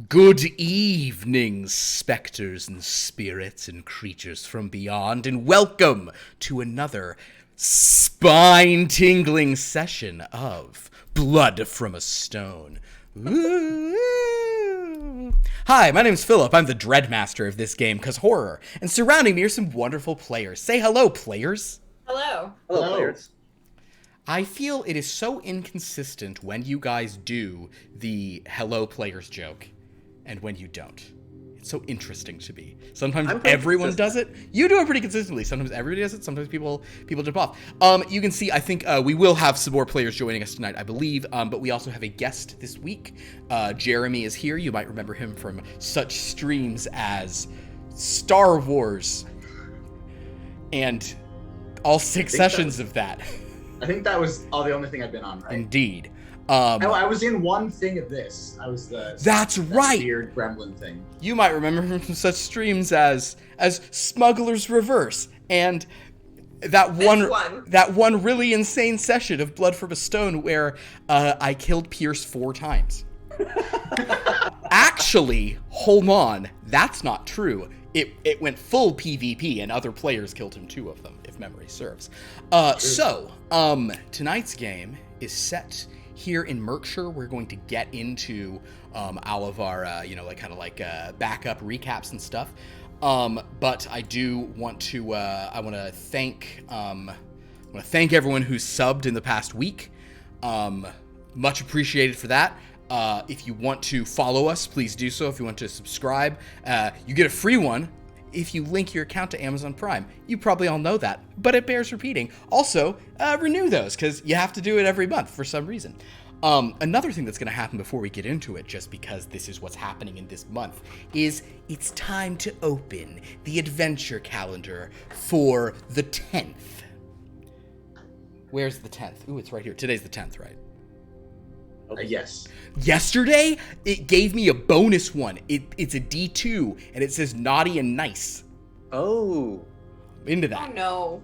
Good evening, specters and spirits and creatures from beyond, and welcome to another spine-tingling session of Blood from a Stone. Ooh. Hi, my name's Philip. I'm the Dreadmaster of this game, 'cause horror. And surrounding me are some wonderful players. Say hello, players. Hello. Hello, players. I feel it is so inconsistent when you guys do the hello players joke and when you don't. It's so interesting to me. Sometimes everyone does it. You do it pretty consistently. Sometimes everybody does it. Sometimes people jump off. You can see, I think we will have some more players joining us tonight, I believe. But we also have a guest this week. Jeremy is here. You might remember him from such streams as Star Wars and all 6 sessions of that. I think that was the only thing I've been on, right? Indeed. I was in one thing of this. I was the That's right. weird gremlin thing. You might remember him from such streams as Smuggler's Reverse and that one really insane session of Blood from a Stone where I killed Pierce 4 times. Actually, hold on, that's not true. It went full PvP and other players killed him 2 of them, if memory serves. Tonight's game is set here in Merkshire. We're going to get into all of our, backup recaps and stuff. But I do want to, I want to thank everyone who's subbed in the past week. Much appreciated for that. If you want to follow us, please do so. If you want to subscribe, you get a free one if you link your account to Amazon Prime. You probably all know that, but it bears repeating. Also, renew those, because you have to do it every month for some reason. Another thing that's going to happen before we get into it, just because this is what's happening in this month, is it's time to open the adventure calendar for the 10th. Where's the 10th? Ooh, it's right here. Today's the 10th, right? Yes. Yesterday, it gave me a bonus one. It's a D2, and it says naughty and nice. Oh. Into that. Oh, no.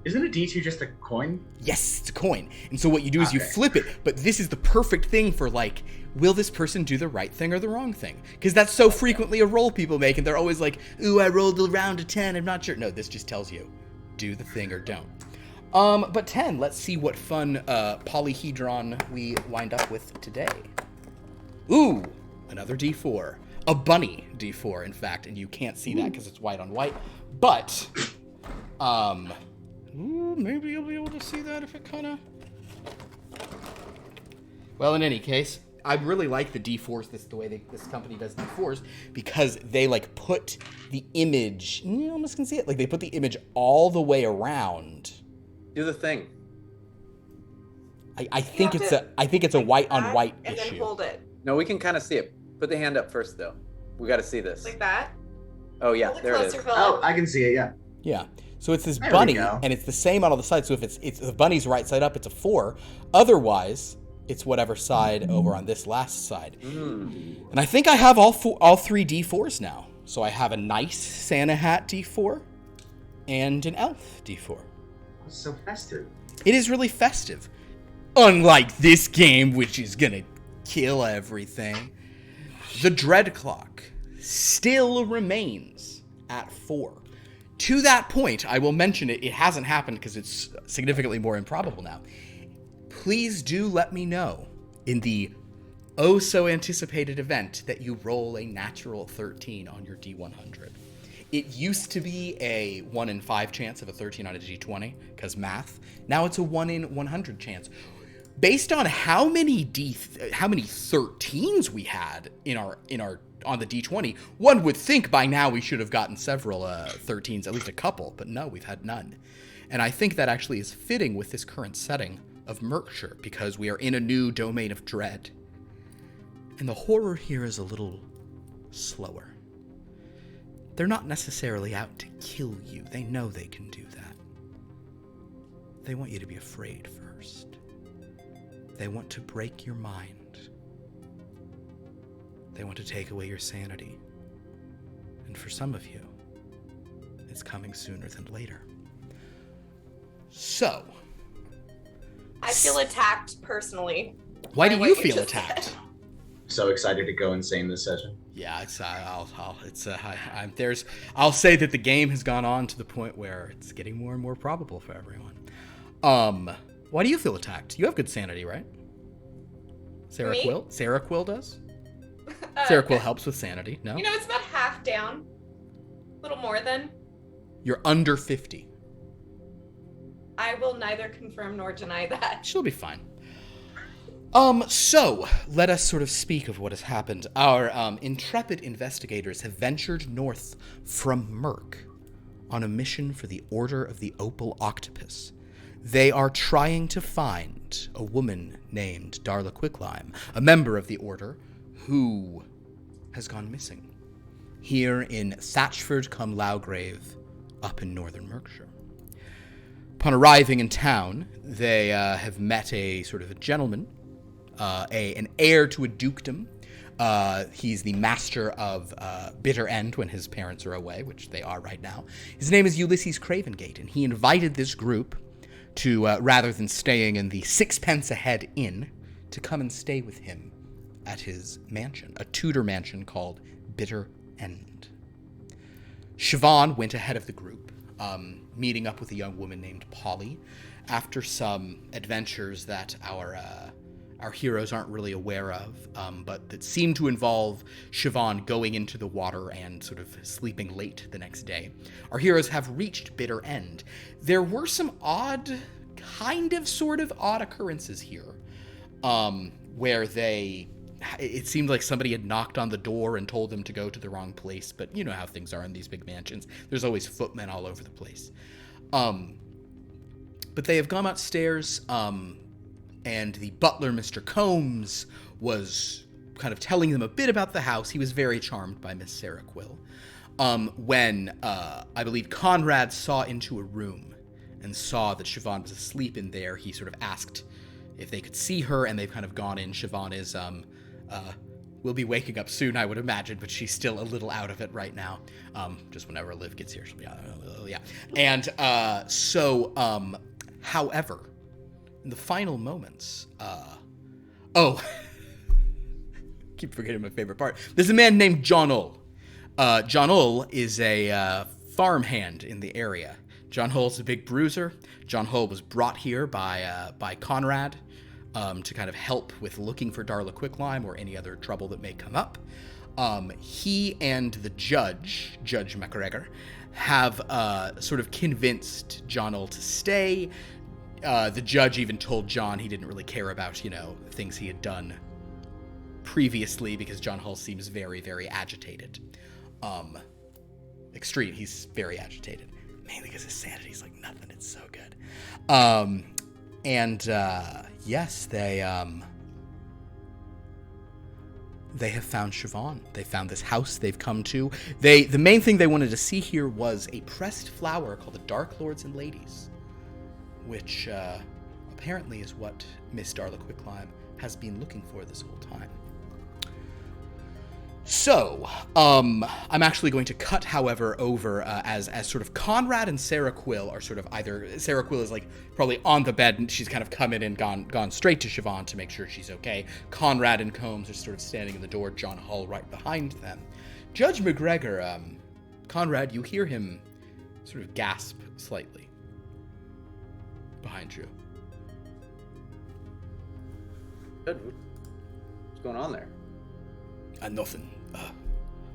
Isn't a D2 just a coin? Yes, it's a coin. And so what you do is you flip it, but this is the perfect thing for, like, will this person do the right thing or the wrong thing? Because that's so frequently a roll people make, and they're always like, ooh, I rolled around a 10, I'm not sure. No, this just tells you, do the thing or don't. But 10, let's see what fun polyhedron we wind up with today. Ooh, another D4. A bunny D4, in fact, and you can't see that because it's white on white. But, maybe you'll be able to see that if it kind of... Well, in any case, I really like the D4s, the way this company does D4s, because they, like, put the image... You almost can see it. Like, they put the image all the way around... Do the thing. I think it's a white on white issue. And then hold it. No, we can kind of see it. Put the hand up first, though. We got to see this. Like that? Oh, yeah, there it is. Oh, I can see it, yeah. Yeah. So it's this There bunny, we go. and it's the same on all the sides. So if it's the bunny's right side up, it's a 4. Otherwise, it's whatever side over on this last side. And I think I have all 3 D4s now. So I have a nice Santa hat D4 and an elf D4. It's so festive. It is really festive. Unlike this game, which is gonna kill everything. The Dread Clock still remains at 4. To that point, I will mention it. It hasn't happened because it's significantly more improbable now. Please do let me know in the oh-so-anticipated event that you roll a natural 13 on your D100. It used to be a 1 in 5 chance of a 13 on a D20, because math. Now it's a 1 in 100 chance. Based on how many 13s we had on the D20, one would think by now we should have gotten several 13s, at least a couple, but no, we've had none. And I think that actually is fitting with this current setting of Merkshire, because we are in a new domain of dread. And the horror here is a little slower. They're not necessarily out to kill you. They know they can do that. They want you to be afraid first. They want to break your mind. They want to take away your sanity. And for some of you, it's coming sooner than later. So. I feel attacked personally. Why do you feel attacked? so excited to go insane this session. Yeah, I'll say that the game has gone on to the point where it's getting more and more probable for everyone. Why do you feel attacked? You have good sanity, right? Sarah Me? Quill? Sarah Quill does? Sarah Quill helps with sanity, no? You know, it's about half down. A little more than. You're under 50. I will neither confirm nor deny that. She'll be fine. So, let us sort of speak of what has happened. Our intrepid investigators have ventured north from Merc on a mission for the Order of the Opal Octopus. They are trying to find a woman named Darla Quicklime, a member of the Order, who has gone missing here in Thatchford-cum-Lowgrave, up in northern Merkshire. Upon arriving in town, they have met a sort of a gentleman, an heir to a dukedom. He's the master of Bitter End when his parents are away, which they are right now. His name is Ulysses Cravengate, and he invited this group to, rather than staying in the Sixpence a Head Inn, to come and stay with him at his mansion, a Tudor mansion called Bitter End. Siobhan went ahead of the group, meeting up with a young woman named Polly. After some adventures that our heroes aren't really aware of, but that seem to involve Siobhan going into the water and sort of sleeping late the next day, our heroes have reached Bitter End. There were some sort of odd occurrences here, where it seemed like somebody had knocked on the door and told them to go to the wrong place, but you know how things are in these big mansions. There's always footmen all over the place. But they have gone upstairs, and the butler, Mr. Combs, was kind of telling them a bit about the house. He was very charmed by Miss Sarah Quill. When, I believe, Conrad saw into a room and saw that Siobhan was asleep in there, he sort of asked if they could see her, and they've kind of gone in. Siobhan is, will be waking up soon, I would imagine, but she's still a little out of it right now. Just whenever Liv gets here, she'll be yeah. And, however, in the final moments, keep forgetting my favorite part. There's a man named John Ull. John Ull is a farmhand in the area. John Hull's a big bruiser. John Hull was brought here by Conrad to kind of help with looking for Darla Quicklime or any other trouble that may come up. He and the Judge MacGregor, have sort of convinced John Ull to stay. The judge even told John he didn't really care about, things he had done previously, because John Hull seems very, very agitated. Extreme. He's very agitated. Mainly because his sanity's like nothing. It's so good. Yes, they have found Siobhan. They found this house they've come to. The main thing they wanted to see here was a pressed flower called the Dark Lords and Ladies, which apparently is what Miss Darla Quicklime has been looking for this whole time. So, I'm actually going to cut, however, over as sort of Conrad and Sarah Quill are sort of Sarah Quill is like probably on the bed and she's kind of come in and gone straight to Siobhan to make sure she's okay. Conrad and Combs are sort of standing in the door, John Hull right behind them. Judge MacGregor, Conrad, you hear him sort of gasp slightly behind you. Good. What's going on there? Nothing.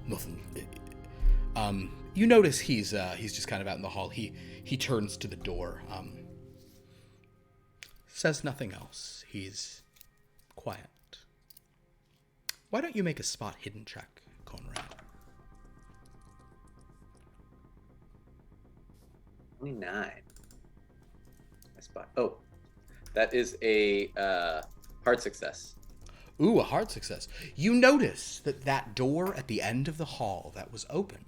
Nothing. You notice he's just kind of out in the hall. He turns to the door. Says nothing else. He's quiet. Why don't you make a spot hidden check, Conrad? 29. My spot. Oh, that is a hard success. Ooh, a hard success. You notice that door at the end of the hall that was open,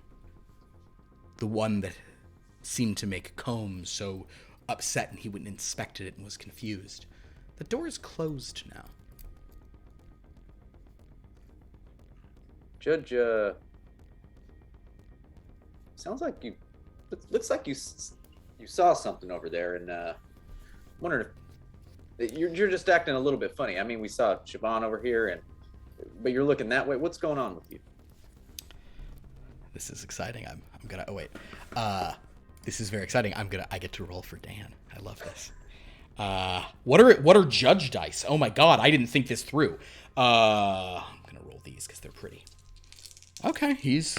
the one that seemed to make Combs so upset and he went and inspected it and was confused, the door is closed now. Judge, sounds like looks like you saw something over there, and wondered if you're just acting a little bit funny. I mean, we saw Siobhan over here, and but you're looking that way. What's going on with you? This is exciting. I'm gonna. Oh wait. This is very exciting. I get to roll for Dan. I love this. What are judge dice? Oh my god, I didn't think this through. I'm gonna roll these because they're pretty. Okay, he's.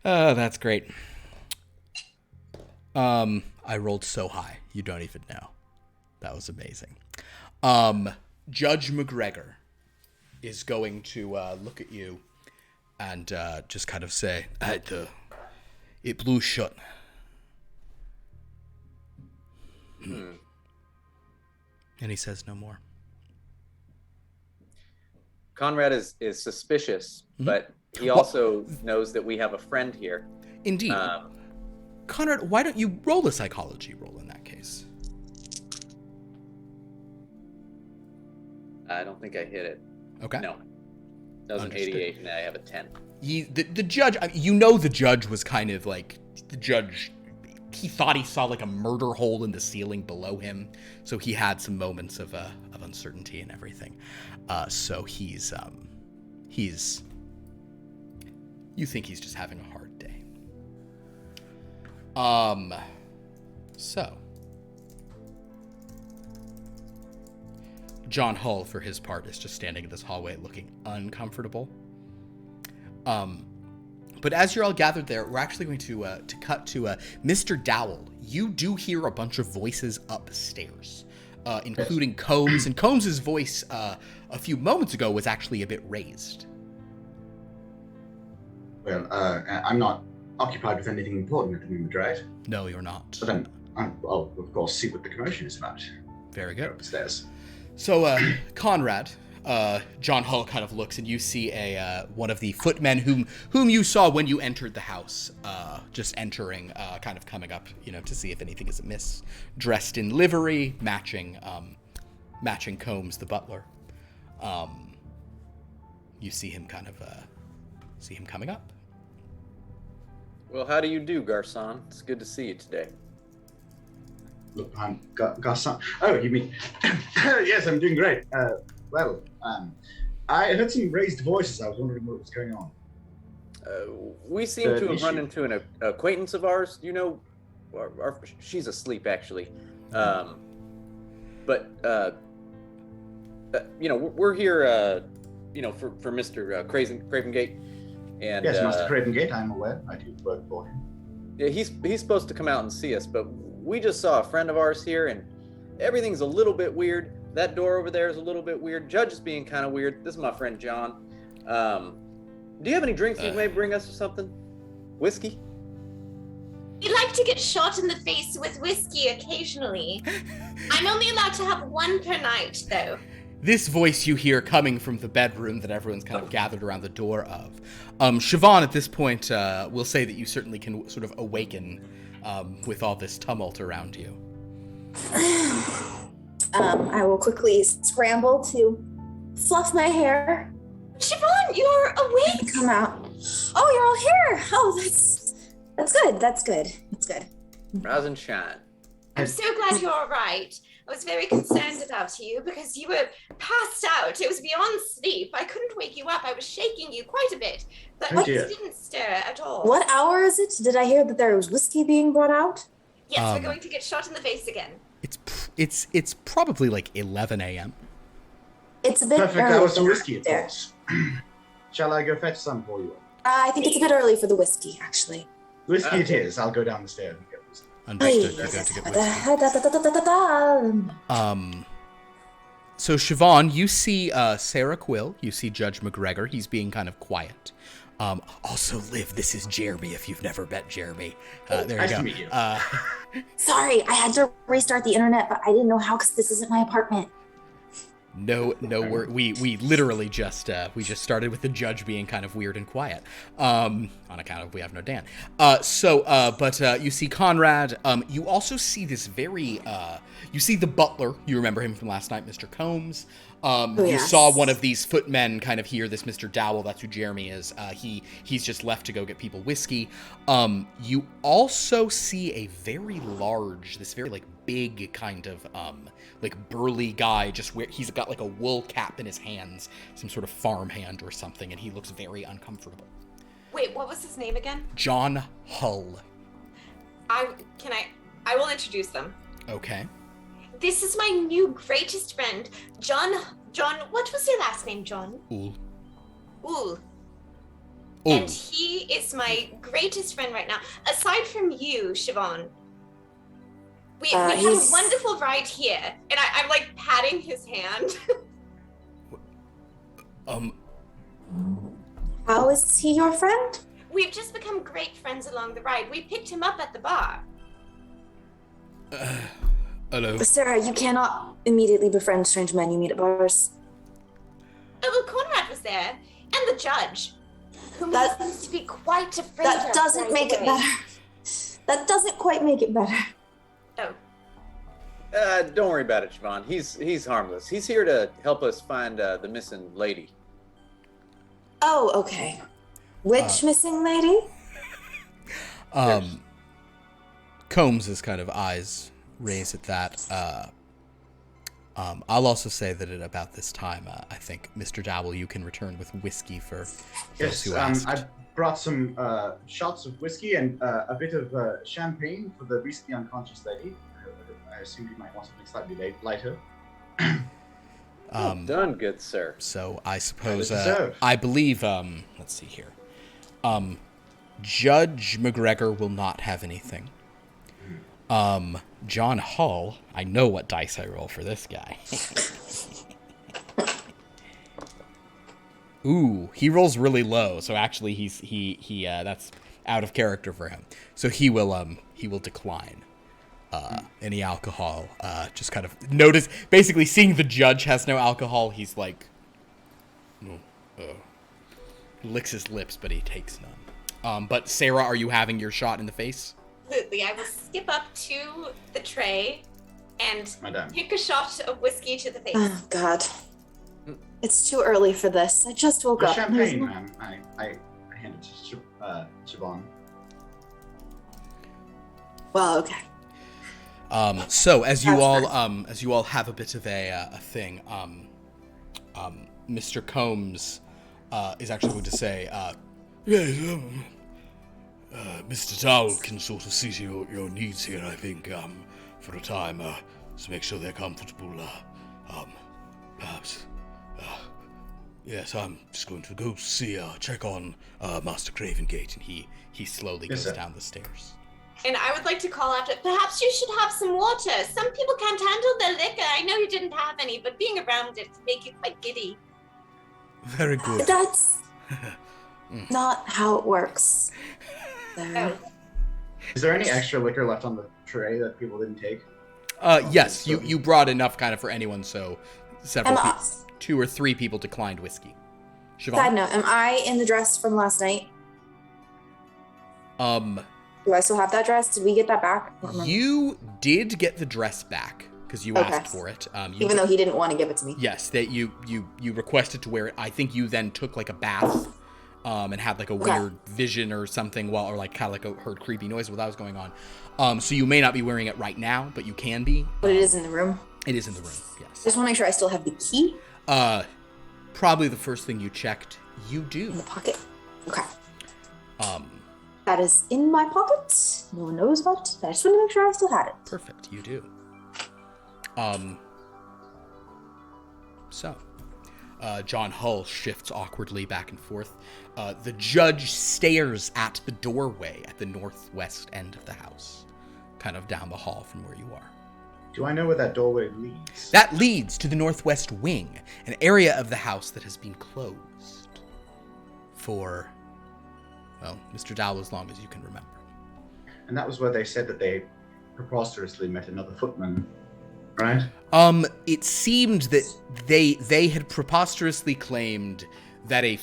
Oh, that's great. I rolled so high, you don't even know. That was amazing. Judge McGregor is going to look at you and just kind of say, it blew shut. And he says no more. Conrad is suspicious, but he also knows that we have a friend here. Indeed. Conrad, why don't you roll a psychology roll in that case? I don't think I hit it. Okay. No. That was Understood. an 88, and I have a 10. The judge, the judge was kind of like, the judge, he thought he saw like a murder hole in the ceiling below him, so he had some moments of uncertainty and everything. So he's, you think he's just having a hard day. So John Hull, for his part, is just standing in this hallway looking uncomfortable. But as you're all gathered there, we're actually going to cut to Mr. Dowell. You do hear a bunch of voices upstairs, including Combs. And Combs' voice a few moments ago was actually a bit raised. Well, I'm not occupied with anything important at the moment, right? No, you're not. But then I'll, of course, see what the commotion is about. Very Go good. upstairs. So, Conrad, John Hull kind of looks, and you see one of the footmen whom you saw when you entered the house, just entering, kind of coming up, to see if anything is amiss, dressed in livery, matching Combs, the butler. You see him coming up. Well, how do you do, Garcon? It's good to see you today. Look, I'm Garcon. Oh, you mean? Yes, I'm doing great. I heard some raised voices. I was wondering what was going on. We seem to have run into an acquaintance of ours. She's asleep, actually. But we're here, for Mr. Cravengate. And, yes, Master Cravengate, I'm aware. I do work for him. Yeah, he's supposed to come out and see us, but we just saw a friend of ours here, and everything's a little bit weird. That door over there is a little bit weird. Judge is being kind of weird. This is my friend John. Do you have any drinks you may bring us or something? Whiskey? We like to get shot in the face with whiskey occasionally. I'm only allowed to have one per night, though. This voice you hear coming from the bedroom that everyone's kind of gathered around the door of. Siobhan, at this point, will say that you certainly can sort of awaken with all this tumult around you. I will quickly scramble to fluff my hair. Siobhan, you're awake! Come out. Oh, you're all here! Oh, that's good. That's good. Rise and shine. I'm so glad you're all right. I was very concerned about you because you were passed out. It was beyond sleep. I couldn't wake you up. I was shaking you quite a bit, but you didn't stir at all. What hour is it? Did I hear that there was whiskey being brought out? Yes, we're going to get shot in the face again. It's probably like 11 a.m. It's a bit Perfect early hours for for whiskey, of there. course. Shall I go fetch some for you? I think it's a bit early for the whiskey, actually. Whiskey it is. I'll go down the stairs and get whiskey. Understood. You're going to get whiskey. So Siobhan, you see Sarah Quill. You see Judge McGregor. He's being kind of quiet. Also, Liv, this is Jeremy. If you've never met Jeremy, there Nice you go. to meet you. Sorry, I had to restart the internet, but I didn't know how because this isn't my apartment. No, we literally just we just started with the judge being kind of weird and quiet, on account of we have no Dan. But you see Conrad. You also see this very you see the butler. You remember him from last night, Mr. Combs. You saw one of these footmen kind of here, this Mr. Dowell. That's who Jeremy is. He's just left to go get people whiskey. You also see a very large, this very like big kind of like burly guy, just where he's got like a wool cap in his hands, some sort of farm hand or something, and he looks very uncomfortable. Wait, what was his name again? John Hull. I will introduce them. Okay. This is my new greatest friend, John, what was your last name, John? Ool. Ool. Ool. And he is my greatest friend right now. Aside from you, Siobhan, we had a wonderful ride here. And I'm like patting his hand. How is he your friend? We've just become great friends along the ride. We picked him up at the bar. Hello. Sarah, you cannot immediately befriend strange men you meet at bars. Oh, well, Conrad was there. And the judge, whom he seems to be quite afraid of. That doesn't make it better. That doesn't quite make it better. Oh. Don't worry about it, Siobhan. He's harmless. He's here to help us find the missing lady. Oh, okay. Which missing lady? Combs' kind of eyes raise at that. I'll also say that at about this time, I think, Mr. Dowell, you can return with whiskey for those who asked. I brought some shots of whiskey and a bit of champagne for the recently unconscious lady. I assume you might want something slightly lighter. Done, good sir. So I suppose, I believe, let's see here. Judge McGregor will not have anything. John Hull, I know what dice I roll for this guy. Ooh, he rolls really low, so actually he that's out of character for him. So he will decline any alcohol. Just kind of notice, basically seeing the judge has no alcohol, he's like, licks his lips, but he takes none. But Sarah, are you having your shot in the face? Absolutely. I will skip up to the tray and Madame. take a shot of whiskey to the face. Oh, God. It's too early for this. I just woke The up. champagne, ma'am. I hand it to Siobhan. Well, okay. So as you That's all have a bit of a thing, Mr. Combs is actually going to say, yes, Mr. Dowell can sort of see to your needs here, I think, for a time, to make sure they're comfortable, perhaps. Yes, I'm just going to go check on Master Cravengate, and he slowly goes down the stairs. And I would like to call after, perhaps you should have some water. Some people can't handle their liquor. I know you didn't have any, but being around it can make you quite giddy. Very good. That's not how it works. Oh. Is there any extra liquor left on the tray that people didn't take? Yes, you brought enough kind of for anyone, so several people, 2 or 3 people declined whiskey. Siobhan? Side note, am I in the dress from last night? Do I still have that dress? Did we get that back? You did get the dress back because you asked for it. Even though he didn't want to give it to me. Yes, that you requested to wear it. I think you then took like a bath, and had like a weird vision or something or like kind of like heard creepy noise while that was going on. So you may not be wearing it right now, but you can be. But it is in the room. It is in the room. Yes. Just want to make sure I still have the key. Probably the first thing you checked. You do. In the pocket. Okay. That is in my pocket. No one knows about it. I just want to make sure I still had it. Perfect. You do. So, John Hull shifts awkwardly back and forth. The judge stares at the doorway at the northwest end of the house, kind of down the hall from where you are. Do I know where that doorway leads? That leads to the northwest wing, an area of the house that has been closed for, well, Mr. Dowell, as long as you can remember. And that was where they said that they preposterously met another footman right? It seemed that they had preposterously claimed that a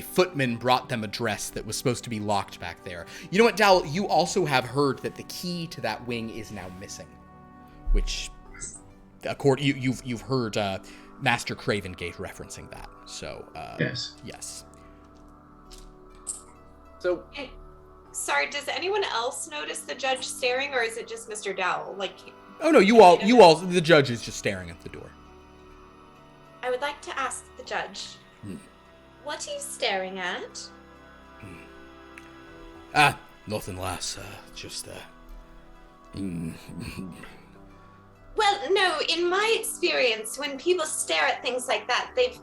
footman brought them a dress that was supposed to be locked back there. You know what, Dowell? You also have heard that the key to that wing is now missing, which, you've heard Master Cravengate referencing that. So yes. So, sorry, does anyone else notice the judge staring, or is it just Mr. Dowell? Oh no, you all. The judge is just staring at the door. I would like to ask the judge, what are you staring at? Nothing less. Just Well, no, in my experience, when people stare at things like that, they've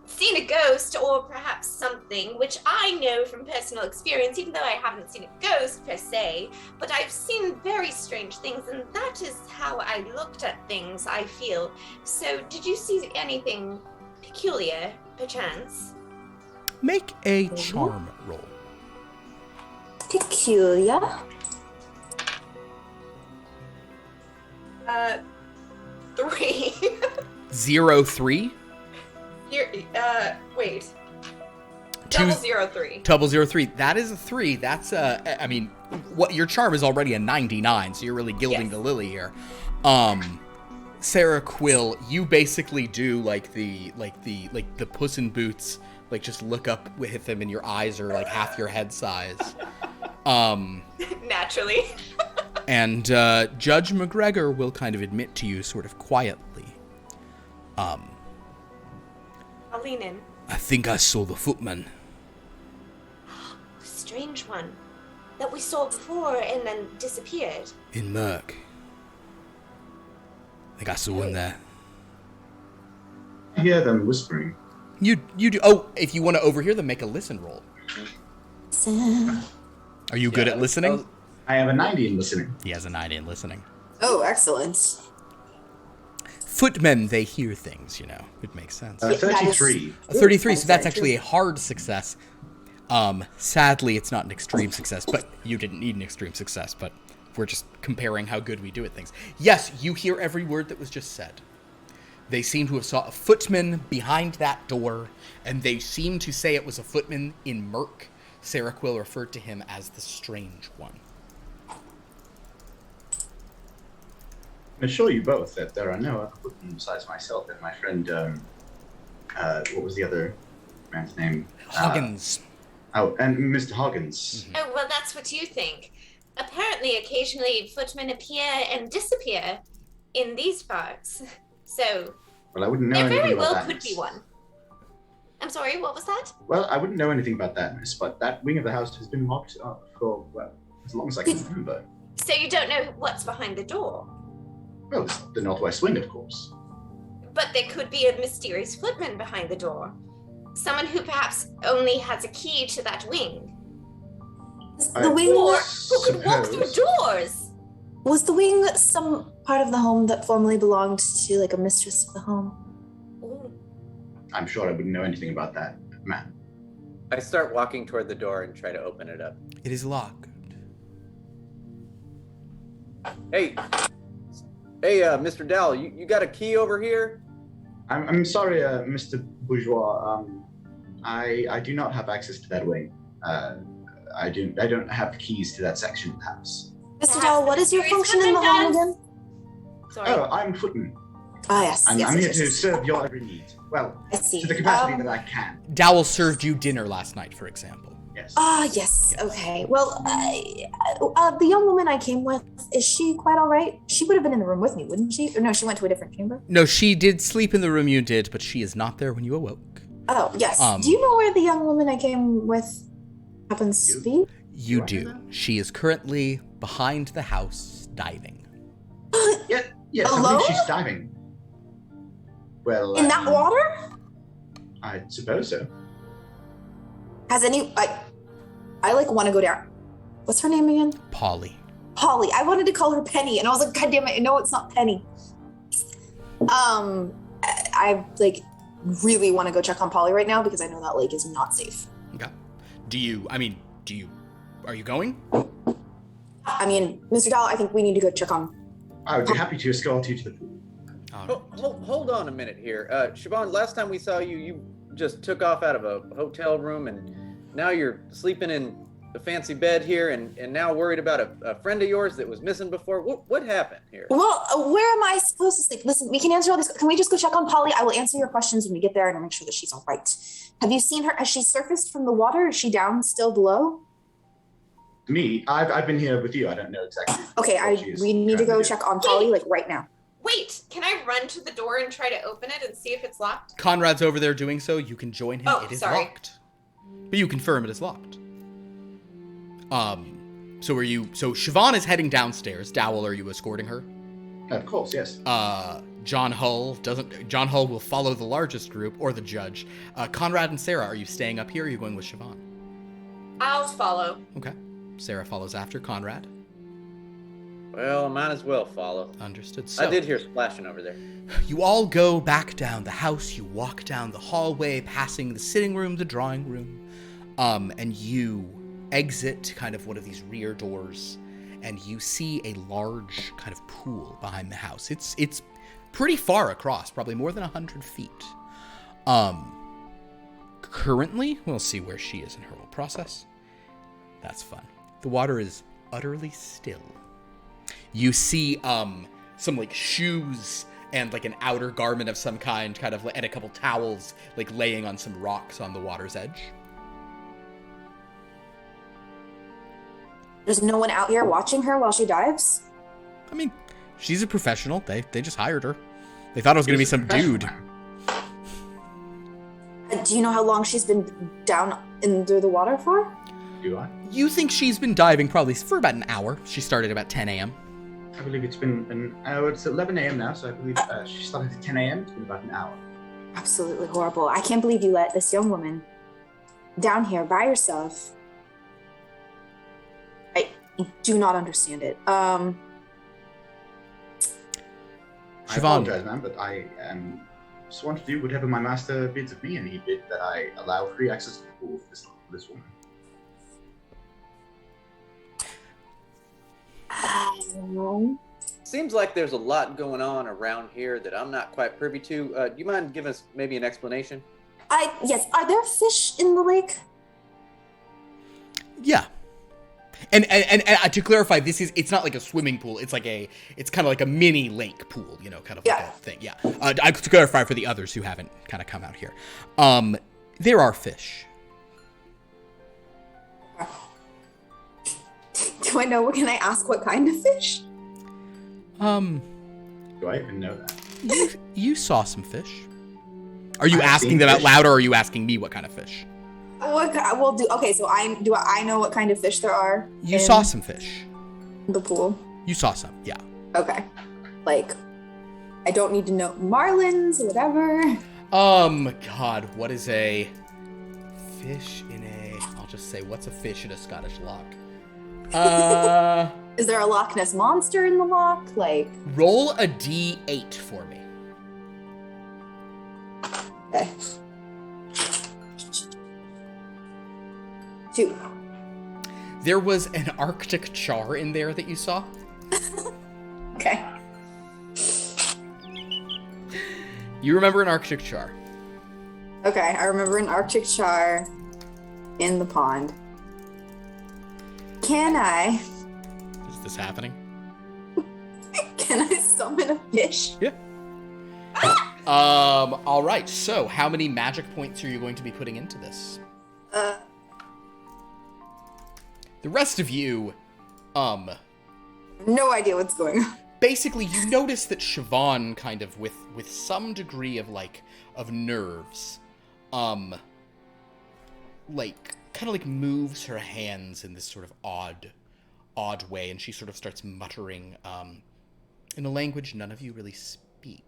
seen a ghost or perhaps something, which I know from personal experience, even though I haven't seen a ghost per se, but I've seen very strange things, and that is how I looked at things, I feel. So, did you see anything peculiar, perchance? Make a charm roll. Peculiar. 3. 0-3. Wait. Two- Double 0-3. That is a 3. That's what your charm is already a 99, so you're really gilding the lily here. Sarah Quill, you basically do like the Puss in Boots, like just look up with them and your eyes are like half your head size. Naturally. And Judge McGregor will kind of admit to you sort of quietly. I'll lean in. I think I saw the footman. The strange one that we saw before and then disappeared. In Merc. I think I saw him there. I hear them whispering. You do. Oh, if you want to overhear them, make a listen roll. Are you good at listening? I have a 90 in listening. He has a 90 in listening. Oh, excellent. Footmen, they hear things, It makes sense. 33. 33, so that's actually a hard success. Sadly, it's not an extreme success, but you didn't need an extreme success, but we're just comparing how good we do at things. Yes, you hear every word that was just said. They seem to have saw a footman behind that door, and they seem to say it was a footman in Merc. Sarah Quill referred to him as the Strange One. I assure you both that there are no other footmen besides myself and my friend, what was the other man's name? Huggins. And Mr. Huggins. Mm-hmm. Oh, well, that's what you think. Apparently, occasionally, footmen appear and disappear in these parts. So, Well, I wouldn't know there anything very about well that, could miss. be one. I'm sorry, what was that? Well, I wouldn't know anything about that, miss, but that wing of the house has been locked up for, well, as long as I can remember. So you don't know what's behind the door? Well, it's the northwest wing, of course. But there could be a mysterious footman behind the door. Someone who perhaps only has a key to that wing. The wing Or who could walk through doors. was the wing some part of the home that formerly belonged to like a mistress of the home? Ooh. I'm sure I wouldn't know anything about that, man. I start walking toward the door and try to open it up. It is locked. Hey, Mr. Dowell, you got a key over here? I'm sorry, Mr. Bourgeois. I do not have access to that wing. I don't have keys to that section of the house. Mr. Dowell, what is your function in the home again? Sorry. Oh, I'm footman. Ah, yes. I'm yes, here yes, to yes. serve your every need. Well, I see. to the capacity that I can. Dowell served you dinner last night, for example. Yes. Ah, yes. Okay. Well, the young woman I came with, is she quite all right? She would have been in the room with me, wouldn't she? Or no, she went to a different chamber? No, she did sleep in the room you did, but she is not there when you awoke. Oh, yes. Do you know where the young woman I came with happens to be? You do. She is currently behind the house, diving. Yes, I Alone? believe she's diving. Well, In that water? I suppose so. Has any... I like want to go down. What's her name again? Polly. Polly. I wanted to call her Penny, and I was like, God damn it, no, it's not Penny. I like really want to go check on Polly right now because I know that lake is not safe. Okay. Are you going? I mean, Mr. Dowell, I think we need to go check on. I would be happy to escort you to the pool. Hold on a minute here. Siobhan, last time we saw you, you just took off out of a hotel room, and now you're sleeping in the fancy bed here, and now worried about a friend of yours that was missing before. What happened here? Well, where am I supposed to sleep? Listen, we can answer all this. Can we just go check on Polly? I will answer your questions when we get there, and I'll make sure that she's all right. Have you seen her? Has she surfaced from the water? Is she down still below? Me, I've been here with you. I don't know exactly. Okay, we need to go check on Polly, like, right now. Wait, can I run to the door and try to open it and see if it's locked? Conrad's over there doing so. You can join him. Oh, it is sorry. locked. But you confirm it is locked. So Siobhan is heading downstairs. Dowell, are you escorting her? Of course, yes. John Hull will follow the largest group, or the judge. Conrad and Sarah, are you staying up here, or are you going with Siobhan? I'll follow. Okay. Sarah follows after Conrad. Well, I might as well follow. Understood. So, I did hear splashing over there. you all go back down the house. You walk down the hallway, passing the sitting room, the drawing room, and you exit kind of one of these rear doors, and you see a large kind of pool behind the house. It's pretty far across, probably more than 100 feet. Currently, we'll see where she is in her little process. That's fun. The water is utterly still. You see some like shoes and like an outer garment of some kind, kind of, and a couple towels like laying on some rocks on the water's edge. There's no one out here watching her while she dives? I mean, she's a professional. They just hired her. They thought it was going to be some dude. Do you know how long she's been down under the water for? Do I? You think she's been diving probably for about an hour. She started about 10 a.m. I believe it's been an hour. It's 11 a.m. now, so I believe she started at 10 a.m. It's been about an hour. Absolutely horrible. I can't believe you let this young woman down here by herself. I do not understand it. I Siobhan. apologize, man, but I just want to do whatever my master bids of me, and he bid that I allow free access to the pool for this woman. Seems like there's a lot going on around here that I'm not quite privy to. Do you mind giving us maybe an explanation? Yes. Are there fish in the lake? Yeah. And to clarify, it's not like a swimming pool. It's kind of like a mini lake pool, kind of like a thing. Yeah. To clarify for the others who haven't kind of come out here. There are fish. Do I know? Can I ask what kind of fish? Do I even know that? You saw some fish. Are you asking them out loud, or are you asking me what kind of fish? Okay, so I know what kind of fish there are? You saw some fish. The pool? You saw some, yeah. Okay. Like, I don't need to know marlins, whatever. God, what is a fish in I'll just say, what's a fish in a Scottish loch? Is there a Loch Ness monster in the loch? Like, roll a D8 for me. okay. 2. There was an Arctic char in there that you saw. Okay. You remember an Arctic char. Okay, I remember an Arctic char in the pond. Can I Is this happening? summon a fish? Yeah. All right. So, how many magic points are you going to be putting into this? The rest of you, no idea what's going on. basically, you notice that Siobhan kind of with some degree of nerves, kind of moves her hands in this sort of odd way, and she sort of starts muttering in a language none of you really speak.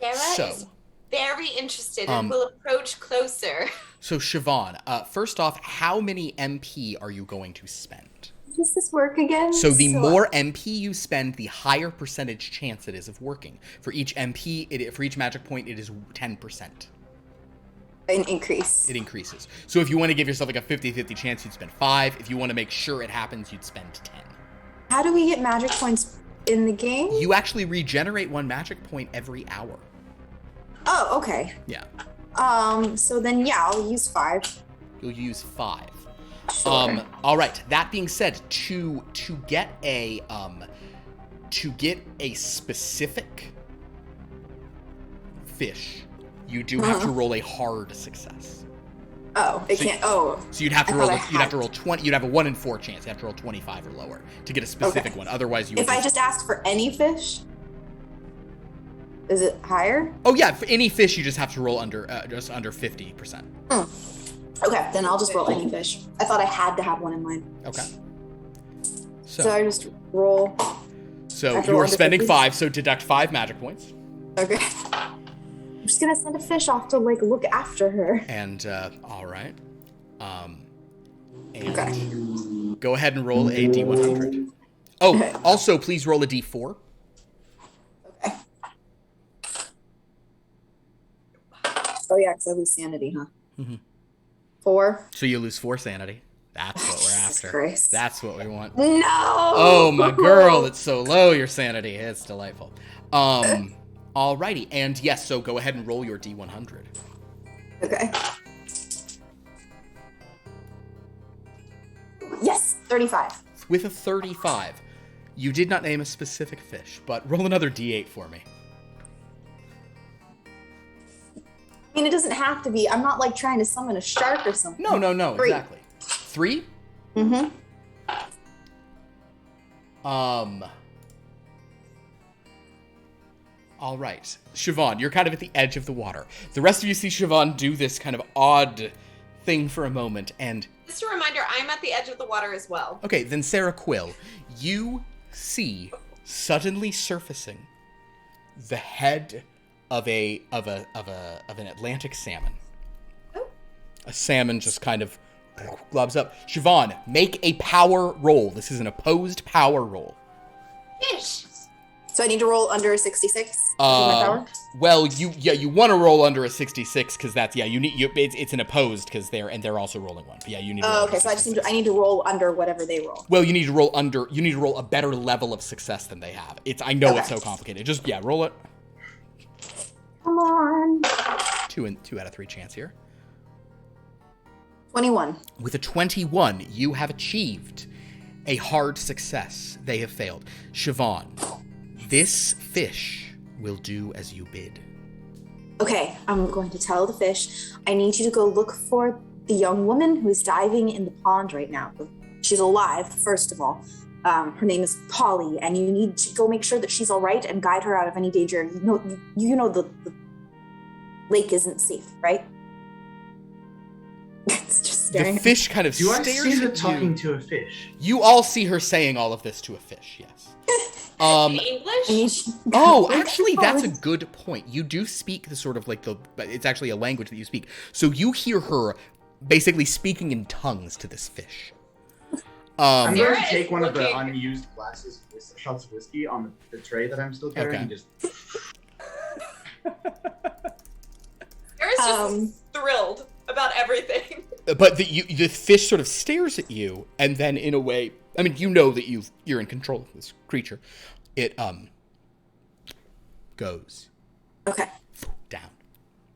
Sarah is very interested and will approach closer. So Siobhan, first off, how many MP are you going to spend? Does this work again? So the more MP you spend, the higher percentage chance it is of working. For each MP, for each magic point, it is 10%. An increase. It increases. So if you want to give yourself a 50-50 chance, you'd spend 5. If you want to make sure it happens, you'd spend 10. How do we get magic points in the game? You actually regenerate 1 magic point every hour. Oh, okay. Yeah. So then, yeah, I'll use 5. You'll use 5. Sure. All right. That being said, to get a specific fish, you do have to roll a hard success. Oh, it can't. Oh. So you'd have to I roll. thought I You'd have to had roll 20. You'd have a 1 in 4 chance. You have to roll 25 or lower to get a specific Okay. one. Otherwise, you would. If I just asked for any fish, is it higher? Oh yeah, for any fish, you just have to roll under just under 50%. Okay, then I'll just roll any fish. I thought I had to have one in mind. Okay. So I just roll. So After you are all the spending 50s? 5, so deduct 5 magic points. Okay. I'm just gonna send a fish off to like look after her. And all right. And Okay. go ahead and roll a d100. Oh, Okay. also please roll a d4. Okay. Oh yeah, because I lose sanity, huh? Mhm. 4. So you lose 4 sanity. That's what we're Jesus after. Christ. That's what we want. No. Oh my girl, it's so low, your sanity. It's delightful. Alrighty, and yes, so go ahead and roll your d100. Okay. Yes, 35. With a 35, you did not name a specific fish, but roll another d8 for me. I mean, it doesn't have to be. I'm not like trying to summon a shark or something. No, 3. exactly. 3? Mm-hmm. All right. Siobhan, you're kind of at the edge of the water. The rest of you see Siobhan do this kind of odd thing for a moment, and... Just a reminder, I'm at the edge of the water as well. Okay, then Sarah Quill, you see suddenly surfacing the head of an Atlantic salmon. Oh. A salmon just kind of globs up. Siobhan, make a power roll. This is an opposed power roll. Fish. So I need to roll under 66 to do my power? Well, you want to roll under a 66 because that's it's an opposed because they're also rolling 1. But yeah, you need to roll Oh, under okay, so I just 66. need to roll under whatever they roll. Well, you need to roll a better level of success than they have. I know it's so complicated. Just roll it. Come on. 2 out of 3 chance here. 21. With a 21, you have achieved a hard success. They have failed. Siobhan, this fish will do as you bid. Okay, I'm going to tell the fish, I need you to go look for the young woman who is diving in the pond right now. She's alive, first of all. Her name is Polly, and you need to go make sure that she's all right and guide her out of any danger. You know the lake isn't safe, right? It's just staring. The fish kind of Do I stares see her at talking you. to a fish? You all see her saying all of this to a fish, yes. English? Oh, actually, that's a good point. You do speak the sort of it's actually a language that you speak. So you hear her basically speaking in tongues to this fish. I'm going Sarah to take is one of the looking- unused glasses, shots of whiskey on the tray that I'm still carrying. Okay. And just Sarah's just thrilled about everything. But the fish sort of stares at you, and then in a way, I mean, you know that you're in control of this creature. It goes Okay. down.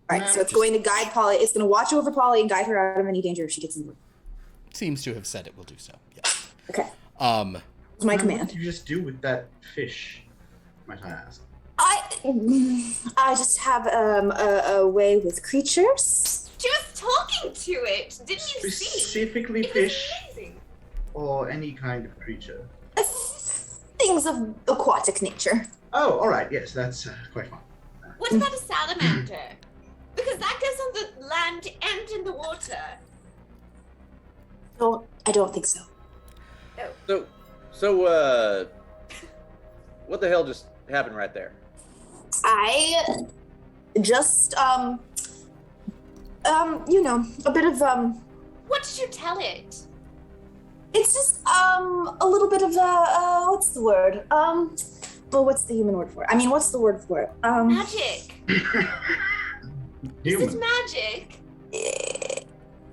All right, so it's going to guide Polly. It's going to watch over Polly and guide her out of any danger if she gets in the room. Seems to have said it will do so. Yes. Okay. It's my What command. did you just do with that fish? Might I ask? I just have a way with creatures. She was talking to it. Didn't you see? Specifically It was fish amazing. or any kind of creature? Things of aquatic nature. Oh, all right. Yes, that's quite fun. What about a salamander? Because that goes on the land and in the water. No, I don't think so. So, what the hell just happened right there? I just a bit of What did you tell it? it's just a little bit of what's the word? Well, what's the human word for it? I mean, what's the word for it? Magic. Is Human. it magic?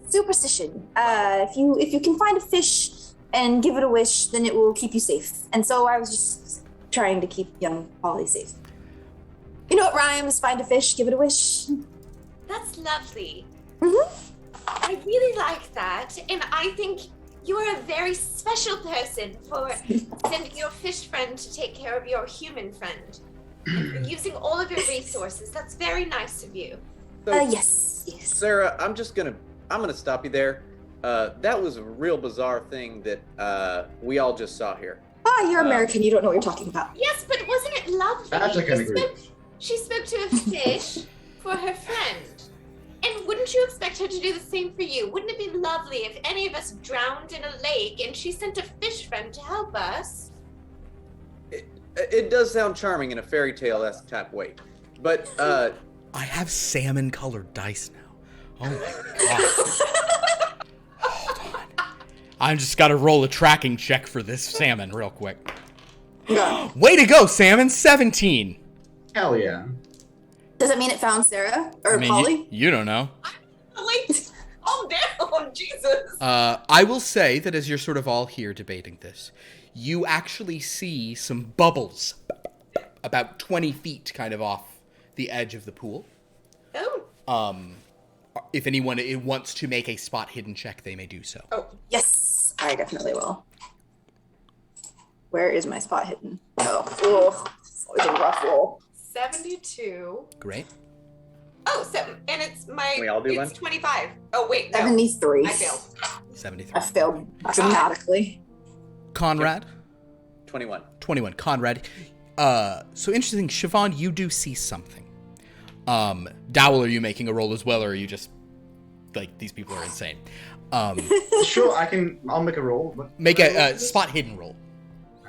Superstition. If you can find a fish and give it a wish, then it will keep you safe. And so I was just trying to keep young Polly safe. You know what rhymes? Find a fish, give it a wish. That's lovely. Mm-hmm. I really like that, and I think you are a very special person for sending your fish friend to take care of your human friend. And for using all of your resources. That's very nice of you. So, Yes. Sarah, I'm gonna stop you there. That was a real bizarre thing that we all just saw here. You're American. You don't know what you're talking about. Yes, but wasn't it lovely? Perhaps I can agree. She spoke to a fish for her friend. And wouldn't you expect her to do the same for you? Wouldn't it be lovely if any of us drowned in a lake and she sent a fish friend to help us? It does sound charming in a fairy tale-esque type way, but I have salmon-colored dice now. Oh my god. Hold on. I'm just gotta roll a tracking check for this salmon real quick. Way to go, salmon! 17. Hell yeah. Does that mean it found Sarah or I mean, Polly? you don't know. Wait, calm down, Jesus. I will say that as you're sort of all here debating this, you actually see some bubbles about 20 feet kind of off the edge of the pool. Oh. If anyone wants to make a spot hidden check, they may do so. Oh. Yes, I definitely will. Where is my spot hidden? Oh, it's always a rough roll. 72. Great. Oh, and it's my. We all do it's one? 25. Oh wait, no. 73. I failed. 73. I failed dramatically. Conrad? 21. 21. Conrad. So interesting, Siobhan, you do see something. Dowell, are you making a roll as well, or are you just like, these people are insane? Sure, I'll make a roll. Make a spot hidden roll.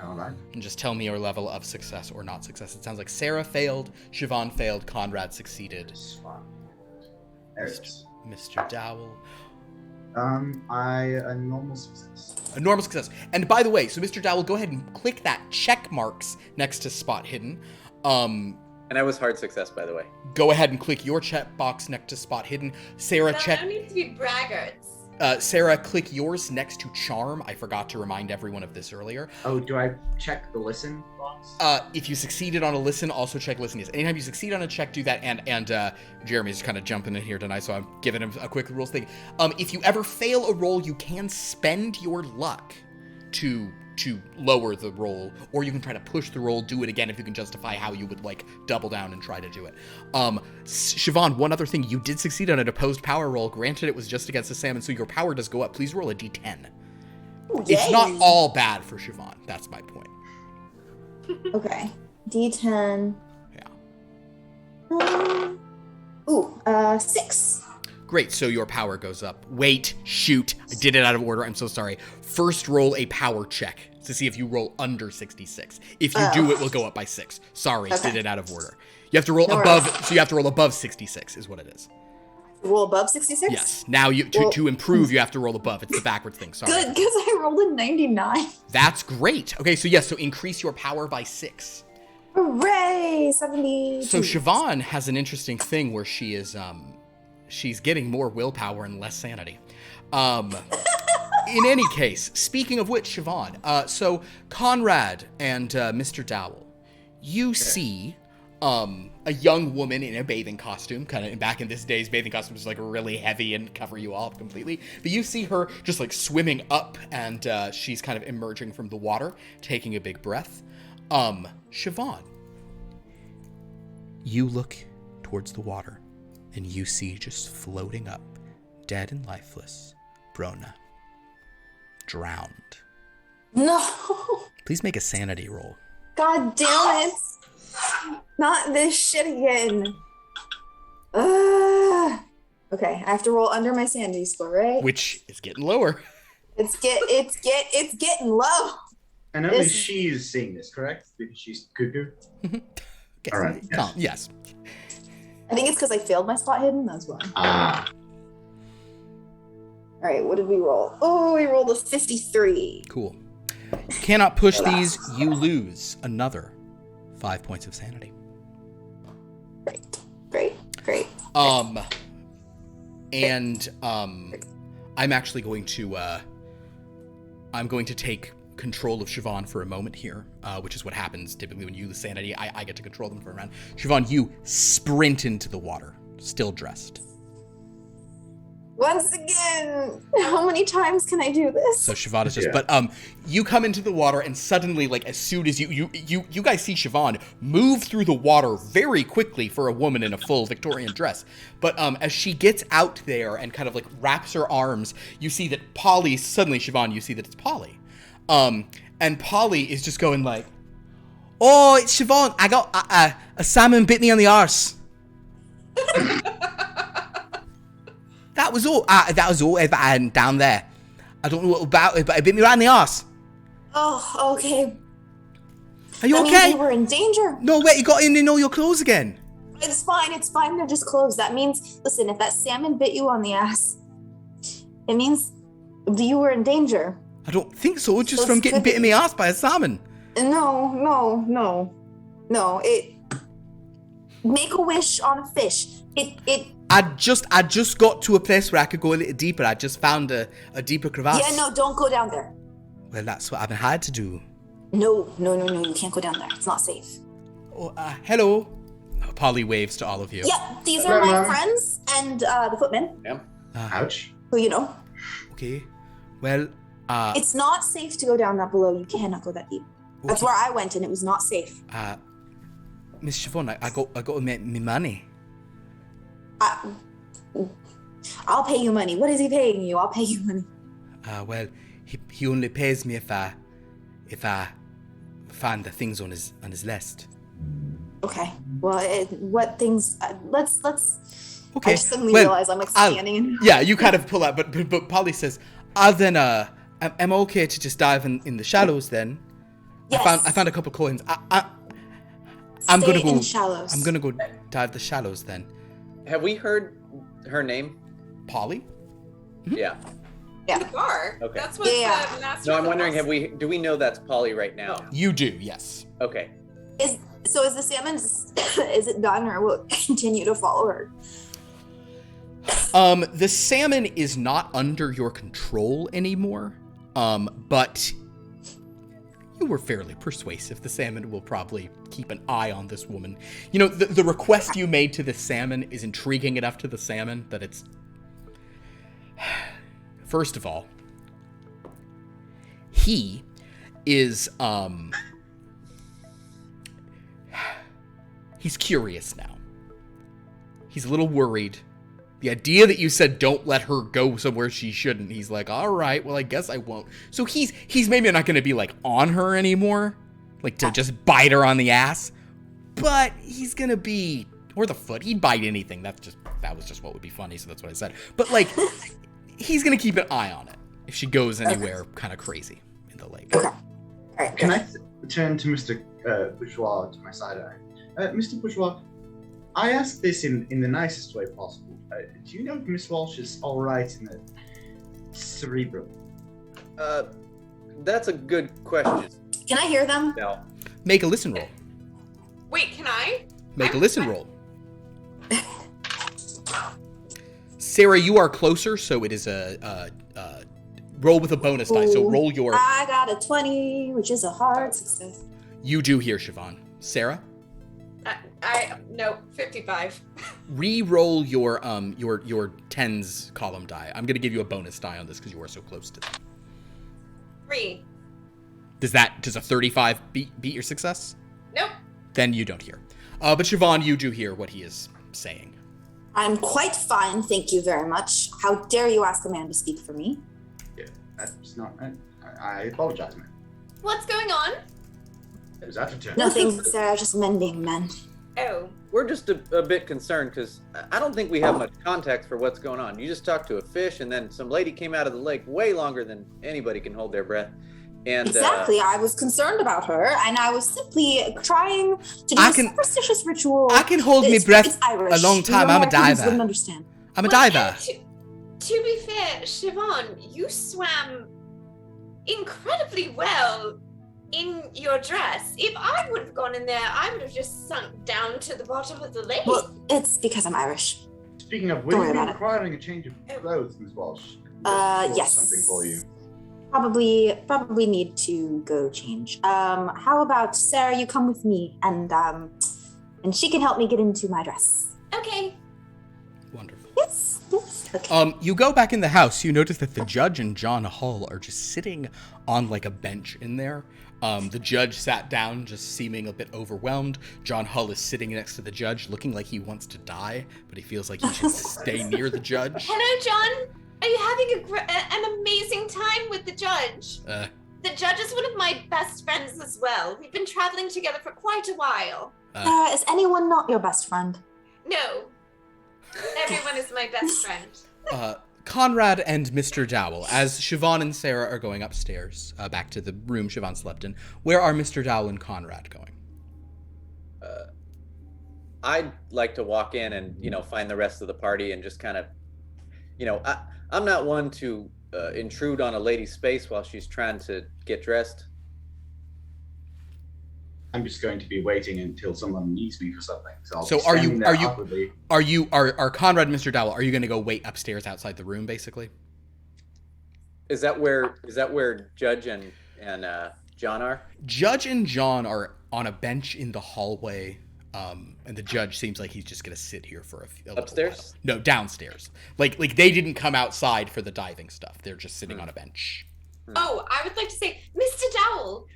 All right. And just tell me your level of success or not success. It sounds like Sarah failed, Siobhan failed, Conrad succeeded. There it is. Mr. Dowell. A normal success. A normal success. And by the way, so Mr. Dowell, go ahead and click that check marks next to spot hidden. And I was hard success, by the way. Go ahead and click your check box next to spot hidden. Sarah, No, check. no need to be braggarts. Sarah, click yours next to charm. I forgot to remind everyone of this earlier. Oh, do I check the listen box? If you succeeded on a listen, also check listen. Yes. Anytime you succeed on a check, do that. And Jeremy's kind of jumping in here tonight, so I'm giving him a quick rules thing. If you ever fail a roll, you can spend your luck to lower the roll, or you can try to push the roll, do it again if you can justify how you would like double down and try to do it. Siobhan, one other thing, you did succeed on an opposed power roll. Granted, it was just against the salmon, so your power does go up. Please roll a d10. Ooh, It's yay. not all bad for Siobhan. That's my point. Okay. D10. Yeah. 6. Great, so your power goes up. Wait, shoot, I did it out of order. I'm so sorry. First, roll a power check to see if you roll under 66. If you do, it will go up by 6. Sorry, Okay. did it out of order. You have to roll No above, worries. so you have to roll above 66 is what it is. Roll above 66? Yes, now to improve, you have to roll above. It's the backwards thing, sorry. Good, because I rolled a 99. That's great. Okay, so yes, so increase your power by 6. Hooray! 70. So Siobhan has an interesting thing where she is, she's getting more willpower and less sanity. In any case, speaking of which, Siobhan, so Conrad and Mr. Dowell, you see a young woman in a bathing costume, kind of back in this days, bathing costumes like really heavy and cover you all up completely. But you see her just like swimming up, and she's kind of emerging from the water, taking a big breath. Siobhan, you look towards the water, and you see just floating up, dead and lifeless, Brona, drowned. No. Please make a sanity roll. God damn it. Not this shit again. Ugh. Okay, I have to roll under my sanity score, right? Which is getting lower. It's getting low. And only This- she's seeing this, correct? Because she's cuckoo. Okay, All right, yes. Yes. I think it's because I failed my spot hidden. That's why. Ah. All right, what did we roll? Oh, we rolled a 53. Cool. You cannot push these. You lose another 5 points of sanity. Great. And I'm actually going to I'm going to take control of Siobhan for a moment here, which is what happens typically when you lose sanity. I get to control them for a round. Siobhan, you sprint into the water, still dressed. Once again, how many times can I do this? So Siobhan is just, but you come into the water, and suddenly, like, as soon as you guys see Siobhan move through the water very quickly for a woman in a full Victorian dress. But as she gets out there and kind of like wraps her arms, you see that Polly, suddenly Siobhan, you see that it's Polly. And Polly is just going like, "Oh, it's Siobhan. I got a salmon bit me on the arse." That was all. That was all down there. I don't know what about it, but it bit me right in the arse. Oh, okay. Are you that okay? Means you were in danger. No, wait, you got in all your clothes again. It's fine. They're just clothes. That means, listen, if that salmon bit you on the ass, it means you were in danger. I don't think so. Just from getting bit in the arse by a salmon. No. It. Make a wish on a fish. I just got to a place where I could go a little deeper. I just found a deeper crevasse. Yeah, no, don't go down there. Well, that's what I've had to do. No, you can't go down there. It's not safe. Oh, hello. Polly waves to all of you. Yeah, these are my friends and the footmen. Yeah. Ouch. Who you know. Okay. Well, it's not safe to go down that below. You cannot go that deep. Okay. That's where I went, and it was not safe. Miss Siobhan, I got to make me money. I'll pay you money. What is he paying you? I'll pay you money. Well, he only pays me if I find the things on his list. Okay. Well, what things? Let's. Okay. I suddenly realize I'm expanding. Yeah, you kind of pull out, but Polly says, "Then I'm okay to just dive in the shallows then." Yes. I found a couple coins. I'm gonna go. In shallows. I'm gonna go dive the shallows then. Have we heard her name? Polly? Mm-hmm. Yeah. In the bar. Okay. That's what the master. No, I'm wondering, do we know that's Polly right now? You do, yes. Okay. Is the salmon? Is it done, or will it continue to follow her? The salmon is not under your control anymore. But you were fairly persuasive. The salmon will probably keep an eye on this woman. You know, the request you made to the salmon is intriguing enough to the salmon that it's... First of all, he is, he's curious now. He's a little worried. The idea that you said don't let her go somewhere she shouldn't, he's like, all right, well, I guess I won't. So he's maybe not going to be, like, on her anymore, like, to just bite her on the ass, but he's going to be, or the foot, he'd bite anything. That was just what would be funny, so that's what I said. But, like, he's going to keep an eye on it if she goes anywhere kind of crazy in the lake. Okay. All right. Can I turn to Mr. Bourgeois to my side eye? Mr. Bourgeois, I ask this in the nicest way possible. Do you know if Miss Walsh is all right in the cerebrum? That's a good question. Can I hear them? No. Make a listen roll. Wait, can I? Make a listen roll. Sarah, you are closer, so it is a roll with a bonus die. So roll your... I got a 20, which is a hard success. You do hear Siobhan. Sarah? No, 55. Re-roll your tens column die. I'm gonna give you a bonus die on this because you are so close to them. 3. Does a 35 beat your success? Nope. Then you don't hear. But Siobhan, you do hear what he is saying. I'm quite fine, thank you very much. How dare you ask a man to speak for me? Yeah, that's not... I apologize, man. What's going on? It was out of turn. Nothing, Sarah, just mending men. Oh. We're just a bit concerned because I don't think we have much context for what's going on. You just talked to a fish, and then some lady came out of the lake way longer than anybody can hold their breath. And exactly, I was concerned about her, and I was simply trying to do a superstitious ritual. I can hold my breath a long time. I'm a diver. Wouldn't understand. I'm a diver. To be fair, Siobhan, you swam incredibly well in your dress. If I would have gone in there, I would have just sunk down to the bottom of the lake. Well, it's because I'm Irish. Speaking of, will you be requiring a change of clothes, Ms. Walsh? Yes. Something for you. probably need to go change. How about Sarah? You come with me, and she can help me get into my dress. Okay. Wonderful. Yes. Okay. You go back in the house. You notice that the judge and John Hull are just sitting on like a bench in there. The judge sat down, just seeming a bit overwhelmed. John Hull is sitting next to the judge, looking like he wants to die, but he feels like he should stay near the judge. Hello, John. Are you having an amazing time with the judge? The judge is one of my best friends as well. We've been traveling together for quite a while. Is anyone not your best friend? No. Everyone is my best friend. Conrad and Mr. Dowell, as Siobhan and Sarah are going upstairs, back to the room Siobhan slept in, where are Mr. Dowell and Conrad going? I'd like to walk in and, find the rest of the party and just kind of, I'm not one to intrude on a lady's space while she's trying to get dressed. I'm just going to be waiting until someone needs me for something. So are Conrad and Mr. Dowell, are you going to go wait upstairs outside the room, basically? Is that where Judge and John are? Judge and John are on a bench in the hallway, and the judge seems like he's just going to sit here for a upstairs? While. No, downstairs. Like they didn't come outside for the diving stuff. They're just sitting on a bench. Oh, I would like to say, Mr. Dowell,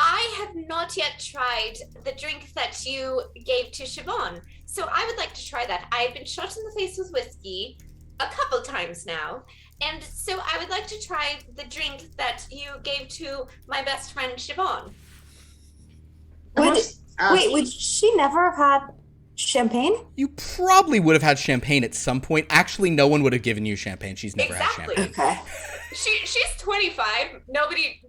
I have not yet tried the drink that you gave to Siobhan, so I would like to try that. I've been shot in the face with whiskey a couple times now, and so I would like to try the drink that you gave to my best friend Siobhan. Wait, would she never have had champagne? You probably would have had champagne at some point. Actually, no one would have given you champagne. She's never had champagne. Okay. She's 25. Nobody...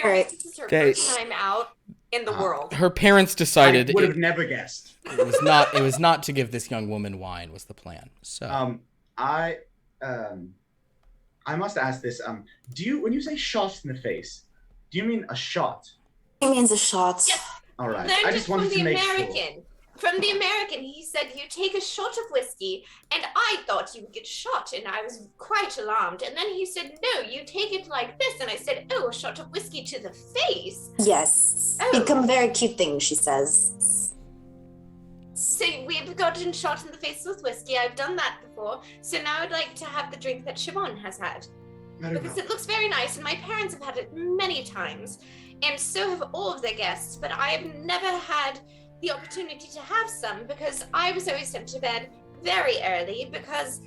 Right. This is her first time out in the world. Her parents decided I would have never guessed. It was not to give this young woman wine was the plan. So I must ask this. When you say shot in the face, do you mean a shot? He means a shot. Yes. All right. Learned I just wanted to make sure. From the American, he said you take a shot of whiskey, and I thought you would get shot, and I was quite alarmed. And then he said, no, you take it like this, and I said, oh, a shot of whiskey to the face. Yes. Oh. Become very cute things, she says. So we've gotten shot in the face with whiskey. I've done that before. So now I'd like to have the drink that Siobhan has had. Because it looks very nice, and my parents have had it many times, and so have all of their guests, but I have never had the opportunity to have some because I was always sent to bed very early because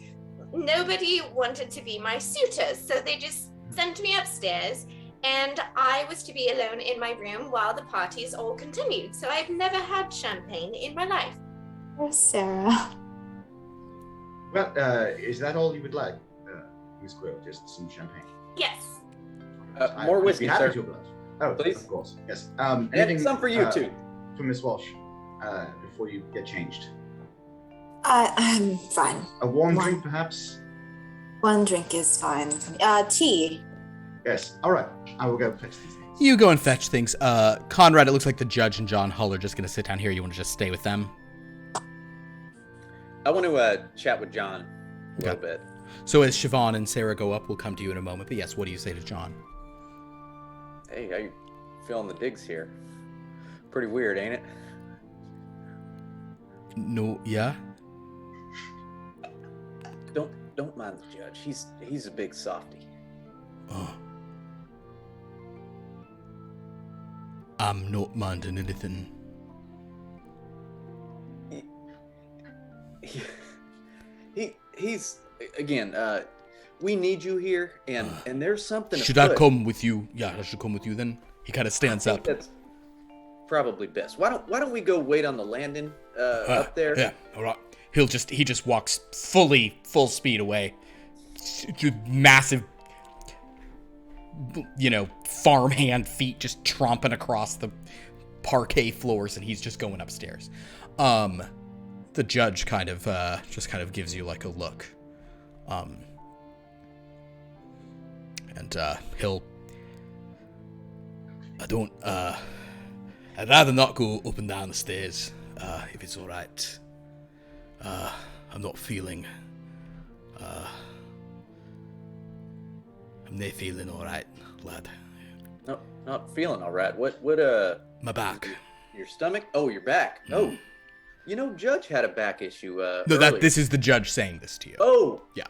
nobody wanted to be my suitor. So they just sent me upstairs and I was to be alone in my room while the parties all continued. So I've never had champagne in my life. Oh, Sarah. Well, is that all you would like, Miss Quill? Just some champagne? Yes. More whiskey, sir. Oh, please. Of course. Yes. And some for you, too. For Miss Walsh, before you get changed. I'm fine. A warm drink, perhaps? One drink is fine. Tea. Yes. All right. I will go fetch these things. You go and fetch things. Conrad, it looks like the judge and John Hull are just going to sit down here. You want to just stay with them? I want to chat with John a little bit. So as Siobhan and Sarah go up, we'll come to you in a moment. But yes, what do you say to John? Hey, how you feeling the digs here? Pretty weird, ain't it? No, yeah? Don't mind the judge. He's a big softie. Oh. I'm not minding anything. He's again, we need you here and there's something Should I come with you? Yeah, I should come with you then. He kind of stands up. That's probably best. Why don't we go wait on the landing up there? Yeah, all right. He just walks full speed away. Massive, farmhand feet just tromping across the parquet floors, and he's just going upstairs. The judge kind of gives you like a look. And he'll... I'd rather not go up and down the stairs, if it's alright. I'm not feeling I'm not feeling all right, lad. No, not feeling all right. What, My back. your stomach? Oh, your back. Oh, you know, Judge had a back issue, No, earlier. this is the judge saying this to you. Oh, Yeah.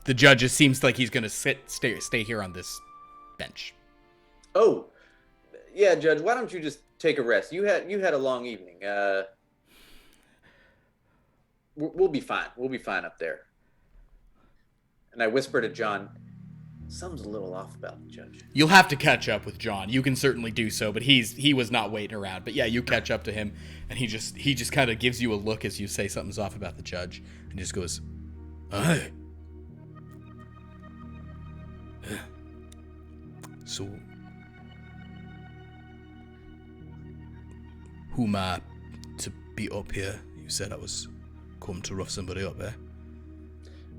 The judge just seems like he's gonna stay here on this bench. oh. Yeah, Judge, why don't you just take a rest? You had a long evening. We'll be fine. We'll be fine up there. And I whisper to John, something's a little off about the judge. You'll have to catch up with John. You can certainly do so, but he was not waiting around. But yeah, you catch up to him, and he just kind of gives you a look as you say something's off about the judge, and just goes, "Aye." Yeah. So, who am I to be up here? You said I was come to rough somebody up, eh?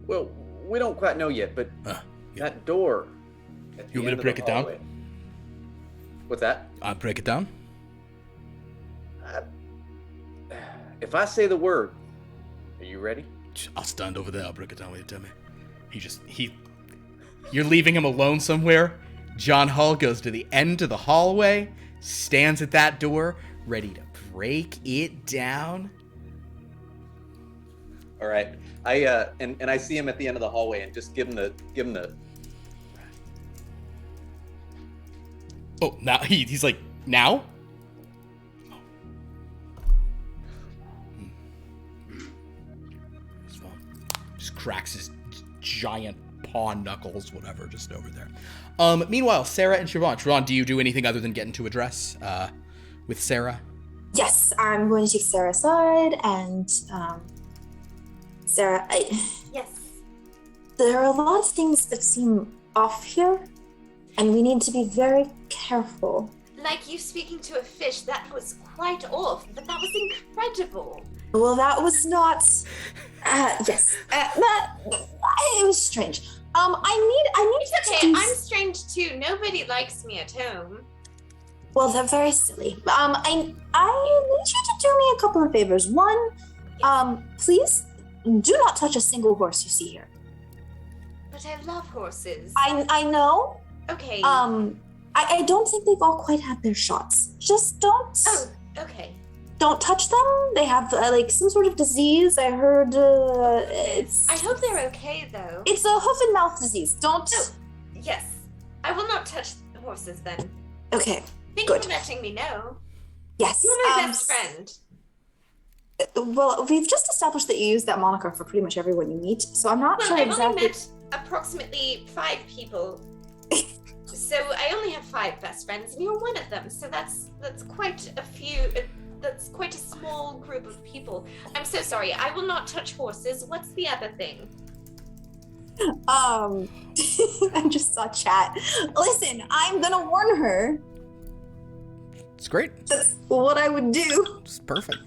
Well, we don't quite know yet, but Yeah. that door. At the You want me end to of break the it down? hallway- What's that? I'll break it down. If I say the word, are you ready? I'll stand over there. I'll break it down when you tell me. You're leaving him alone somewhere. John Hall goes to the end of the hallway, stands at that door, ready to break it down. All right. And I see him at the end of the hallway and just give him the. Oh, now he's like, now? It's fine. Just cracks his giant paw knuckles, whatever, just over there. Meanwhile, Sarah and Siobhan. Siobhan, do you do anything other than get into a dress with Sarah? Yes, I'm going to take Sarah aside and Sarah, Yes. there are a lot of things that seem off here, and we need to be very careful. Like you speaking to a fish, that was quite off, but that was incredible. Well, that was not. Yes, that it was strange. I need It's to okay, do. I'm strange too. Nobody likes me at home. Well, they're very silly. I need you to do me a couple of favors. One, please do not touch a single horse you see here. But I love horses. I know. Okay. I don't think they've all quite had their shots. Just don't. Oh, okay. Don't touch them. They have like some sort of disease. I heard it's. I hope they're okay though. It's a hoof and mouth disease. Don't. Oh, yes. I will not touch the horses then. Okay. Thank Good. you for letting me know. Yes. You're my best friend. Well, we've just established that you use that moniker for pretty much everyone you meet, so I'm not Well, sure I've exactly. only met approximately 5 people. So I only have 5 best friends, and you're one of them. So that's quite a few. That's quite a small group of people. I'm so sorry. I will not touch horses. What's the other thing? I just saw chat. Listen, I'm gonna warn her. It's great. That's what I would do. It's perfect.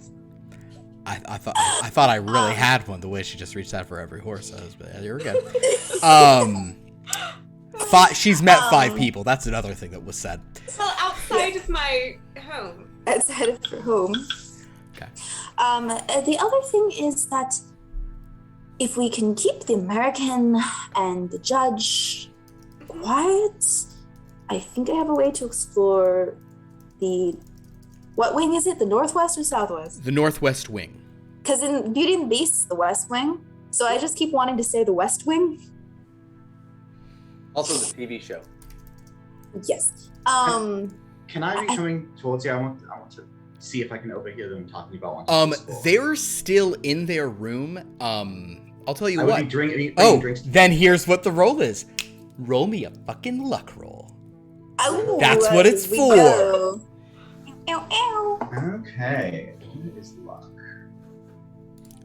I thought I really had one the way she just reached out for every horse. But yeah, you're good. She's met 5 people. That's another thing that was said. Well, outside of my home. Outside of her home. Okay. The other thing is that if we can keep the American and the judge quiet, I think I have a way to explore the. What wing is it? The northwest or southwest? The Northwest Wing. Because in Beauty and the Beast, it's the west wing. So I just keep wanting to say the west wing. Also, the TV show. Yes. Can I be coming towards you? I want to see if I can overhear them talking about wanting to explore. They're still in their room. I'll tell you I would what. be bringing Oh, drinks. then here's what the roll is. Roll me a fucking luck roll. Oh, That's what it's we for. go. Ow, ow. Okay. What is luck?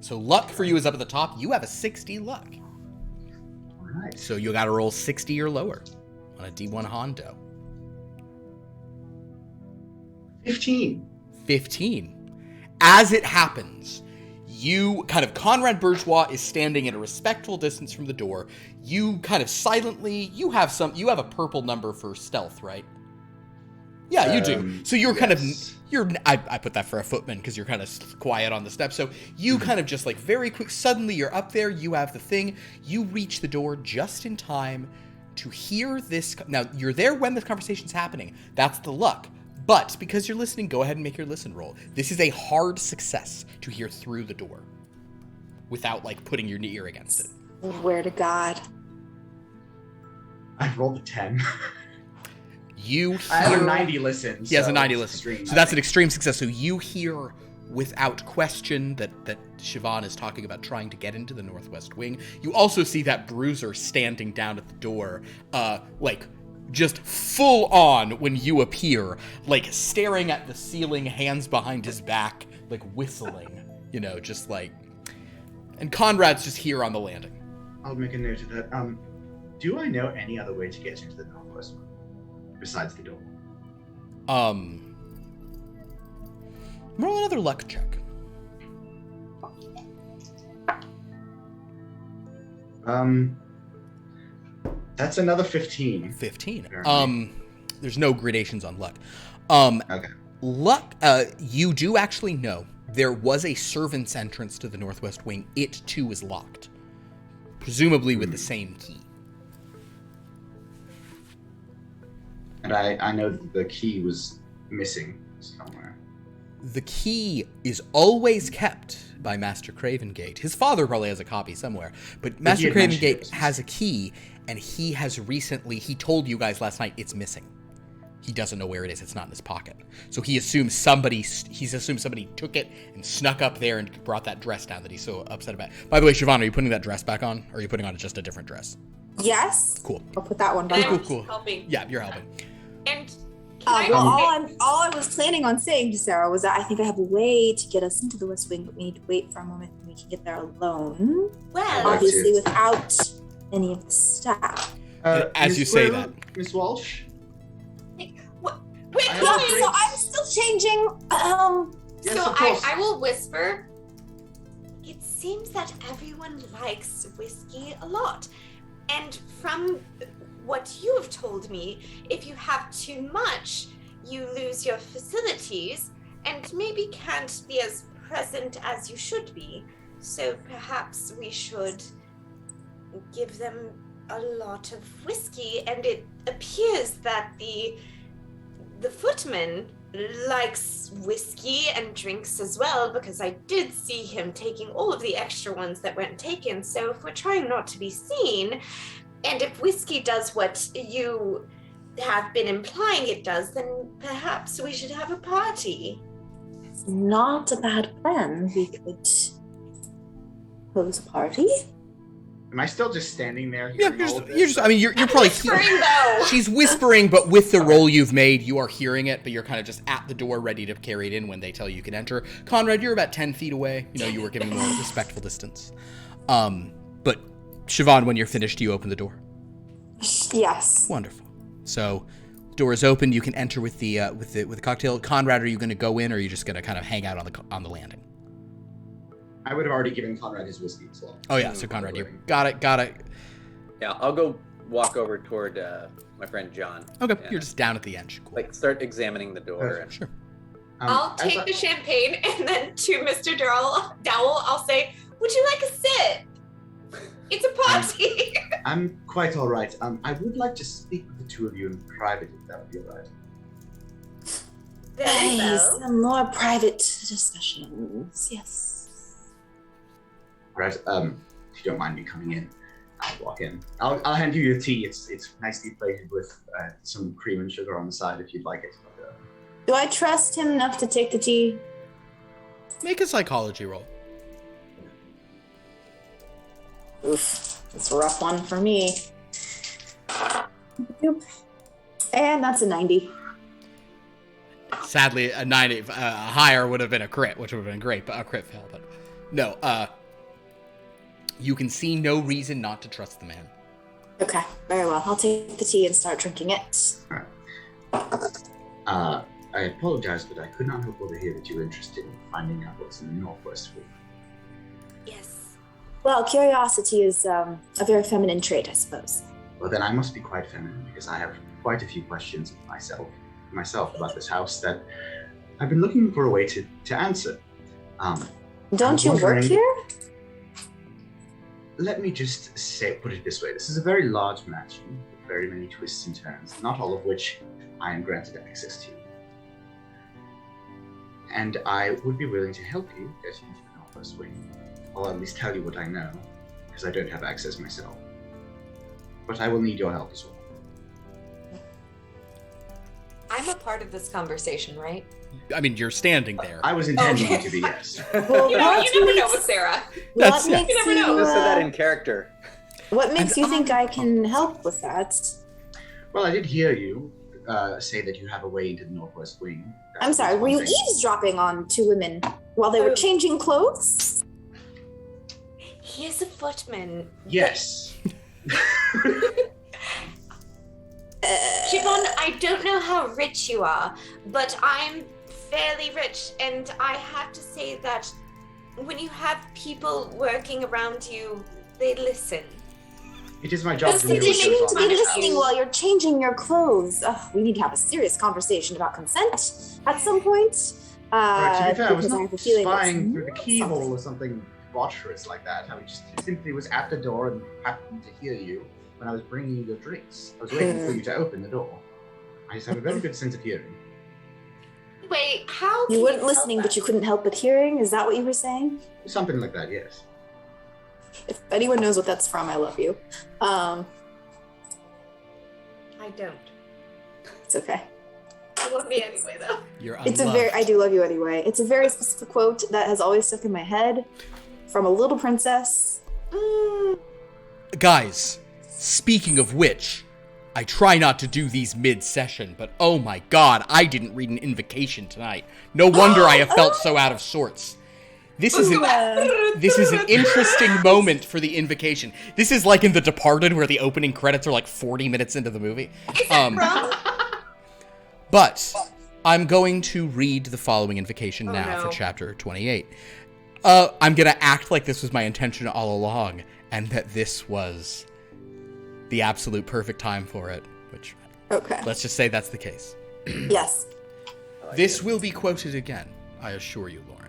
So luck for you is up at the top. You have a 60 luck. All right. So you got to roll 60 or lower on a D1 Hondo. 15. 15. As it happens, you Conrad Bourgeois is standing at a respectful distance from the door. You kind of silently, you have a purple number for stealth, right? Yeah, you do. So you're yes. I put that for a footman because you're kind of quiet on the steps. So you kind of just like very quick, suddenly you're up there, you have the thing, you reach the door just in time to hear this. Now, you're there when this conversation's happening. That's the luck. But because you're listening, go ahead and make your listen roll. This is a hard success to hear through the door without, like, putting your ear against it. Where to God? I've rolled a 10. You hear... I have a 90 listen. He has a 90 it's listen. extreme, So that's an extreme success. So you hear without question that Siobhan is talking about trying to get into the northwest wing. You also see that bruiser standing down at the door, like, just full on when you appear, like, staring at the ceiling, hands behind his back, like, whistling, you know, just like... And Conrad's just here on the landing. I'll make a note of that. Do I know any other way to get into the northwest wing besides the door? Roll another luck check. That's another 15. 15. Apparently. There's no gradations on luck. Okay. Luck, you do actually know there was a servant's entrance to the northwest wing. It too is locked, presumably with the same key. And I know that the key was missing somewhere. The key is always kept by Master Cravengate. His father probably has a copy somewhere, but Master Cravengate has a key, and he told you guys last night it's missing. He doesn't know where it is. It's not in his pocket. So he assumes somebody took it and snuck up there and brought that dress down that he's so upset about. By the way, Siobhan, are you putting that dress back on, or are you putting on just a different dress? Yes. Cool. I'll put that one back. Cool. Helping. Yeah, you're helping. And all I was planning on saying to Sarah was that I think I have a way to get us into the West Wing, but we need to wait for a moment and we can get there alone. well, Obviously, without any of the staff. As you say that. Miss Walsh? wait, I No, have a wait. great- so I'm still changing. Yes, So of course. I will whisper. It seems that everyone likes whiskey a lot. And from what you have told me, if you have too much, you lose your facilities and maybe can't be as present as you should be. So perhaps we should give them a lot of whiskey. And it appears that the footman likes whiskey and drinks as well, because I did see him taking all of the extra ones that weren't taken. So if we're trying not to be seen, and if whiskey does what you have been implying it does, then perhaps we should have a party. It's not a bad plan. We could pose a party. Am I still just standing there? Yeah, hearing all of this? you're probably Whispering, though. She's whispering, but with the roll you've made, you are hearing it, but you're kind of just at the door ready to carry it in when they tell you can enter. Conrad, you're about 10 feet away. You know, you were giving them a respectful distance. But Siobhan, when you're finished, you open the door. Yes. Wonderful. So, the door is open. You can enter with the cocktail. Conrad, are you going to go in, or are you just going to kind of hang out on the landing? I would have already given Conrad his whiskey as well. Oh yeah, so Conrad, you got it. Yeah, I'll go walk over toward my friend John. Okay, and, you're just down at the edge. Cool. like start examining the door. And, Sure. I'll as take I- the champagne, and then to Mr. Dowell, I'll say, "Would you like a sip? It's a party." I'm quite all right. I would like to speak with the two of you in private, if that would be all right. Very well. Some more private discussions. Yes. Right. If you don't mind me coming in, I'll walk in. I'll hand you your tea. It's nicely plated with some cream and sugar on the side if you'd like it. But, Do I trust him enough to take the tea? Make a psychology roll. Oof, that's a rough one for me. Nope. And that's a 90. Sadly, a 90 higher would have been a crit, which would have been great, but a crit fail. But no, you can see no reason not to trust the man. Okay, very well. I'll take the tea and start drinking it. I apologize, but I could not help but to hear that you were interested in finding out what's in the Northwest Wing. Yes. Well, curiosity is a very feminine trait, I suppose. Well, then I must be quite feminine, because I have quite a few questions myself about this house that I've been looking for a way to answer. Don't you work wondering- here? Let me just put it this way. This is a very large mansion. The very many twists and turns, not all of which I am granted access to. And I would be willing to help you get into the Northwest Wing. I'll at least tell you what I know, because I don't have access myself. But I will need your help as well. I'm a part of this conversation, right? I mean, you're standing there. I was intending it to be, yes. Well, You never know with Sarah. What yeah. makes You never know. you, Just said that in character. what makes you think And I can help with that? Well, I did hear you say that you have a way into the Northwest Wing. I'm sorry, were you One thing. eavesdropping on two women while they were changing clothes? He is a footman. Yes. Siobhan, I don't know how rich you are, but I'm fairly rich, and I have to say that when you have people working around you, they listen. It is my job Those to people do seem to be it. listening while you're changing your clothes. Ugh, we need to have a serious conversation about consent at some point. To be fair, I was because not have a feeling it's spying through the keyhole something. or something debaucherous like that. I just simply was at the door and happened to hear you when I was bringing you your drinks. I was waiting for you to open the door. I just have a very good sense of hearing. Wait, how? You can weren't tell listening, that? but you couldn't help but hearing? Is that what you were saying? Something like that, yes. If anyone knows what that's from, I love you. I don't. It's okay. You love me anyway, though. You're It's unloved. I do love you anyway. It's a very specific quote that has always stuck in my head from a little princess. Guys, speaking of which, I try not to do these mid-session, but oh my god, I didn't read an invocation tonight. No wonder I have felt so out of sorts. This is an interesting moment for the invocation. This is like in The Departed, where the opening credits are like 40 minutes into the movie. But I'm going to read the following invocation now for chapter 28. I'm going to act like this was my intention all along, and that this was the absolute perfect time for it, which Okay. let's just say that's the case. Yes. This will be quoted again, I assure you, Lauren.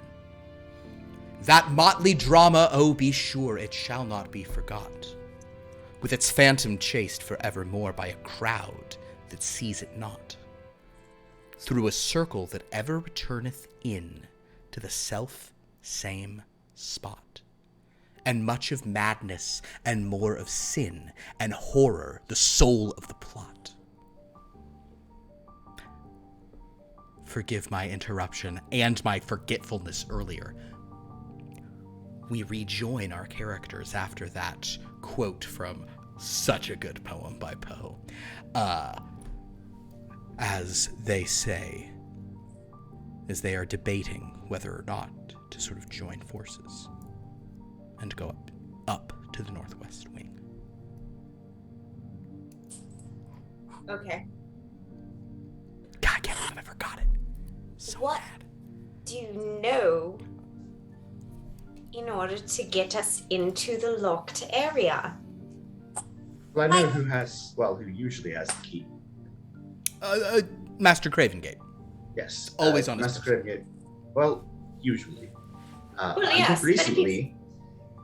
That motley drama, oh, be sure it shall not be forgot, with its phantom chased forevermore by a crowd that sees it not, through a circle that ever returneth in to the self-same spot, and much of madness and more of sin and horror the soul of the plot. Forgive my interruption and my forgetfulness earlier. We rejoin our characters after that quote from such a good poem by Poe. As they say, as they are debating whether or not to sort of join forces and go up to the Northwest Wing. Okay. God, I can't believe I forgot it. So What? bad. Do you know in order to get us into the locked area? Well, I know who usually has the key. Master Cravengate. Yes. Always on his Master Cravengate. Well, usually. Well, Until yes, but if recently,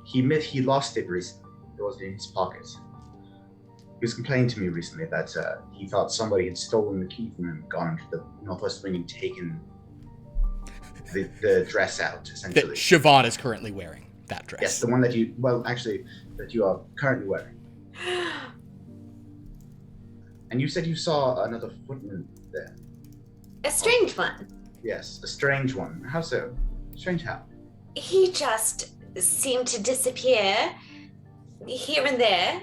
he lost it recently. It was in his pocket. He was complaining to me recently that he thought somebody had stolen the key from him, gone into the Northwest Wing and taken the dress out, That essentially. Siobhan is currently wearing, that dress. Yes, the one that you are currently wearing. And you said you saw another footman there. A strange one. Yes, a strange one. How so? Strange how? He just seemed to disappear here and there.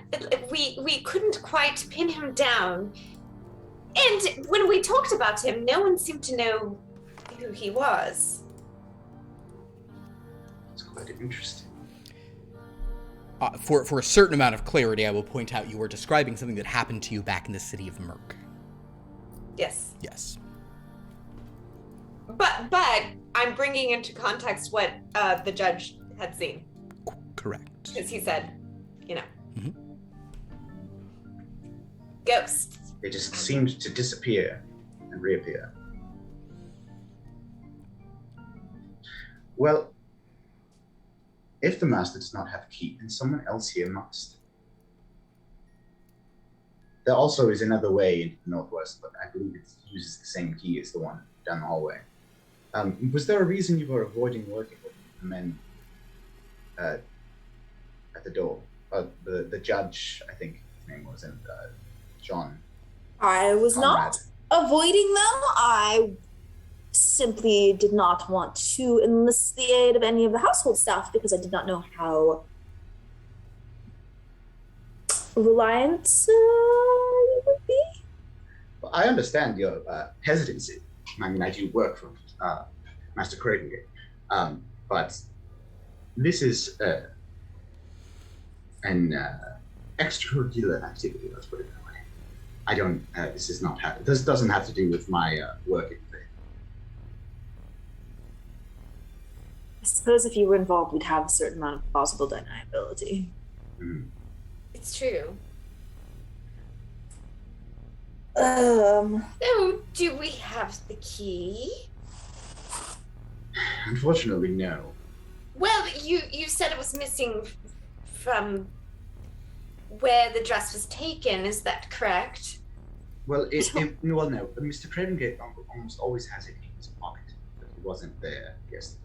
We couldn't quite pin him down. And when we talked about him, no one seemed to know who he was. It's quite interesting. For a certain amount of clarity, I will point out you were describing something that happened to you back in the city of Merc. Yes. Yes. But I'm bringing into context what the judge had seen. Correct. Because he said, Mhm. Ghosts. They just seemed to disappear and reappear. Well, if the master does not have a key, then someone else here must. There also is another way into the northwest, but I believe it uses the same key as the one down the hallway. Was there a reason you were avoiding working with the men at the door? The judge, I think his name was, and John. I was Conrad. not avoiding them. I simply did not want to enlist the aid of any of the household staff because I did not know how reliant you would be. Well, I understand your hesitancy. I mean, I do work for Master Cravengate, but this is an extracurricular activity. Let's put it that way. I don't. This doesn't have to do with my working thing. I suppose if you were involved, we'd have a certain amount of plausible deniability. Mm. It's true. Um, So, do we have the key? Unfortunately, no. Well, you said it was missing from where the dress was taken. Is that correct? Well, well, no. Mr. Cravengate almost always has it in his pocket, but he wasn't there yesterday.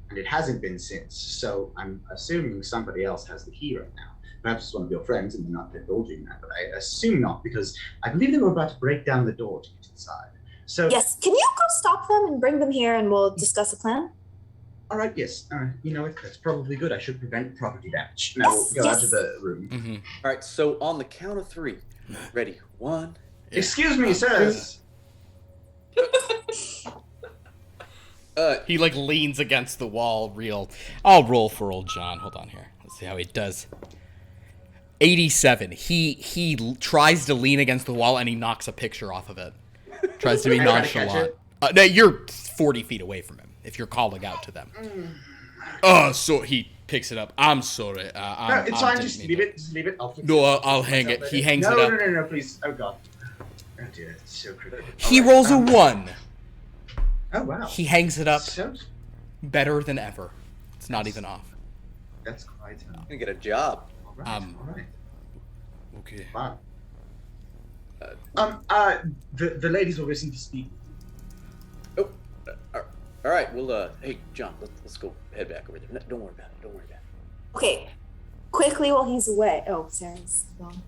And it hasn't been since, so I'm assuming somebody else has the key right now. Perhaps it's one of your friends, and they're not divulging that, but I assume not, because I believe they were about to break down the door to get inside. So yes, can you go stop them and bring them here and we'll discuss a plan? all right, yes. You know what? That's probably good. I should prevent property damage. Now we'll go out of the room. Mm-hmm. All right, so on the count of 3. Ready? 1. Excuse me, sirs. He like leans against the wall real. I'll roll for old John. Hold on here. Let's see how he does. 87. He tries to lean against the wall and he knocks a picture off of it. Tries to be I try to catch nonchalant. it. No, you're 40 feet away from him if you're calling out to them. So he picks it up. I'm sorry. No, it's fine. Just leave it. Just leave it. I'll hang it. He hangs it up. No, please. Oh, God. Oh, dear. It's so critical. He All right, rolls a 1. Oh, wow. He hangs it up So, better than ever. It's not even off. that's quite... Gonna get a job. all right. All right. Okay. Wow. The ladies will receive to speak. Oh, all right. Well, hey, John, let's go head back over there. No, don't worry about it. Don't worry about it. Okay, quickly while he's away. Oh, Sarah's gone.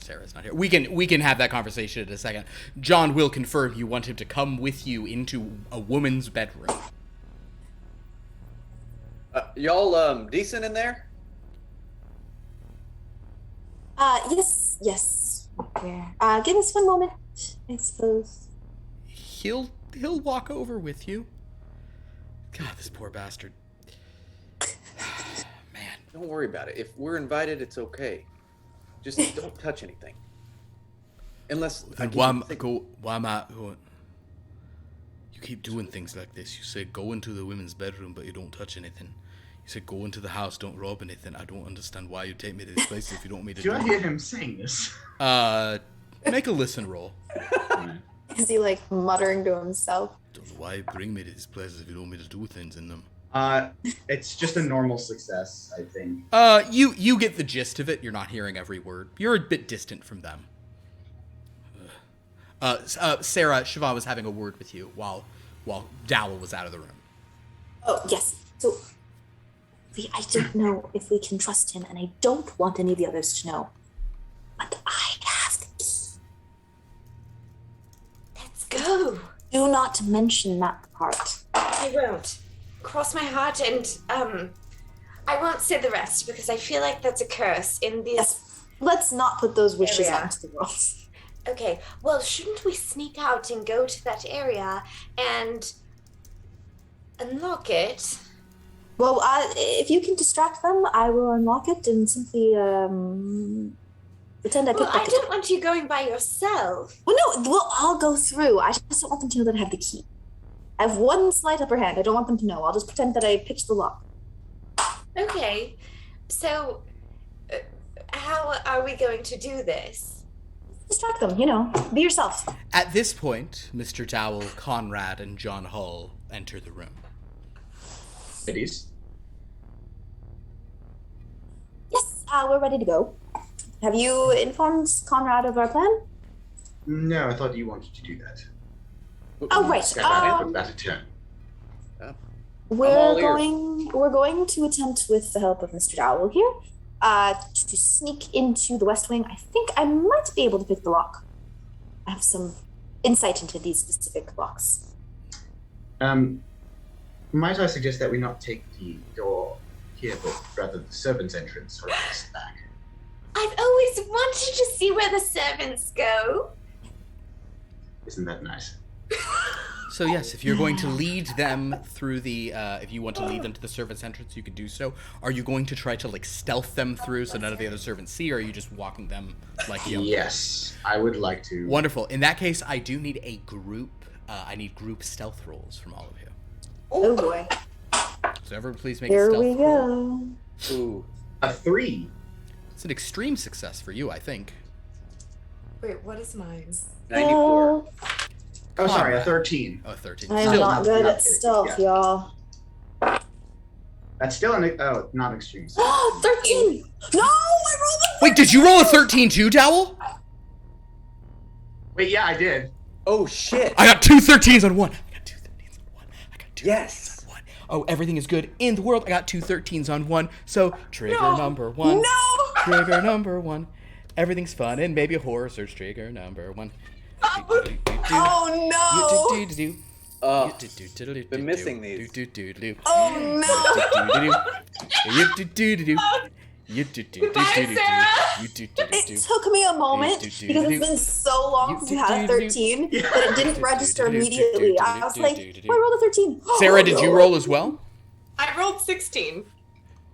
Sarah's not here. We can have that conversation in a second. John will confirm you want him to come with you into a woman's bedroom. Y'all decent in there? Yes. Yeah. Give us one moment, I suppose. He'll walk over with you. God, this poor bastard. Man. Don't worry about it. If we're invited, it's okay. Just don't touch anything. Unless Why am I going? You keep doing things like this. You say go into the women's bedroom, but you don't touch anything. You say go into the house, don't rob anything. I don't understand why you take me to this place if you don't want me to Do do I it. hear him saying this? Make a listen roll. Is he like muttering to himself? Don't know why you bring me to these places if you don't want me to do things in them. It's just a normal success, I think. You get the gist of it. You're not hearing every word. You're a bit distant from them. Sarah, Siobhan was having a word with you while Dowell was out of the room. Oh, yes. So, I don't know if we can trust him, and I don't want any of the others to know. But I have the key. Let's go. Do not mention that part. I won't. Cross my heart, and I won't say the rest because I feel like that's a curse in this. Yes. Let's not put those wishes Area. out into the world. Okay, well, shouldn't we sneak out and go to that area and unlock it? Well, if you can distract them, I will unlock it and simply pretend I picked Well, up I the don't want you going by yourself. Well, no, we'll all go through. I just don't want them to know that I have the key. I have one slight upper hand. I don't want them to know. I'll just pretend that I picked the lock. Okay, so how are we going to do this? Distract them, be yourself. At this point, Mr. Dowell, Conrad, and John Hull enter the room. Ladies? Yes, we're ready to go. Have you informed Conrad of our plan? No, I thought you wanted to do that. Oh, right. Put that a turn. all ears. We're going to attempt, with the help of Mr. Dowell here, to sneak into the West Wing. I think I might be able to pick the lock. I have some insight into these specific locks. Might I suggest that we not take the door here, but rather the servants' entrance or the back? I've always wanted to see where the servants go. Isn't that nice? So yes, if you're going to lead them through the, if you want to lead them to the servants' entrance, you can do so. Are you going to try to like stealth them through so none of the other servants see, or are you just walking them like you? Yes, I would like to. Wonderful. In that case, I do need a group. I need group stealth rolls from all of you. Oh boy. So everyone, please make a Here stealth we roll. go. Ooh. A 3. It's an extreme success for you, I think. Wait, what is mine? 94. Oh, sorry, a 13. Oh, 13. I'm Still, not good not at stealth, y'all. That's still not extreme. 13! No, I rolled Wait, did you roll a 13 too, Dowell? Wait, yeah, I did. Oh shit. I got two 13s on one. I got two 13s on one. I got two Yes. 13s on one. Oh, everything is good in the world. I got two 13s on one. So, trigger number one. No! Trigger number one. Everything's fun and maybe a horror search trigger number one. Oh no! Oh, been missing these. Oh no! Goodbye, Sarah. It took me a moment because it's been so long since we had a 13 that it didn't register immediately. I was like, oh, I rolled a 13. Sarah, did you roll as well? I rolled 16.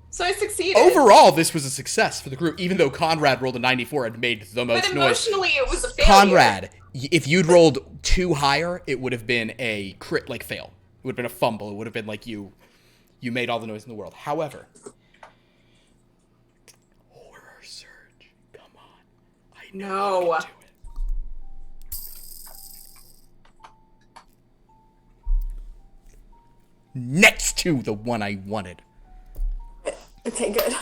So I succeeded. Overall, this was a success for the group, even though Conrad rolled a 94 and made the most But noise. emotionally, it was a failure. Conrad, if you'd rolled 2 higher, it would have been a crit, like, fail. It would have been a fumble. It would have been like you made all the noise in the world. However, horror surge. Come on. I know you can do it. Next to the one I wanted. Okay, good.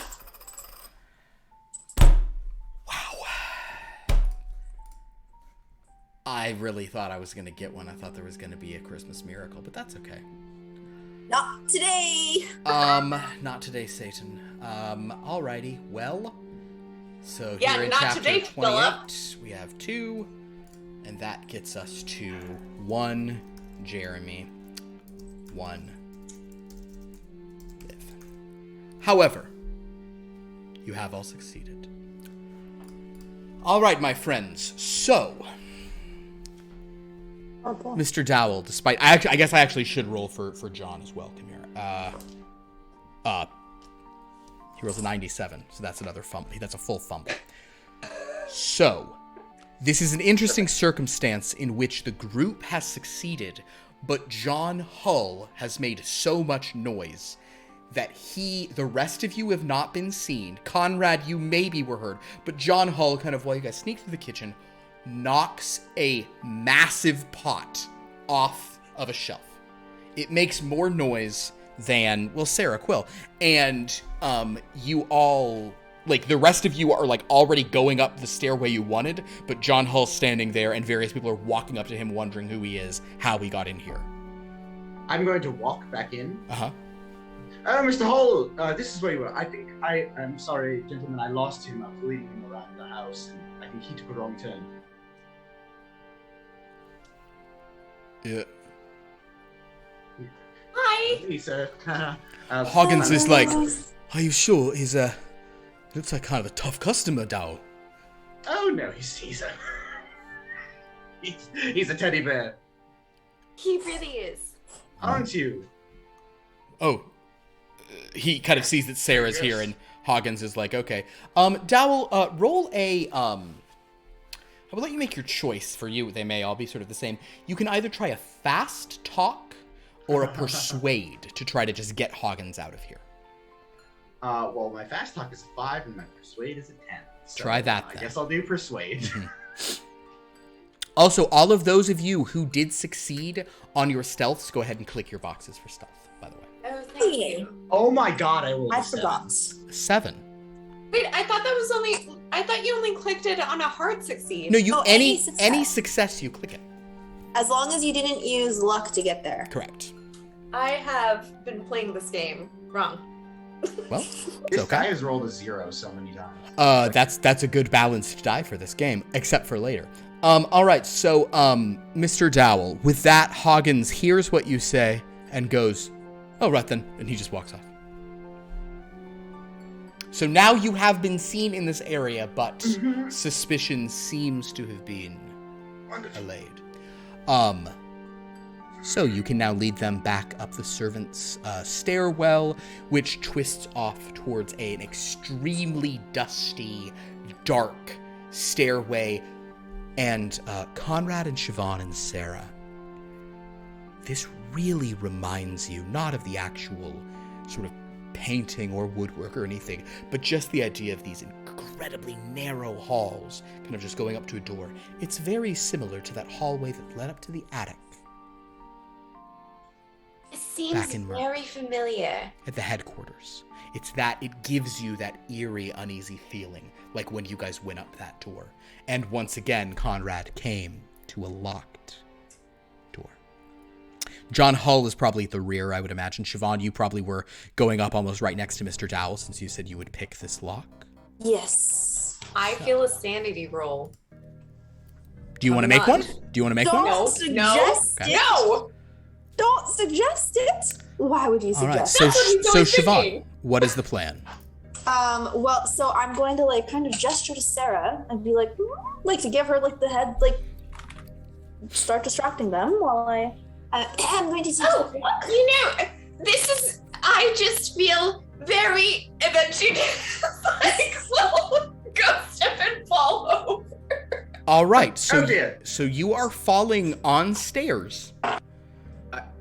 I really thought I was going to get one. I thought there was going to be a Christmas miracle, but that's okay. Not today. Not today, Satan. Alrighty. Well, so Yeah, here in not chapter today, 28, we have 2, and that gets us to 1 Jeremy, 1 Liv. However, you have all succeeded. Alright, my friends, so Mr. Dowell, despite I guess I actually should roll for John as well. Come here. He rolls a 97, so that's another fumble. That's a full fumble. So, this is an interesting circumstance in which the group has succeeded, but John Hull has made so much noise that the rest of you have not been seen. Conrad, you maybe were heard, but John Hull, kind of while you guys sneak through the kitchen, knocks a massive pot off of a shelf. It makes more noise than, well, Sarah Quill. And you all, like, the rest of you are, like, already going up the stairway you wanted, but John Hull's standing there, and various people are walking up to him wondering who he is, how he got in here. I'm going to walk back in. Uh-huh. Mr. Hull, this is where you were. I'm sorry, gentlemen, I lost him. I was leading him around the house, and I think he took a wrong turn. Yeah. Hi. Hey, sir. Hoggins is like, are you sure? He's looks like kind of a tough customer, Dowell. Oh no, he's a teddy bear. He really is. Aren't you? Oh, he kind of sees that Sarah's here, and Hoggins is like, okay. Dowell, roll a, I will let you make your choice. For you, they may all be sort of the same. You can either try a fast talk or a persuade to try to just get Hoggins out of here. Well, my fast talk is a 5 and my persuade is a 10. So Try that, then. I guess I'll do persuade. Also, all of those of you who did succeed on your stealths, go ahead and click your boxes for stealth, by the way. Oh, thank you. Oh my god, I rolled I a 7. forgot. 7. Wait, I thought that was only. I thought you only clicked it on a hard succeed. No, you Oh, any any success you click it. As long as you didn't use luck to get there. Correct. I have been playing this game wrong. Well, it's This guy okay. has rolled a 0 so many times. That's a good balanced die for this game, except for later. All right, so Mr. Dowell, with that, Hoggins hears what you say and goes, "Oh, right then," and he just walks off. So now you have been seen in this area, but suspicion seems to have been allayed. So you can now lead them back up the servants' stairwell, which twists off towards an extremely dusty, dark stairway. And Conrad and Siobhan and Sarah, this really reminds you not of the actual sort of painting or woodwork or anything, but just the idea of these incredibly narrow halls, kind of just going up to a door. It's very similar to that hallway that led up to the attic. It seems Back in very familiar. At the headquarters. It gives you that eerie, uneasy feeling, like when you guys went up that door. And once again, Conrad came to a locked door. John Hull is probably at the rear, I would imagine. Siobhan, you probably were going up almost right next to Mr. Dowell, since you said you would pick this lock. Yes. I feel a sanity roll. Do you want to make one? Do you want to make one? No. Suggest Okay. it. No! Don't suggest it. Why would you All right, suggest so, That's what he's always Siobhan, thinking. what is the plan? Well, so I'm going to like kind of gesture to Sarah and be like to give her like the head, like start distracting them while I'm going to see. Oh, you know, I just feel very adventurous. Like, will go step and fall over. All right, so Oh, dear. so you are falling on stairs.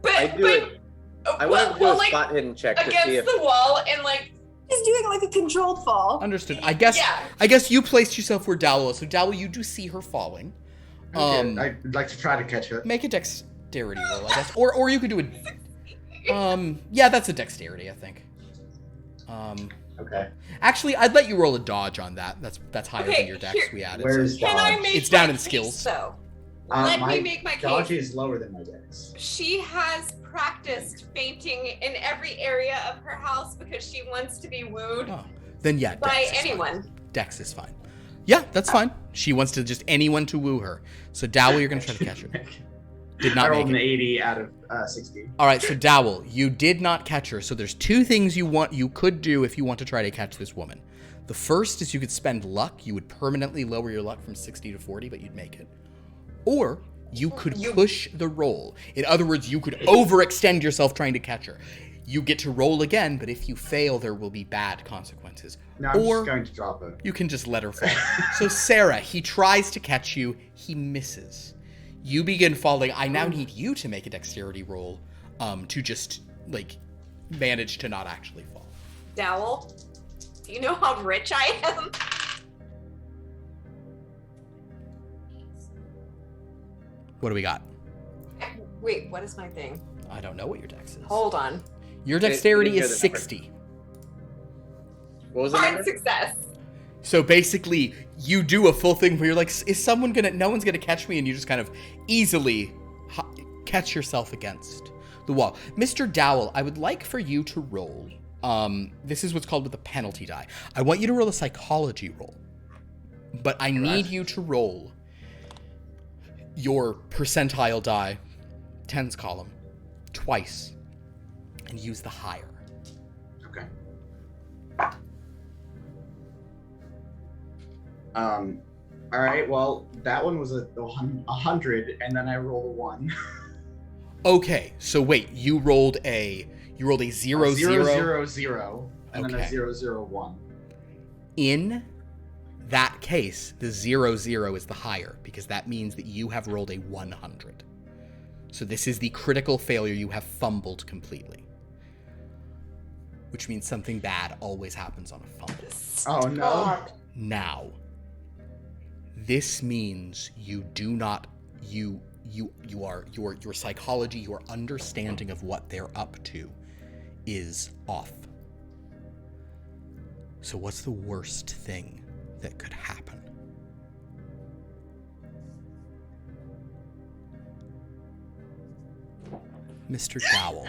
I do it. I want to do a like, spot hidden check to see against if the wall and like, He's doing like a controlled fall. Understood. I guess you placed yourself where Dowell is. So Dowell, you do see her falling. I'd like to try to catch her. Make a dexterity roll, I guess. Or you could do a yeah, that's a dexterity, I think. Okay. Actually, I'd let you roll a dodge on that. That's higher Okay, than your dex here- we added. Where's can I dodge? make It's down my in skills. case, though? Let my me make my dodge case. is lower than my dex. She has practiced fainting in every area of her house because she wants to be wooed Oh, then yeah, by dex is fine. anyone. Dex is fine. Yeah, that's fine. She wants to just anyone to woo her. So Dowell, you're gonna try to catch her. Did I not rolled make an it. 80 out of 60. All right, so Dowell, you did not catch her. So there's two things you could do if you want to try to catch this woman. The first is you could spend luck. You would permanently lower your luck from 60 to 40, but you'd make it. Or you could push the roll. In other words, you could overextend yourself trying to catch her. You get to roll again, but if you fail, there will be bad consequences. No, I'm Or just going to drop her. you can just let her fall. So Sarah, he tries to catch you. He misses. You begin falling. I now need you to make a dexterity roll to just, like, manage to not actually fall. Dowell, do you know how rich I am? What do we got? Wait, what is my thing? I don't know what your dex is. Hold on. Your dexterity you didn't is hear the number. 60. what was the Hard number? success. So basically, you do a full thing where you're like, no one's gonna catch me, and you just kind of easily catch yourself against the wall. Mr. Dowell, I would like for you to roll. This is what's called with a penalty die. I want you to roll a psychology roll. But I need you to roll your percentile die, tens column, twice, and use the higher. Okay. All right. Well, that one was a 100, and then I rolled a 1. Okay, so wait, you rolled a 0, 0, 0, 0, and then Okay. a 0, 0, 1. In that case, the 0, 0 is the higher, because that means that you have rolled a 100. So this is the critical failure. You have fumbled completely. Which means something bad always happens on a fumble. Oh no. Now, this means you do not, your psychology, your understanding of what they're up to is off. So what's the worst thing that could happen. Mr. Dowell,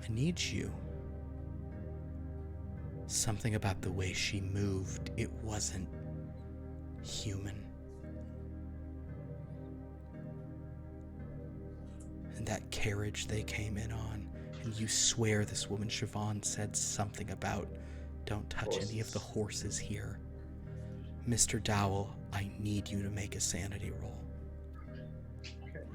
I need you. Something about the way she moved, it wasn't human. And that carriage they came in on, and you swear this woman Siobhan said something about don't touch any of the horses here. Mr. Dowell, I need you to make a sanity roll.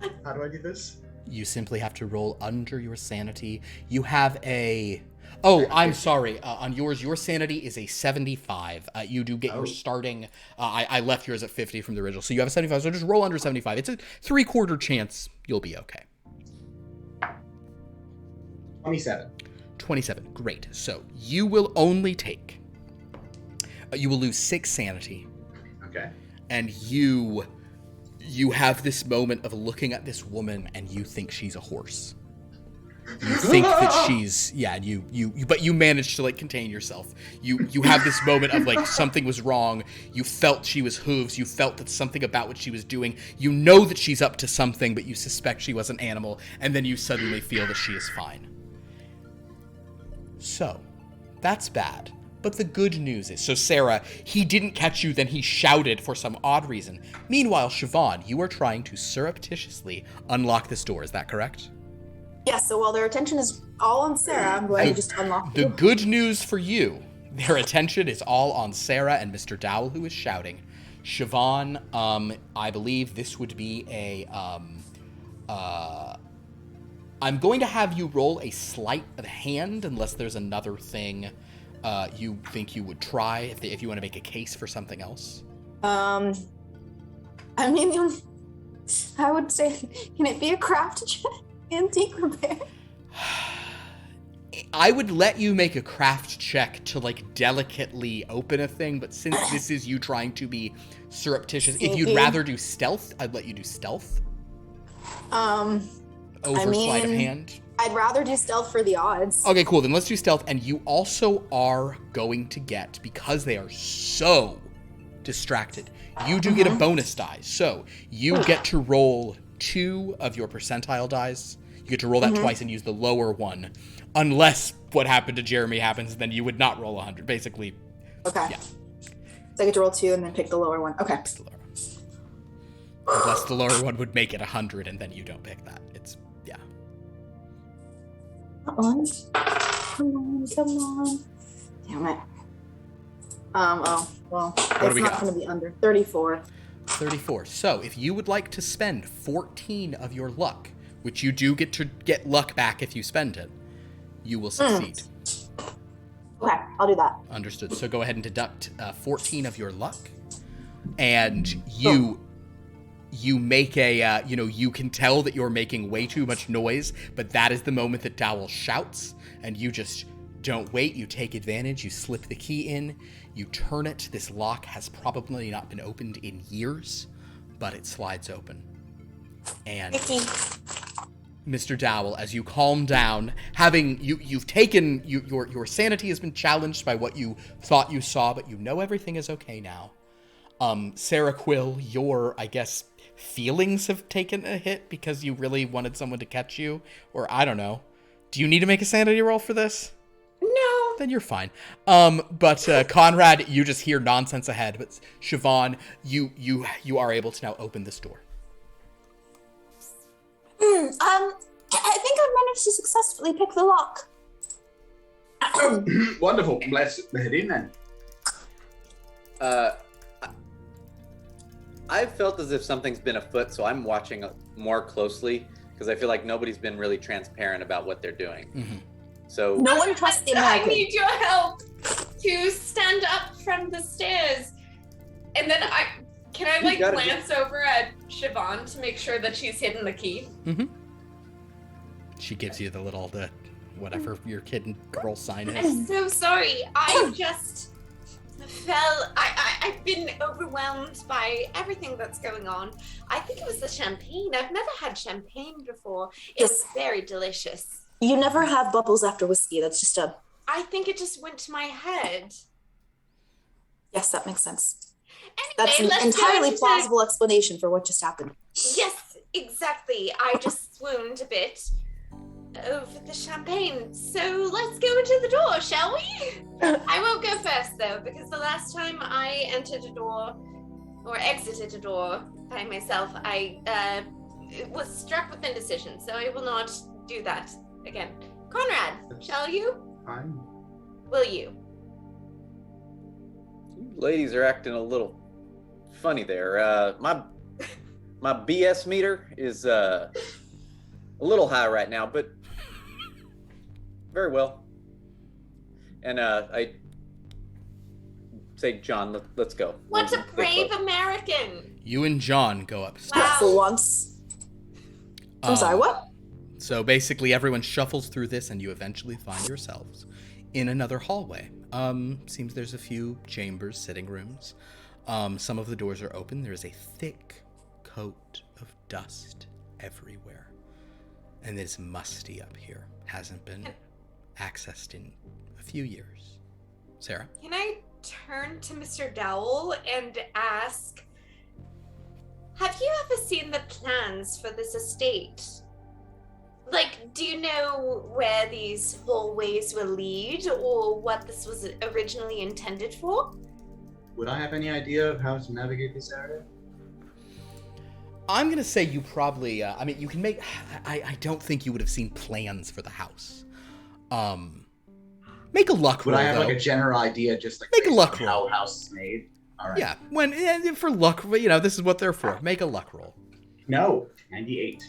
Okay. How do I do this? You simply have to roll under your sanity. You have a... Oh, I'm sorry. On yours, your sanity is a 75. You do get your starting... I left yours at 50 from the original. So you have a 75, so just roll under 75. It's a 3/4 chance you'll be okay. 27. 27. Great. So you will only take... you will lose 6 sanity. Okay. And you have this moment of looking at this woman and you think she's a horse. You think that she's, yeah, but you managed to like contain yourself. You have this moment of like something was wrong. You felt she was hooves. You felt that something about what she was doing. You know that she's up to something, but you suspect she was an animal. And then you suddenly feel that she is fine. So, that's bad. But the good news is, so Sarah, he didn't catch you, then he shouted for some odd reason. Meanwhile, Siobhan, you are trying to surreptitiously unlock this door. Is that correct? Yeah, so while their attention is all on Sarah, I'm going to just unlock the good news for you. Their attention is all on Sarah and Mr. Dowell, who is shouting. Siobhan, I believe this would be a, I'm going to have you roll a sleight of hand, unless there's another thing you think you would try, if you want to make a case for something else. I mean, I would say, can it be a craft check? Antique repair? I would let you make a craft check to like delicately open a thing, but since this is you trying to be surreptitious, if you'd rather do stealth, I'd let you do stealth. Over sleight of hand. I'd rather do stealth for the odds. Okay, cool. Then let's do stealth. And you also are going to get, because they are so distracted, you do get a bonus die. So you get to roll 2 of your percentile dice. You get to roll that twice and use the lower one. Unless what happened to Jeremy happens, then you would not roll 100. Basically, okay. Yeah. So I get to roll 2 and then pick the lower one. Okay. Unless the lower one would make it 100 and then you don't pick that. It's, yeah. Come on. Damn it. Well, it's not going to be under 34. 34. So, if you would like to spend 14 of your luck, which you do get to get luck back if you spend it, you will succeed. Okay, I'll do that. Understood. So go ahead and deduct 14 of your luck, and you make a, you can tell that you're making way too much noise, but that is the moment that Dowell shouts, and you just don't wait. You take advantage. You slip the key in. You turn it. This lock has probably not been opened in years, but it slides open. And Mr. Dowell, as you calm down, having you've taken your sanity has been challenged by what you thought you saw, but you know everything is okay now. Sarah Quill, your, I guess, feelings have taken a hit because you really wanted someone to catch you, or I don't know. Do you need to make a sanity roll for this? No. Then you're fine. But Conrad, you just hear nonsense ahead. But Siobhan, you are able to now open this door. I think I've managed to successfully pick the lock. Wonderful. Let's head in then. I've felt as if something's been afoot, so I'm watching more closely because I feel like nobody's been really transparent about what they're doing. Mm-hmm. So no one trusts the I American. need your help to stand up from the stairs, and then can I like glance over at Siobhan to make sure that she's hidden the key? Mm-hmm. She gives you the whatever your kid and girl sign is. I'm so sorry. I just fell. I've been overwhelmed by everything that's going on. I think it was the champagne. I've never had champagne before. It was very delicious. You never have bubbles after whiskey. That's just a I think it just went to my head. Yes, that makes sense. Anyway, That's an let's entirely go into plausible explanation for what just happened. Yes, exactly. I just swooned a bit over the champagne. So let's go into the door, shall we? I won't go first though, because the last time I entered a door or exited a door by myself, I was struck with indecision. So I will not do that again. Conrad, shall you? Fine. Will you? You ladies are acting a little funny there. My BS meter is a little high right now, but very well. And I say, John, let's go. What We'll a get brave close. American! You and John go upstairs. Wow. For once. I'm sorry, what? So basically, everyone shuffles through this, and you eventually find yourselves in another hallway. Seems there's a few chambers, sitting rooms. Some of the doors are open. There is a thick coat of dust everywhere, and it's musty up here. Hasn't been accessed in a few years. Sarah? Can I turn to Mr. Dowell and ask, have you ever seen the plans for this estate? Like, do you know where these hallways will lead or what this was originally intended for? Would I have any idea of how to navigate this area? I'm gonna say you probably, I mean, you can make, I don't think you would have seen plans for the house. Make a luck roll, Would I have though. like a general idea, just like Make a based luck on roll. how a house is made? All right. Yeah, for luck, this is what they're for. Make a luck roll. No, 98.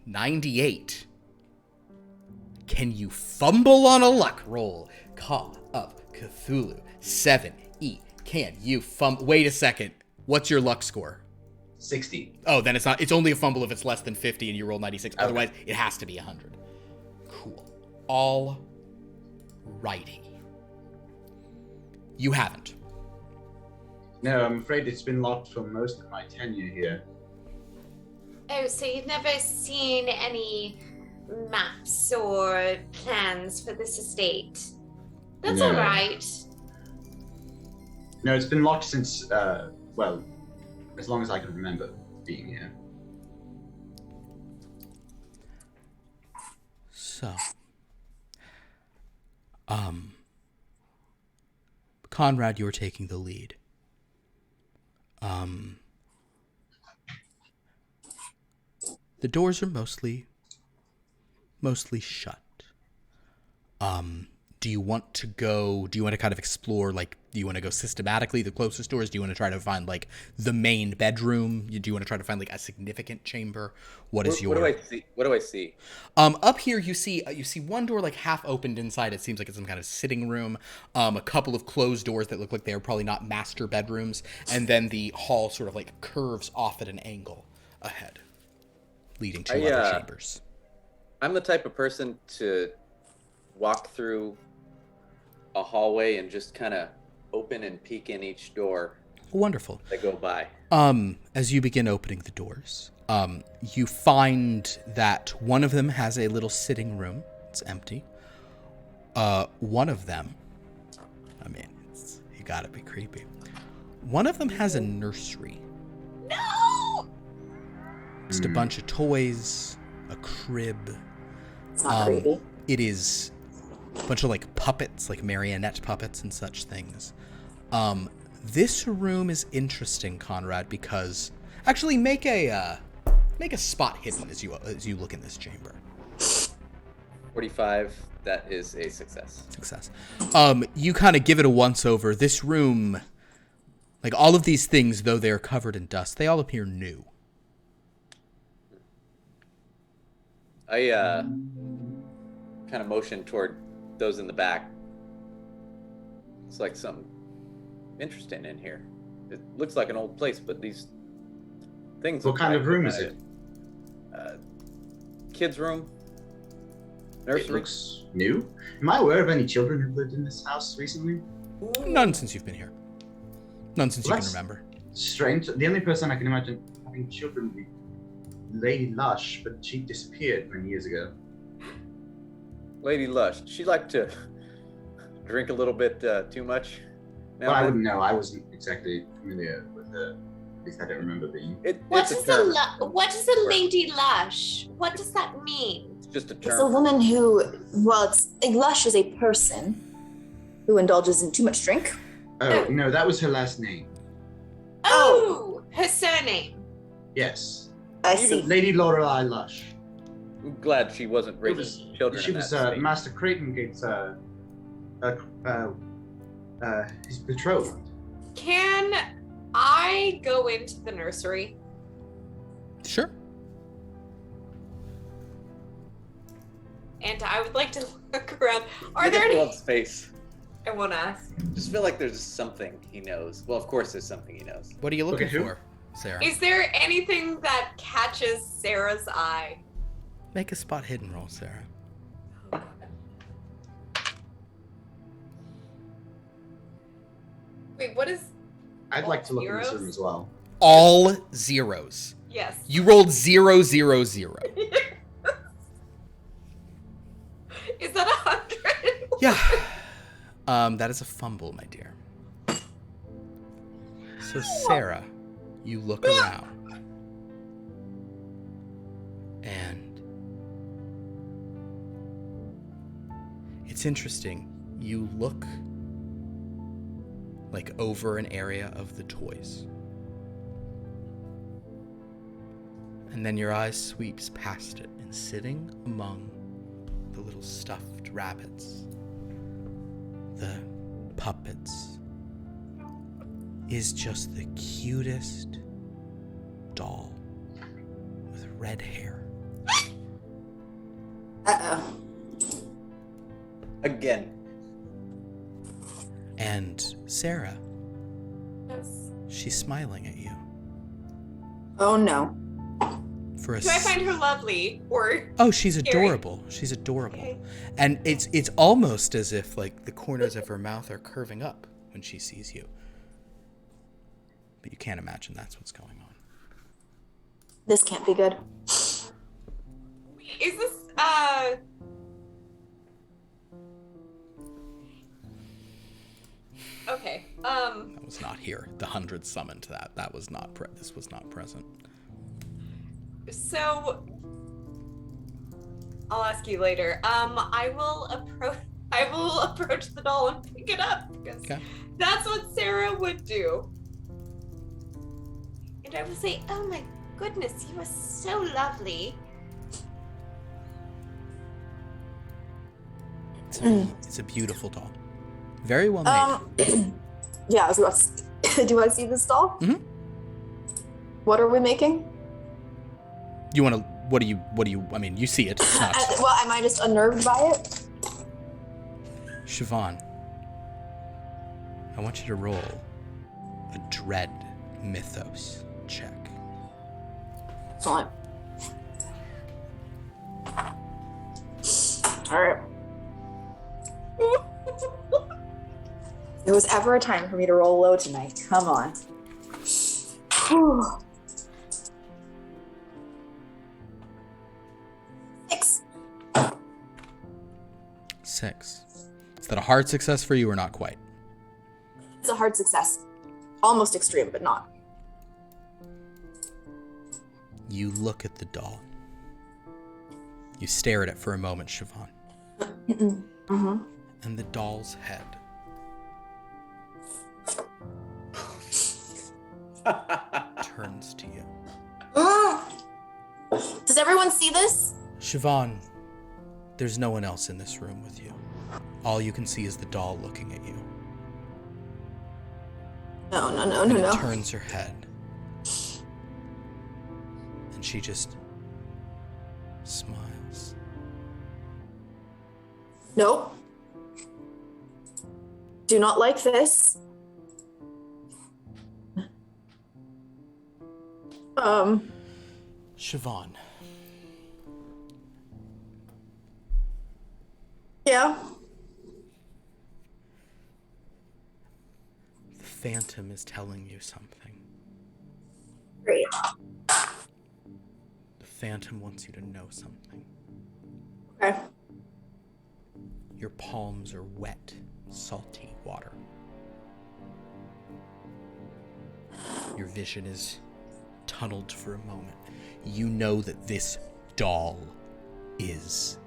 98. Can you fumble on a luck roll? Call up Cthulhu. 7E. Can you Wait a second. What's your luck score? 60. Oh, then it's not. It's only a fumble if it's less than 50 and you roll 96. Okay. Otherwise, it has to be 100. Cool. All righty. You haven't. No, I'm afraid it's been locked for most of my tenure here. Oh, so you've never seen any maps or plans for this estate? That's No. all right. No, it's been locked since, well, as long as I can remember being here. So, Conrad, you're taking the lead. The doors are mostly shut. Do you want to kind of explore, like, do you want to go systematically the closest doors? Do you want to try to find, like, the main bedroom? Do you want to try to find, like, a significant chamber? What do I see? Up here you see one door, like, half opened inside. It seems like it's some kind of sitting room. A couple of closed doors that look like they are probably not master bedrooms. And then the hall sort of, like, curves off at an angle ahead, leading to other chambers. I'm the type of person to walk through a hallway and just kind of open and peek in each door. Wonderful. That go by. As you begin opening the doors, you find that one of them has a little sitting room. It's empty. One of them, you gotta be creepy. One of them has a nursery. No! Just a bunch of toys, a crib. It's not creepy. It is a bunch of, like, puppets, like marionette puppets and such things. This room is interesting, Conrad, because actually make a spot hidden as you look in this chamber. 45. That is a success. You kind of give it a once over. This room, like, all of these things, though they're covered in dust, they all appear new. I kind of motion toward those in the back. It's like something interesting in here. It looks like an old place, but these things. What kind of room is it? Kids' room. It Nursery. looks new. Am I aware of any children who've lived in this house recently? None since you've been here. None since you can That's remember. Strange. The only person I can imagine having children would be Lady Lush, but she disappeared many years ago. Lady Lush. She liked to drink a little bit too much? Well, I wouldn't know. I wasn't exactly familiar with the. At least I don't remember being. What is a lady lush? What does that mean? It's just a term. It's a woman who, well, it's a lush is a person who indulges in too much drink. Oh, no, that was her last name. Oh, her surname. Yes. I see. Lady Lorelei Lush. I'm glad she wasn't raising children. She in was that state. Master Creighton Gates' his betrothed. Can I go into the nursery? Sure. And I would like to look around. Are Look there at any? Philip's face. I won't ask. Just feel like there's something he knows. Well, of course there's something he knows. What are you looking Okay, who? for, Sarah? Is there anything that catches Sarah's eye? Make a spot hidden roll, Sarah. Wait, what is? I'd like to look in Zeros? this room as well. All zeros. Yes. You rolled 0, 0, 0. Is that 100? Yeah. That is a fumble, my dear. So, Sarah, you look around. And it's interesting. You look like over an area of the toys. And then your eyes sweeps past it, and sitting among the little stuffed rabbits, the puppets, is just the cutest doll with red hair. Uh-oh. Again. And Sarah, Yes. she's smiling at you. Oh no. For a Do I find her lovely or? Oh, she's scary? adorable. She's adorable. Okay. And it's almost as if like the corners of her mouth are curving up when she sees you. But you can't imagine that's what's going on. This can't be good. Is this Okay. That was not here. The 100 summoned that. That was not this was not present. So I'll ask you later. I will approach the doll and pick it up because Okay. that's what Sarah would do. And I will say, "Oh my goodness, you are so lovely." It's a beautiful doll. Very well made. Yeah, I was about to, do I see this doll? Mhm. What are we making? You want to? What do you? I mean, you see it. It's not. Well, am I just unnerved by it? Siobhan, I want you to roll a dread mythos check. Excellent. All right. If there was ever a time for me to roll low tonight, come on. Whew. 6. 6. Is that a hard success for you or not quite? It's a hard success. Almost extreme, but not. You look at the doll. You stare at it for a moment, Siobhan. Mm-hmm. And the doll's head turns to you. Does everyone see this? Siobhan, there's no one else in this room with you. All you can see is the doll looking at you. No. And it turns her head. And she just smiles. Nope. Do not like this. Siobhan, Yeah. the Phantom is telling you something. Great. The Phantom wants you to know something. Okay. Your palms are wet, salty water. Your vision is tunneled for a moment. You know that this doll is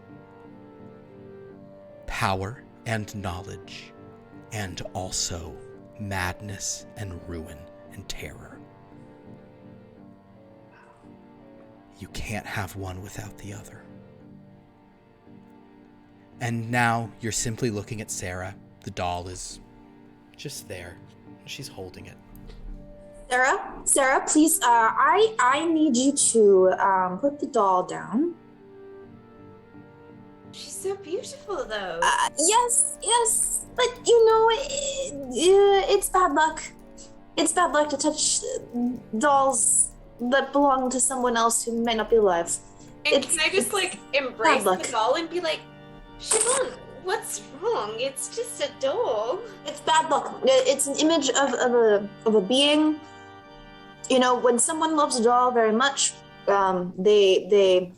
power and knowledge, and also madness and ruin and terror. You can't have one without the other. And now you're simply looking at Sarah. The doll is just there. She's holding it. Sarah, please, I need you to put the doll down. She's so beautiful, though. Yes, but it's bad luck. It's bad luck to touch dolls that belong to someone else who may not be alive. And can I just embrace the doll and be like, Siobhan, what's wrong? It's just a doll. It's bad luck. It's an image of a being. When someone loves a doll very much, they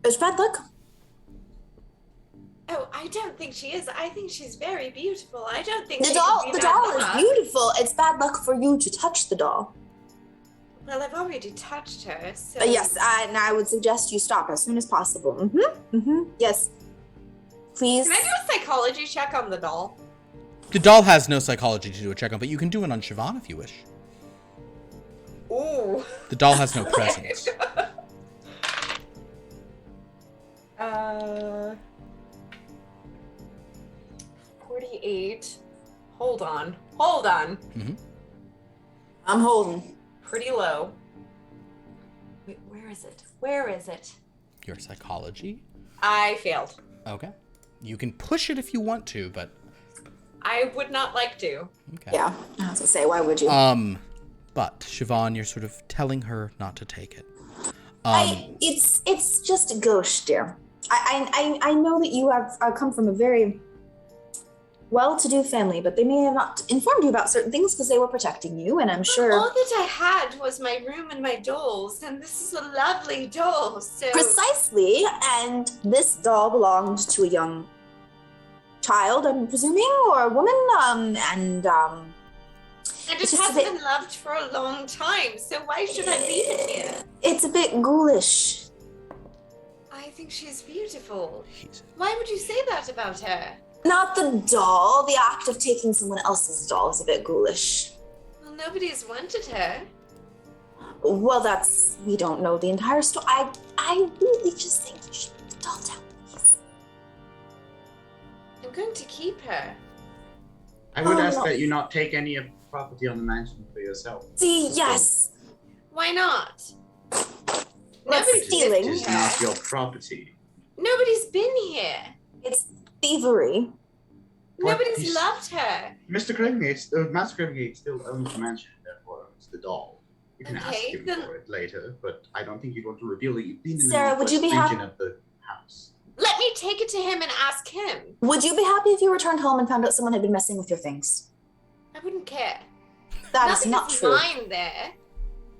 it's bad luck. Oh, I don't think she is. I think she's very beautiful. I don't think the doll is beautiful. It's bad luck for you to touch the doll. Well, I've already touched her, so... Yes, and I would suggest you stop as soon as possible. Yes. Please. Can I do a psychology check on the doll? The doll has no psychology to do a check on, but you can do it on Siobhan if you wish. Ooh. The doll has no presence. 48. Hold on. Mm-hmm. I'm holding. Pretty low. Wait, where is it? Your psychology? I failed. Okay. You can push it if you want to, but... I would not like to. Okay. Yeah, I was gonna say, why would you? But Siobhan, you're sort of telling her not to take it. It's just a ghost, dear. I know that you have come from a very well-to-do family, but they may have not informed you about certain things because they were protecting you, and I'm sure... All that I had was my room and my dolls, and this is a lovely doll, so... Precisely, and this doll belonged to a young child, I'm presuming, or a woman, And it hasn't been loved for a long time, so why should I leave it here? It's a bit ghoulish. I think she's beautiful. Why would you say that about her? Not the doll. The act of taking someone else's doll is a bit ghoulish. Well, nobody's wanted her. Well, we don't know the entire story. I really just think you should put the doll down, please. I'm going to keep her. I would ask that you not take any of the property on the mansion for yourself. See, yes. Why not? Nobody's stealing. It is not your property. Nobody's been here. It's thievery. Nobody's loved her. Master Cravengate still owns the mansion, therefore owns the doll. You can ask him for it later, but I don't think you'd want to reveal that you've been in Sarah, the would you be region of the house. Let me take it to him and ask him. Would you be happy if you returned home and found out someone had been messing with your things? I wouldn't care. That is not true. Nothing there.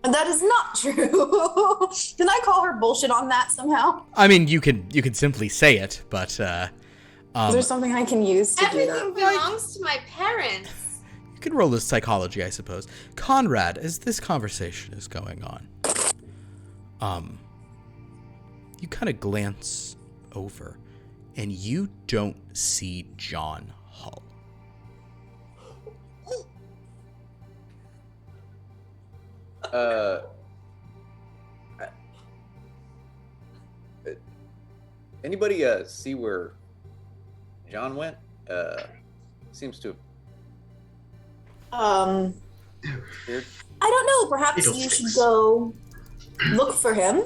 That is not true. Can I call her bullshit on that somehow? I mean, you can simply say it, but is there something I can use to do that? Everything belongs to my parents. you could roll a psychology, I suppose. Conrad, as this conversation is going on, you kind of glance over, and you don't see John Hull. Anybody see where John went? Seems to have disappeared. I don't know. Perhaps you should go look for him.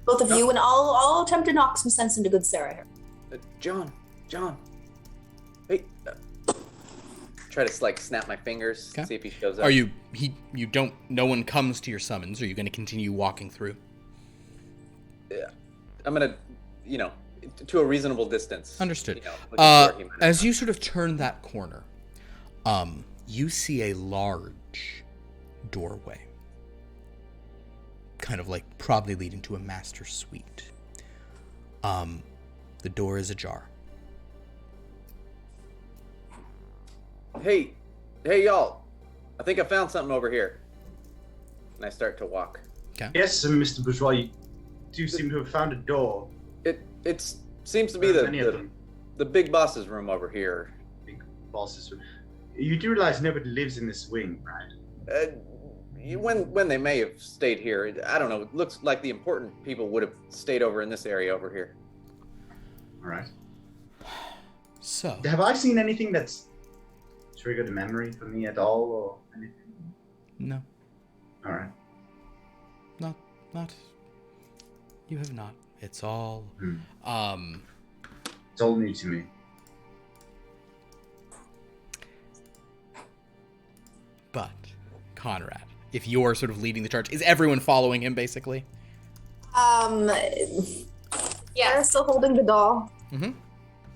Both of you, and I'll attempt to knock some sense into good Sarah here. John. Hey. Try to snap my fingers, see if he shows up. Are you no one comes to your summons? Are you going to continue walking through? Yeah. I'm going to, to a reasonable distance. Understood. Looking for as you sort of turn that corner, you see a large doorway, kind of probably leading to a master suite. The door is ajar. Hey, y'all. I think I found something over here. And I start to walk. Okay. Yes, Mr. Bourgeois, you do seem to have found a door. It seems to be Many of them. the big boss's room over here. Big bosses. You do realize nobody lives in this wing, right? When they may have stayed here, I don't know. It looks like the important people would have stayed over in this area over here. All right. So. Have I seen anything that's triggered a memory for me at all, or anything? No. All right. Not. You have not. It's all. It's all new to me. But, Conrad, if you're sort of leading the charge, is everyone following him, basically? They're still holding the doll. Mm-hmm.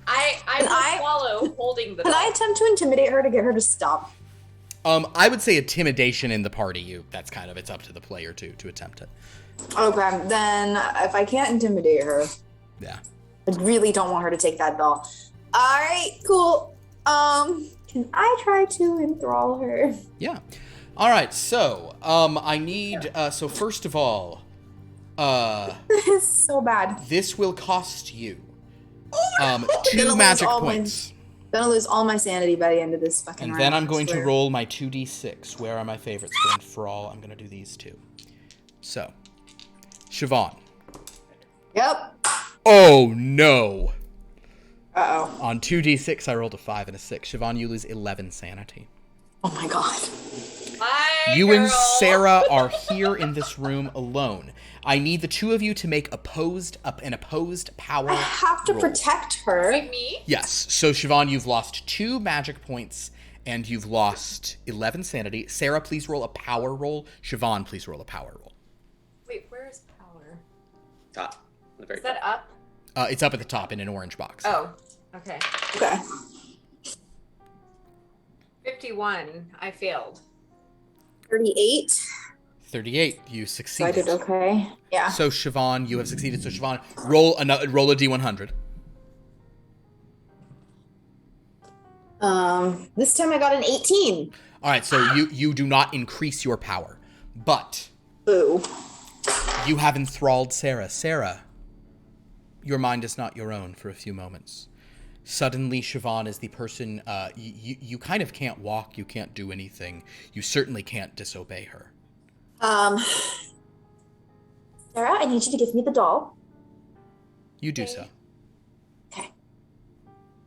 I will follow holding the Can I doll. attempt to intimidate her to get her to stop? I would say intimidation in the party. That's kind of, it's up to the player to attempt it. Okay, then if I can't intimidate her, Yeah. I really don't want her to take that doll. All right, cool. Can I try to enthrall her? Yeah. All right. So, I need. So first of all, This is so bad. this will cost you, Gonna 2 lose magic all points, Gonna lose all my sanity by the end of this fucking and round. then I'm I going to swear. roll my 2d6. Where are my favorites? For enthrall, I'm going to do these 2. So, Siobhan. Yep. Oh no! Uh-oh. On 2d6, I rolled a 5 and a 6. Siobhan, you lose 11 sanity. Oh my god. Bye, You girl. and Sarah are here in this room alone. I need the 2 of you to make an opposed power I have to roll. protect her. Wait, me? Yes. So, Siobhan, you've lost 2 magic points, and you've lost 11 sanity. Sarah, please roll a power roll. Siobhan, please roll a power roll. Wait, where is power? Top. The very Is that up? It's up at the top in an orange box. Oh, okay. Okay. 51. I failed. 38. 38. You So I succeeded. did okay. Yeah. So, Siobhan, you have succeeded. So, Siobhan, roll a d100. This time I got an 18. All right. So you do not increase your power, but Boo. you have enthralled Sarah. Sarah, your mind is not your own for a few moments. Suddenly, Siobhan is the person, you kind of can't walk, you can't do anything. You certainly can't disobey her. Sarah, I need you to give me the doll. You do so. Okay.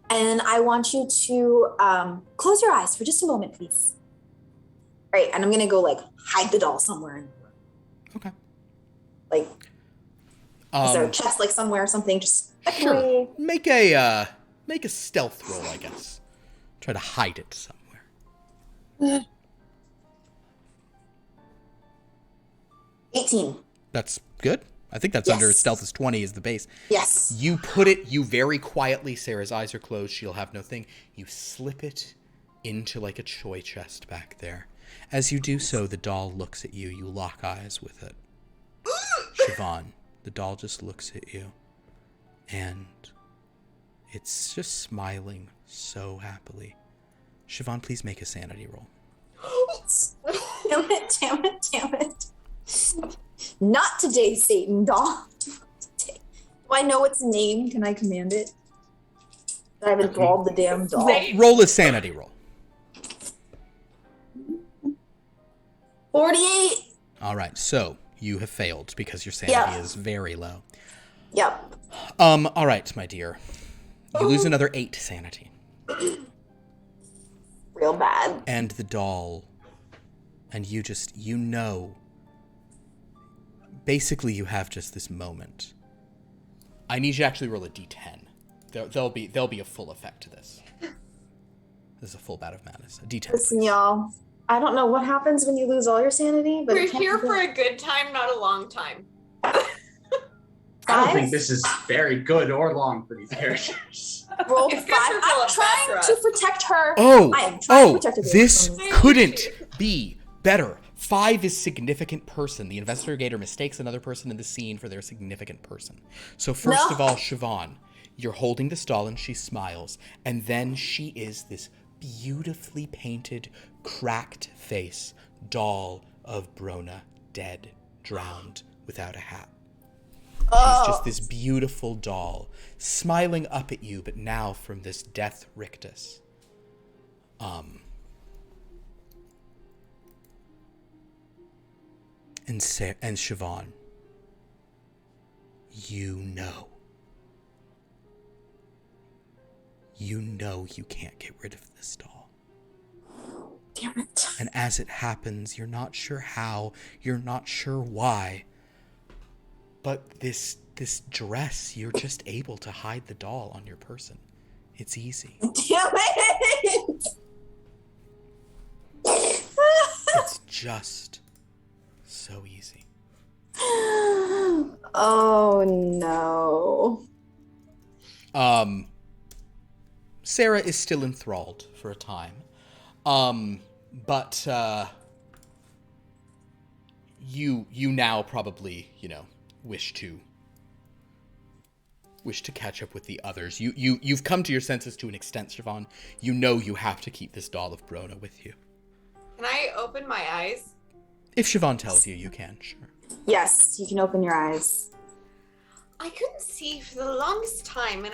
And I want you to close your eyes for just a moment, please. Right, and I'm gonna go like hide the doll somewhere in the room. Okay. Like, is there a chest like somewhere or something? Just Sure. away. Make a stealth roll, I guess. Try to hide it somewhere. 18. That's good. I think that's Yes. under stealth is 20 is the base. Yes. You put it, you very quietly, Sarah's eyes are closed, she'll have no thing. You slip it into like a toy chest back there. As you do so, the doll looks at you. You lock eyes with it. Siobhan, the doll just looks at you. And it's just smiling so happily. Siobhan, please make a sanity roll. Damn it, damn it, damn it. Not today, Satan doll. Do I know its name? Can I command it? I've enthralled the damn doll. Roll a sanity roll. 48. All right, so you have failed because your sanity is very low. Yep. All right, my dear. You lose another 8 sanity. Real bad. And the doll, and you know, basically you have just this moment. I need you to actually roll a d10. There'll be a full effect to this. This is a full bout of madness. A d10. Listen, please. y'all. I don't know what happens when you lose all your sanity, but We're it can't here be for good. a good time, not a long time. I don't Five? think this is very good or long for these characters. Rolled It's 5. good to roll I'm a trying fast to protect her. Oh, I am trying to protect her. this I couldn't appreciate be better. 5 is significant person. The investigator mistakes another person in the scene for their significant person. So first No. of all, Siobhan, You're holding this doll and she smiles, and then she is this beautifully painted, cracked face doll of Brona, dead, drowned, without a hat. She's just this beautiful doll, smiling up at you, but now from this death rictus. And Siobhan, you know you can't get rid of this doll. Damn it. And as it happens, you're not sure how, you're not sure why, but this dress, you're just able to hide the doll on your person. It's easy. Damn it! It's just so easy. Oh no. Sarah is still enthralled for a time. But you now probably, wish to catch up with the others. You've come to your senses to an extent, Siobhan. You know you have to keep this doll of Brona with you. Can I open my eyes? If Siobhan tells you, you can, sure. Yes, you can open your eyes. I couldn't see for the longest time, and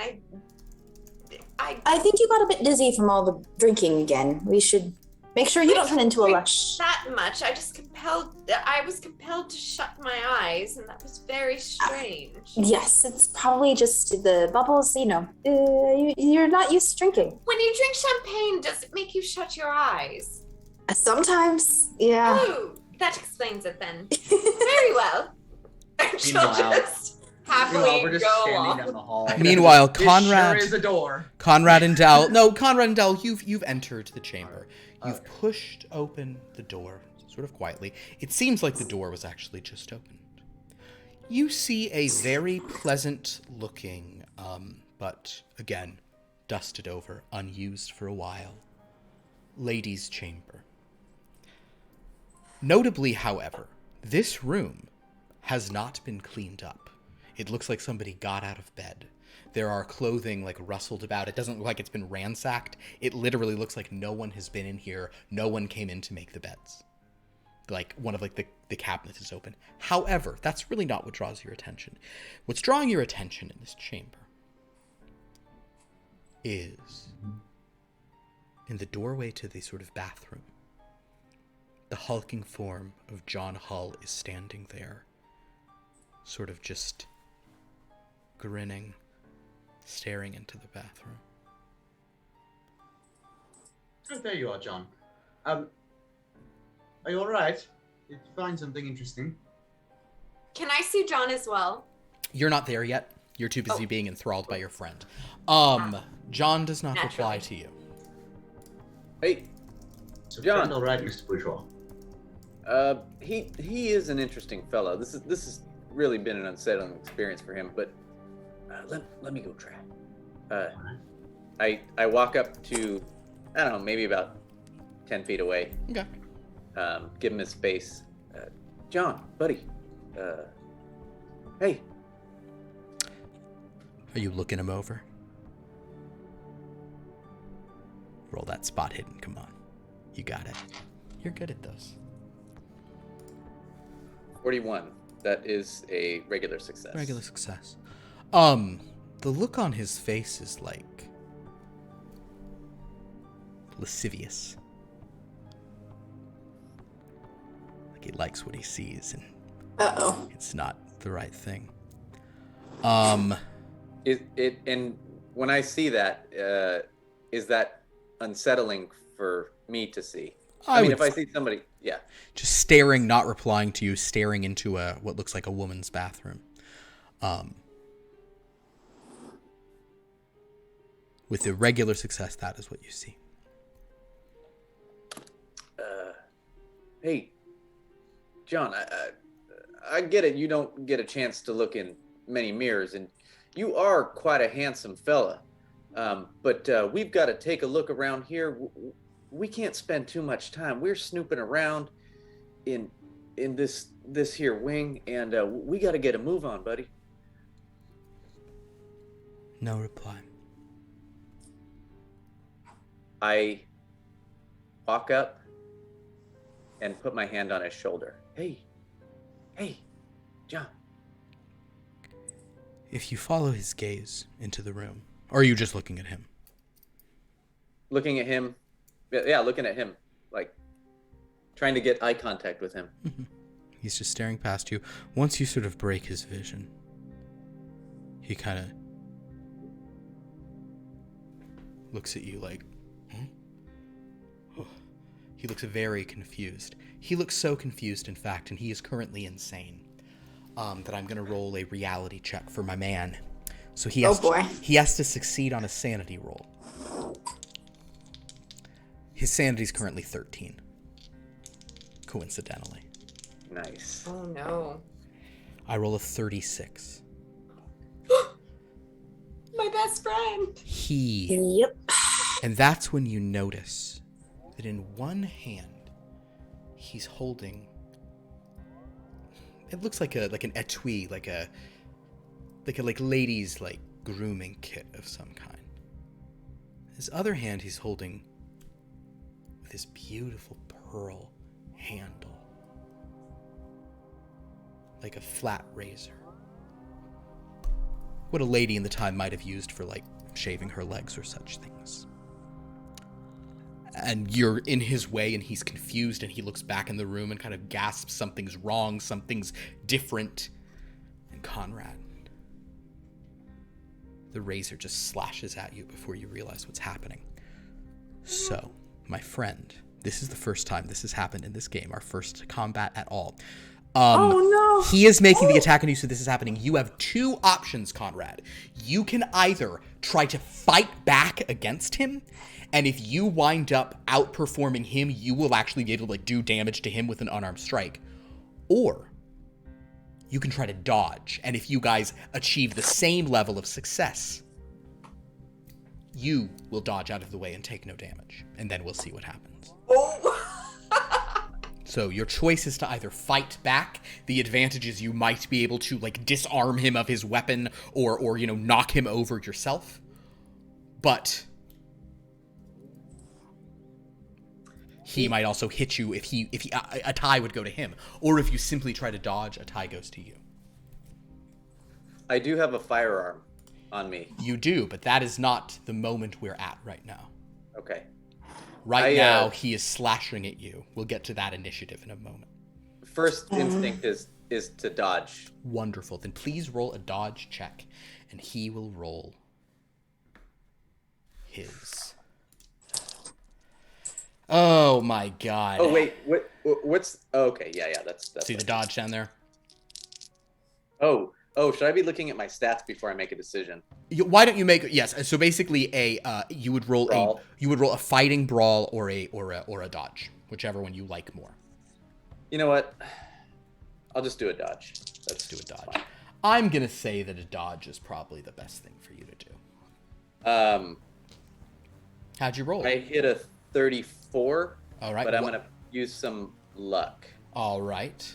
I think you got a bit dizzy from all the drinking again. We should make sure you don't turn into a lush. that much. I was compelled to shut my eyes, and that was very strange. Yes, it's probably just the bubbles, you're not used to drinking. When you drink champagne, does it make you shut your eyes? Sometimes, yeah. Oh, that explains it then. Very well. She'll Meanwhile- just happily we're just go standing off. down the hall. Meanwhile, This Conrad sure is a door. and Dell, you've entered the chamber. You've pushed open the door, sort of quietly. It seems like the door was actually just opened. You see a very pleasant-looking, but again, dusted over, unused for a while, ladies' chamber. Notably, however, this room has not been cleaned up. It looks like somebody got out of bed. There are clothing rustled about. It doesn't look like it's been ransacked. It literally looks like no one has been in here. No one came in to make the beds. One of the cabinets is open. However, that's really not what draws your attention. What's drawing your attention in this chamber is in the doorway to the sort of bathroom. The hulking form of John Hull is standing there, sort of just grinning, staring into the bathroom. Oh, there you are, John. Are you all right? Did you find something interesting? Can I see John as well? You're not there yet. You're too busy being enthralled by your friend. John does not reply to you. Hey, So John. friend, all right, Mr. Bourgeois. he is an interesting fellow. This has really been an unsettling experience for him. But let me go try. I walk up to, I don't know, maybe about 10 feet away. Okay. Give him his space. John, buddy. Hey. Are you looking him over? Roll that spot hidden. Come on. You got it. You're good at those. 41. That is a regular success. Regular success. The look on his face is lascivious. Like he likes what he sees and Uh-oh. it's not the right thing. And when I see that, is that unsettling for me to see? I mean, if I see somebody, yeah. Just staring, not replying to you, staring into what looks like a woman's bathroom. With the regular success, that is what you see. Hey, John, I get it. You don't get a chance to look in many mirrors, and you are quite a handsome fella. But we've got to take a look around here. We can't spend too much time. We're snooping around in this here wing, and we got to get a move on, buddy. No reply. I walk up and put my hand on his shoulder. Hey, John. If you follow his gaze into the room, or are you just looking at him? Looking at him. Yeah, looking at him. Like, trying to get eye contact with him. He's just staring past you. Once you sort of break his vision, he kind of looks at you like, He looks very confused. He looks so confused, in fact, and he is currently insane, that I'm going to roll a reality check for my man. So he has to succeed on a sanity roll. His sanity is currently 13, coincidentally. Nice. Oh no. I roll a 36. My best friend. Yep. And that's when you notice that in one hand, he's holding, it looks like an etui, like a ladies' grooming kit of some kind. His other hand he's holding with this beautiful pearl handle, like a flat razor. What a lady in the time might have used for shaving her legs or such things. And you're in his way, and he's confused, and he looks back in the room and kind of gasps, something's wrong, something's different. And Conrad, the razor just slashes at you before you realize what's happening. So, my friend, this is the first time this has happened in this game, our first combat at all. Oh no! He is making the attack on you, so this is happening. You have two options, Conrad. You can either try to fight back against him, and if you wind up outperforming him, you will actually be able to do damage to him with an unarmed strike. Or you can try to dodge, and if you guys achieve the same level of success, you will dodge out of the way and take no damage, and then we'll see what happens. Oh. So your choice is to either fight back. The advantage is you might be able to disarm him of his weapon or knock him over yourself. But he might also hit you if a tie would go to him, or if you simply try to dodge, a tie goes to you. I do have a firearm on me. You do, but that is not the moment we're at right now. Okay. Right now, he is slashing at you. We'll get to that initiative in a moment. First instinct is to dodge. Wonderful. Then please roll a dodge check, and he will roll his. Oh my god. Oh wait, what's? Oh, okay, yeah, that's. See the dodge down there? Oh, should I be looking at my stats before I make a decision? Why don't you make yes? So basically, you would roll Brawl. a fighting brawl or a dodge, whichever one you like more. You know what? I'll just do a dodge. Let's do a dodge. Fine. I'm gonna say that a dodge is probably the best thing for you to do. How'd you roll? I hit a 34. All right, but I'm gonna use some luck. All right.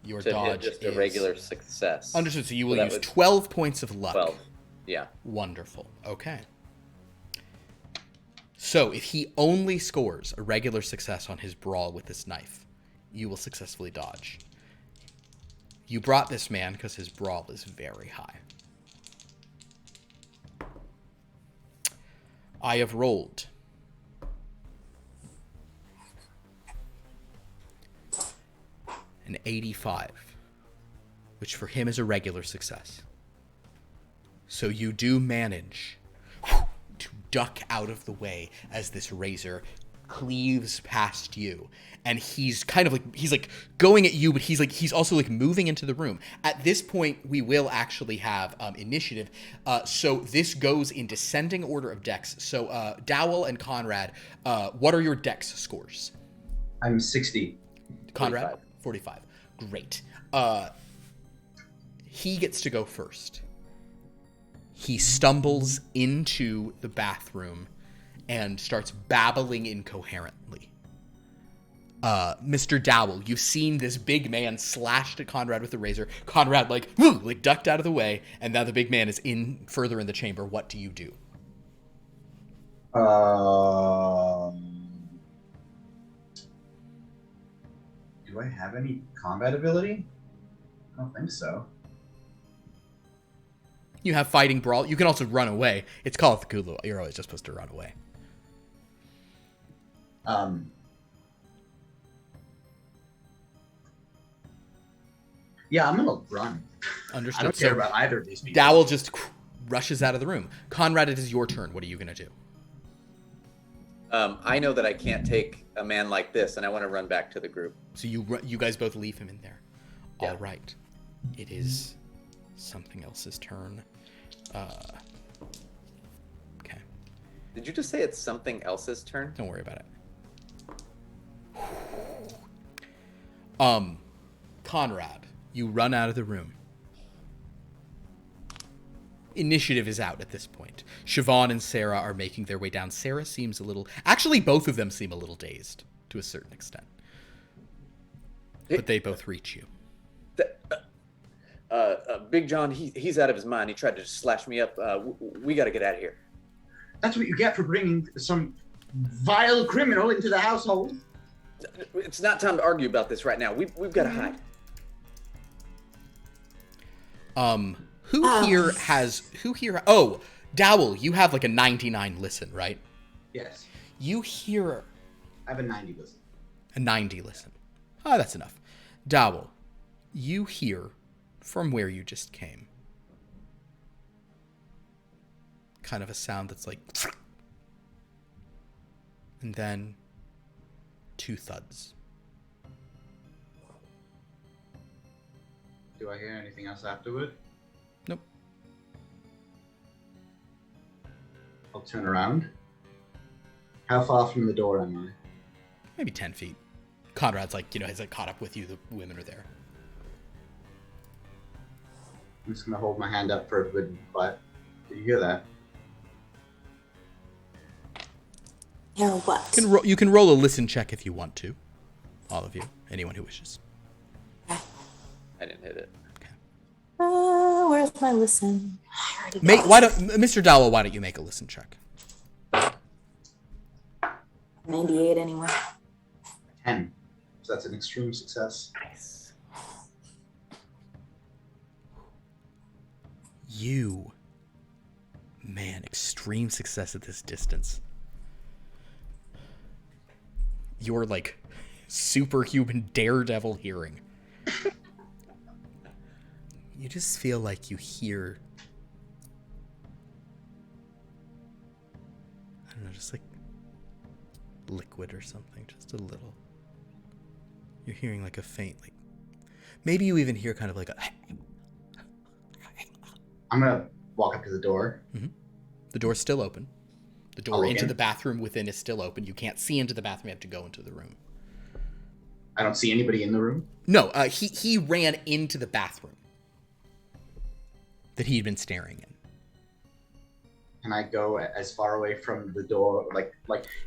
Your to dodge hit just is a regular success. Understood. So you will use 12 points of luck. 12. Yeah. Wonderful. Okay. So if he only scores a regular success on his brawl with this knife, you will successfully dodge. You brought this man because his brawl is very high. I have rolled an 85, which for him is a regular success. So you do manage to duck out of the way as this razor cleaves past you, and he's kind of he's going at you, but he's also moving into the room. At this point, we will actually have initiative. So this goes in descending order of dex. So Dowell and Conrad, what are your dex scores? I'm 60. Conrad, 45. Great. He gets to go first. He stumbles into the bathroom and starts babbling incoherently. Mr. Dowell, you've seen this big man slashed at Conrad with the razor. Conrad, like ducked out of the way, and now the big man is further in the chamber. What do you do? Do I have any combat ability? I don't think so. You have fighting brawl. You can also run away. It's Call of Cthulhu. You're always just supposed to run away. Yeah, I'm gonna run. Understood. I don't care about either of these people. Dowell just rushes out of the room. Conrad, it is your turn. What are you gonna do? I know that I can't take a man like this, and I want to run back to the group. So you guys both leave him in there. Yeah. All right. It is something else's turn. Okay. Did you just say it's something else's turn? Don't worry about it. Conrad, you run out of the room. Initiative is out at this point. Siobhan and Sarah are making their way down. Sarah seems a little... Actually, both of them seem a little dazed, to a certain extent. But they both reach you. Big John, he's out of his mind. He tried to just slash me up. We got to get out of here. That's what you get for bringing some vile criminal into the household. It's not time to argue about this right now. We've got to hide. Who here... Oh, Dowell, you have like a 99 listen, right? Yes. You hear... I have a 90 listen. A 90 listen. Oh, that's enough. Dowell, you hear from where you just came kind of a sound that's like... And then 2 thuds. Do I hear anything else afterward? Nope. I'll turn around. How far from the door am I? Maybe 10 feet. Conrad's has caught up with you. The women are there. I'm just gonna hold my hand up for a good quiet. Did you hear that? Hear what? You can roll a listen check if you want to. All of you. Anyone who wishes. I didn't hit it. Where's my listen? Mr. Dowell, why don't you make a listen check? 98 anyway. 10. So that's an extreme success. Nice. Extreme success at this distance. You're like superhuman daredevil hearing. You just feel like you hear, I don't know, just like liquid or something, just a little. You're hearing like a faint, like, maybe you even hear kind of like a... I'm gonna walk up to the door. Mm-hmm. The door's still open. The door into the bathroom within is still open. You can't see into the bathroom. You have to go into the room. I don't see anybody in the room? No, he ran into the bathroom that he'd been staring in. Can I go as far away from the door, like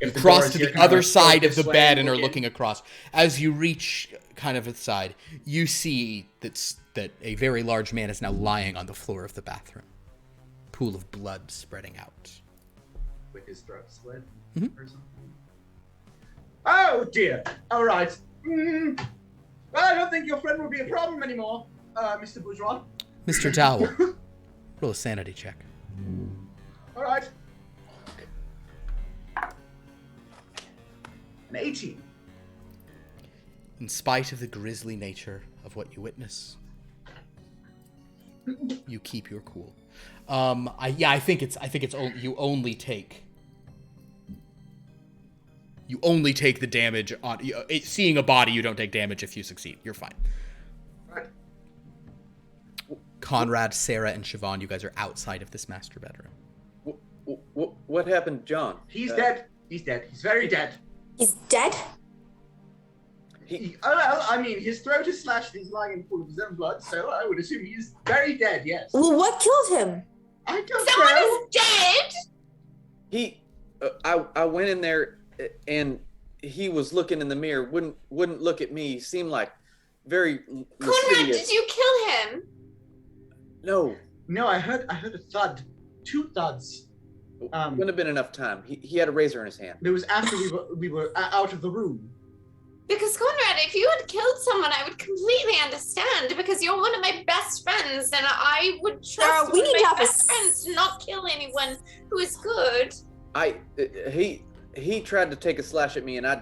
if the cross door to is the other like, side of this the way bed and and are look in? looking across? As you reach kind of the side, you see that a very large man is now lying on the floor of the bathroom. Pool of blood spreading out. With his throat slit Mhm. or something. Oh dear. All right. Well, I don't think your friend will be a problem anymore, Mr. Bourgeois. Mr. Dowell, roll a sanity check. All right. An 18. In spite of the grisly nature of what you witness, you keep your cool. I think it's you only take the damage on seeing a body. You don't take damage if you succeed. You're fine. Right. Conrad, Sarah, and Siobhan, you guys are outside of this master bedroom. What happened, John? He's dead. He's dead. He's very dead. He's dead? Well, I mean, his throat is slashed. He's lying in a pool of his own blood, so I would assume he's very dead. Yes. Well, what killed him? I don't Someone know. is dead. I went in there and he was looking in the mirror, wouldn't look at me. Seemed like very Conrad, lascivious. did you kill him? No. No, I heard a thud. 2 thuds. Wouldn't have been enough time. He had a razor in his hand. It was after we were out of the room. Because Conrad, if you had killed someone, I would completely understand. Because you're one of my best friends, and I would trust we one of need to my have best friends to not kill anyone who is good. He tried to take a slash at me, and I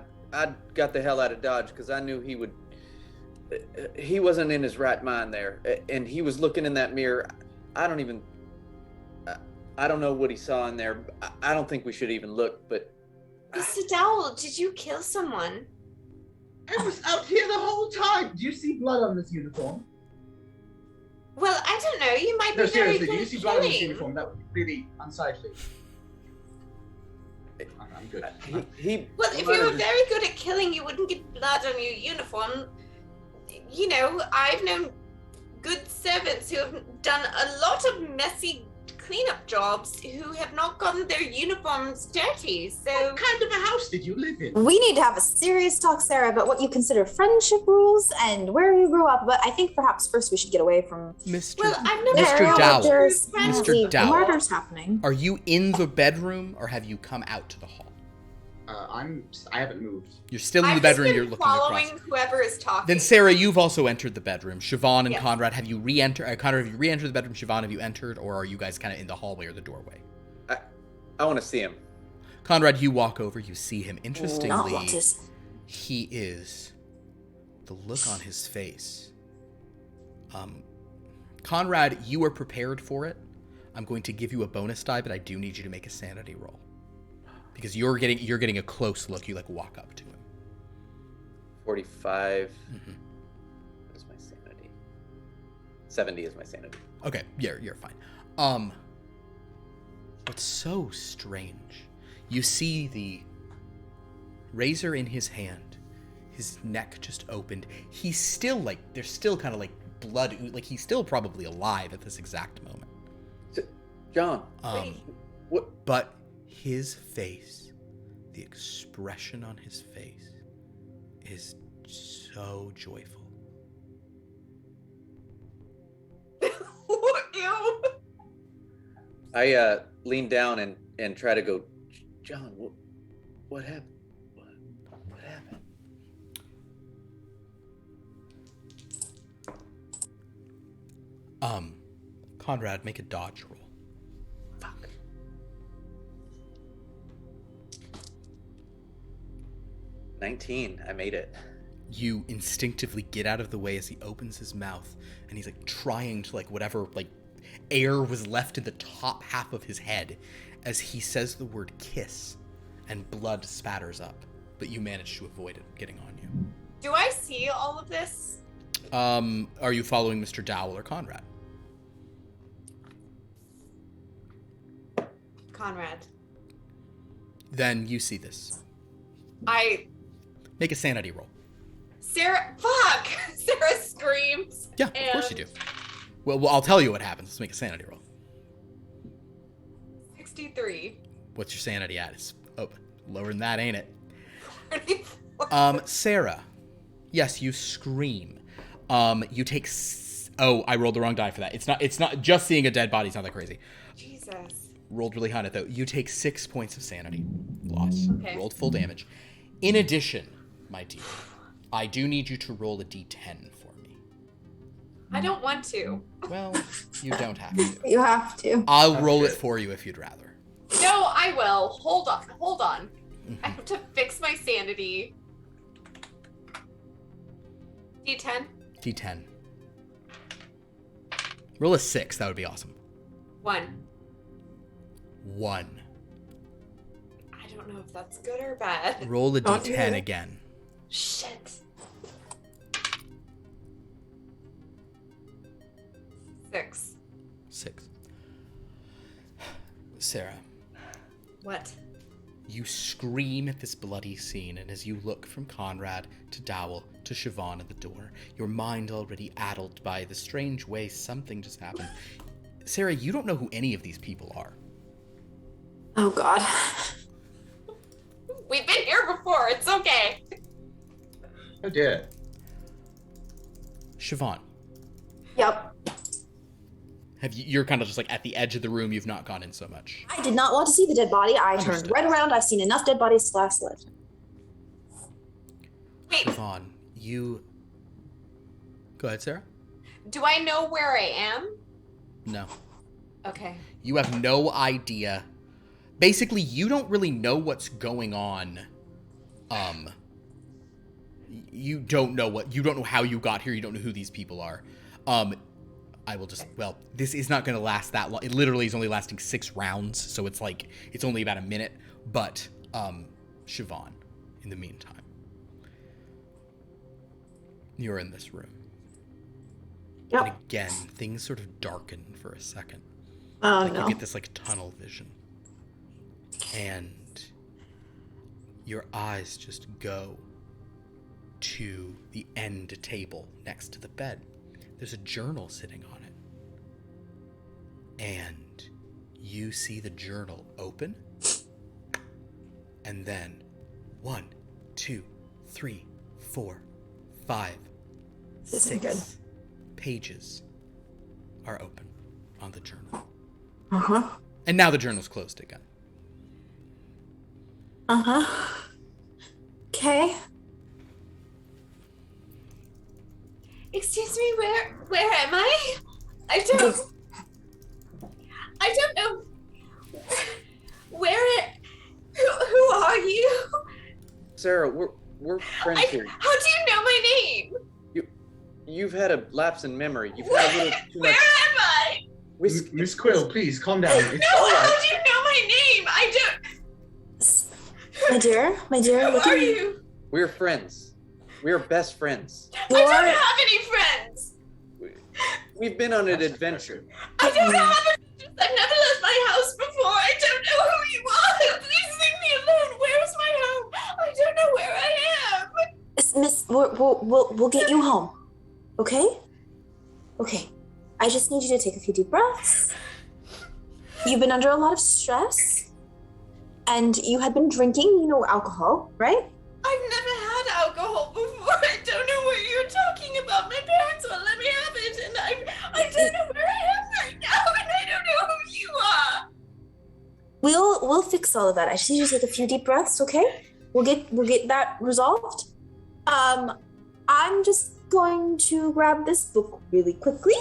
got the hell out of Dodge because I knew he wasn't in his right mind there, and he was looking in that mirror. I don't know what he saw in there. I don't think we should even look, but... Mr. Dowell, did you kill someone? I was out here the whole time. Do you see blood on this uniform? Well, I don't know. You might No, be very seriously, good do you at see blood on this killing. uniform? That would be really unsightly. I'm good. Well, if you were very good at killing, you wouldn't get blood on your uniform. You know, I've known good servants who have done a lot of messy cleanup jobs who have not gotten their uniforms dirty. So, What kind of a house did you live in? We need to have a serious talk, Sarah, about what you consider friendship rules and where you grew up. But I think perhaps first we should get away from Mr. well, I've never Mr. area Dowell. where there's Mr. apparently Dowell. murders happening. Are you in the bedroom or have you come out to the hall? I haven't moved. You're still in I've the bedroom. just You're been looking following across. whoever is talking. Then Sarah, you've also entered the bedroom. Siobhan and Yes. Conrad, have you re-entered? Conrad, have you re-entered the bedroom? Siobhan, have you entered, or are you guys kind of in the hallway or the doorway? I want to see him. Conrad, you walk over. You see him. Not Interestingly, what is. he is the look on his face. Conrad, you are prepared for it. I'm going to give you a bonus die, but I do need you to make a sanity roll because you're getting a close look. You like walk up to him. 45. Mm-hmm. What is my sanity? 70 is my sanity. Okay, you're fine. What's so strange? You see the razor in his hand, his neck just opened. He's still like, there's still kind of like blood, like he's still probably alive at this exact moment. John. What? But his face, the expression on his face, is so joyful. Ew. I lean down and try to go, John, what happened? What happened? Conrad, make a dodge roll. Fuck. $19. I made it. You instinctively get out of the way as he opens his mouth, and he's like trying to like whatever like air was left in the top half of his head as he says the word kiss, and blood spatters up, but you manage to avoid it getting on you. Do I see all of this? Are you following Mr. Dowell or Conrad? Conrad. Then you see this. Make a sanity roll. Sarah, fuck! Sarah screams. Yeah, of course you do. Well, I'll tell you what happens. Let's make a sanity roll. 63. What's your sanity at? It's lower than that, ain't it? 44. Sarah. Yes, you scream. You take. I rolled the wrong die for that. It's not just seeing a dead body. It's not that crazy. Jesus. Rolled really high on it though. You take 6 points of sanity loss. Okay. Rolled full damage. In addition, my dear, I do need you to roll a d10 for me. I don't want to. Well, you don't have to. You have to. I'll roll it for you if you'd rather. No, I will. Hold on. I have to fix my sanity. D10? D10. Roll a 6. That would be awesome. 1. 1. I don't know if that's good or bad. Roll a Don't do d10 it. again. Shit. 6. 6. Sarah, What? you scream at this bloody scene, and as you look from Conrad to Dowell to Siobhan at the door, your mind already addled by the strange way something just happened. Sarah, you don't know who any of these people are. Oh God. We've been here before. It's okay. Oh dear. Siobhan, Yep. you're kind of just like at the edge of the room. You've not gone in so much. I did not want to see the dead body. I turned Understood. right around. I've seen enough dead bodies to last a lifetime. Wait, Siobhan, you. Go ahead, Sarah. do I know where I am? No. Okay. You have no idea. Basically, you don't really know what's going on. You don't know how you got here. You don't know who these people are. I will just, this is not going to last that long. It literally is only lasting 6 rounds, so it's like, it's only about a minute. But, Siobhan, in the meantime, you're in this room. Yep. And again, things sort of darken for a second. Oh, Like no. you get this like tunnel vision. And your eyes just go to the end table next to the bed. There's a journal sitting on it. And you see the journal open. And then 1, 2, 3, 4, 5, This isn't good. 6 pages are open on the journal. Uh-huh. And now the journal's closed again. Uh-huh. Okay. Excuse me, where am I? I don't know. Who are you? Sarah, we're friends here. How do you know my name? You've had a lapse in memory. You've had a little too Where much am I? whiskey. Miss Quill, please calm down. It's No, all how right. do you know my name? I don't. My dear, Who look are at me. you? We're friends. We're best friends. I don't have any friends. We've been on an adventure. I don't have any. I've never left my house before. I don't know who you are. Please leave me alone. Where's my home? I don't know where I am. Miss, we'll get you home. Okay? Okay. I just need you to take a few deep breaths. You've been under a lot of stress. And you had been drinking, alcohol, right? I've never had alcohol before. I don't know what you're talking about. My parents won't let me have it, and I don't know where I am right now, and I don't know who you are. We'll fix all of that. I just need you to take a few deep breaths, okay? We'll get that resolved. I'm just going to grab this book really quickly.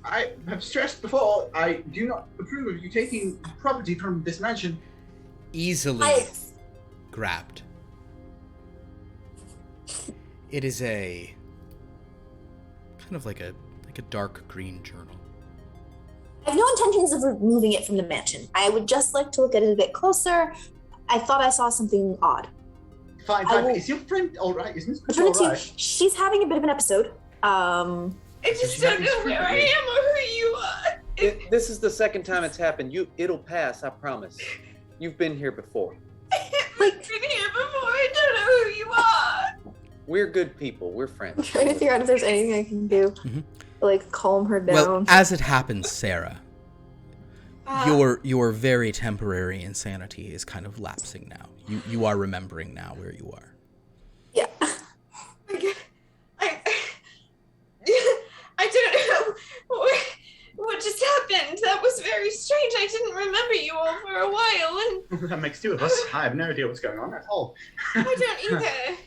I have stressed before. I do not approve of you taking property from this mansion. Easily grabbed. It is a kind of like a dark green journal. I have no intentions of removing it from the mansion. I would just like to look at it a bit closer. I thought I saw something odd. Fine. Is your friend all right? Is Miss Quill all right? She's having a bit of an episode. I just don't know where I am or who you are. This is the second time it's happened. It'll pass, I promise. You've been here before. I've been here before. I don't know who you are. We're good people. We're friends. I'm trying to figure out if there's anything I can do. Mhm. Like calm her down. Well, as it happens, Sarah, your very temporary insanity is kind of lapsing now. You are remembering now where you are. Yeah. I don't know what just happened. That was very strange. I didn't remember you all for a while, and That makes 2 of us. I have no idea what's going on at all. I don't either.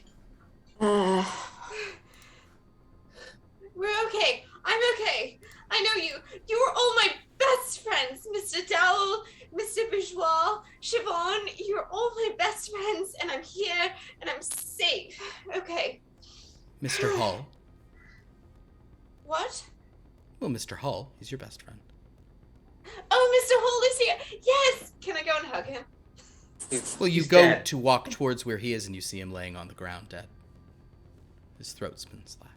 We're okay. I'm okay. I know you. You are all my best friends, Mr. Dowell, Mr. Bourgeois, Siobhan. You're all my best friends, and I'm here, and I'm safe. Okay. Mr. Hull. What? Well, Mr. Hull, he's your best friend. Oh, Mr. Hull is here. Yes. Can I go and hug him? Well, you He's go dead. to walk towards where he is, and you see him laying on the ground dead. His throat's been slashed.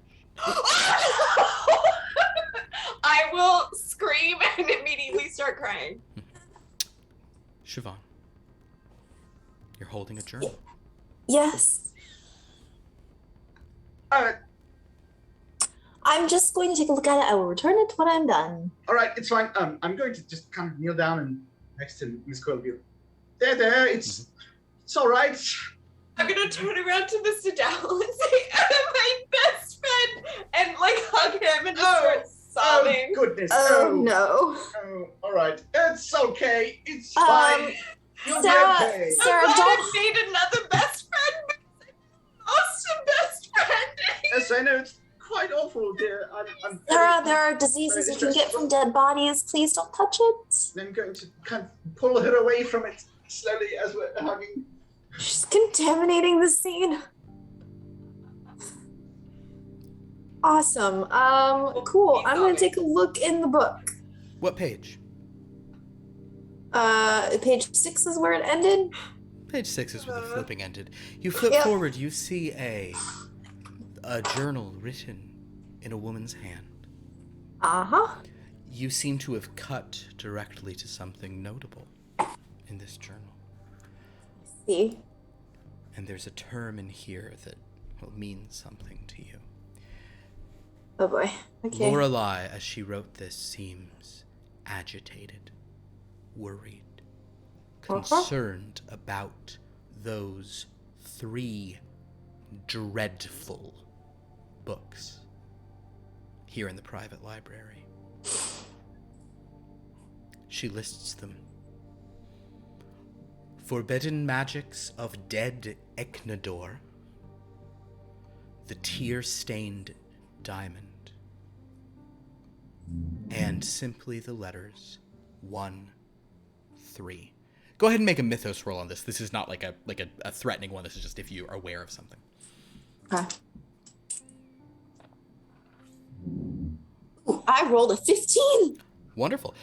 I will scream and immediately start crying. Siobhan, you're holding a journal. Yes. I'm just going to take a look at it. I will return it when I'm done. All right, it's fine. I'm going to just kind of kneel down and next to Miss Quill. There. It's It's all right. I'm gonna turn around to Mr. Dowell and say, my best friend, and like hug him and just start sobbing. Oh, goodness. Oh, no. Oh, all right. It's okay. It's fine. You'll be okay. Sarah, I'm glad don't. I made another best friend, but I lost a best friend. Yes, I know. It's quite awful, dear. I'm Sarah, there are diseases you can get from dead bodies. Please don't touch it. I'm going to kind of pull her away from it slowly as we're hugging. She's contaminating the scene. Awesome. Cool. I'm gonna take a look in the book. What page? Page 6 is where it ended. Page 6 is where the flipping ended. You flip Yep. forward, you see a journal written in a woman's hand. Uh-huh. You seem to have cut directly to something notable in this journal. See? And there's a term in here that will mean something to you. Oh boy. Okay. Lorelei, as she wrote this, seems agitated, worried, concerned about those 3 dreadful books here in the private library. She lists them. Forbidden Magics of Dead Echnador, The Tear-Stained Diamond, and simply the letters 1, 3. Go ahead and make a mythos roll on this. This is not like a threatening one. This is just if you are aware of something. Okay. Ooh, I rolled a 15. Wonderful.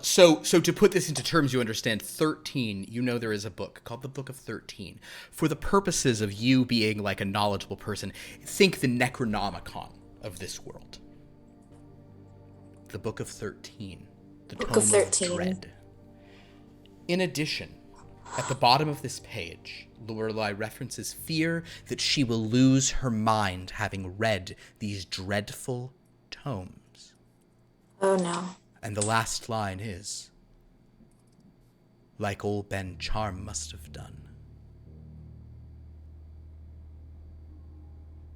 So to put this into terms you understand, 13, you know there is a book called the Book of 13. For the purposes of you being like a knowledgeable person, think the Necronomicon of this world. The Book of 13. The Book Tome of 13. Dread. In addition, at the bottom of this page, Lorelei references fear that she will lose her mind having read these dreadful tomes. Oh no. And the last line is, like old Ben Charm must have done.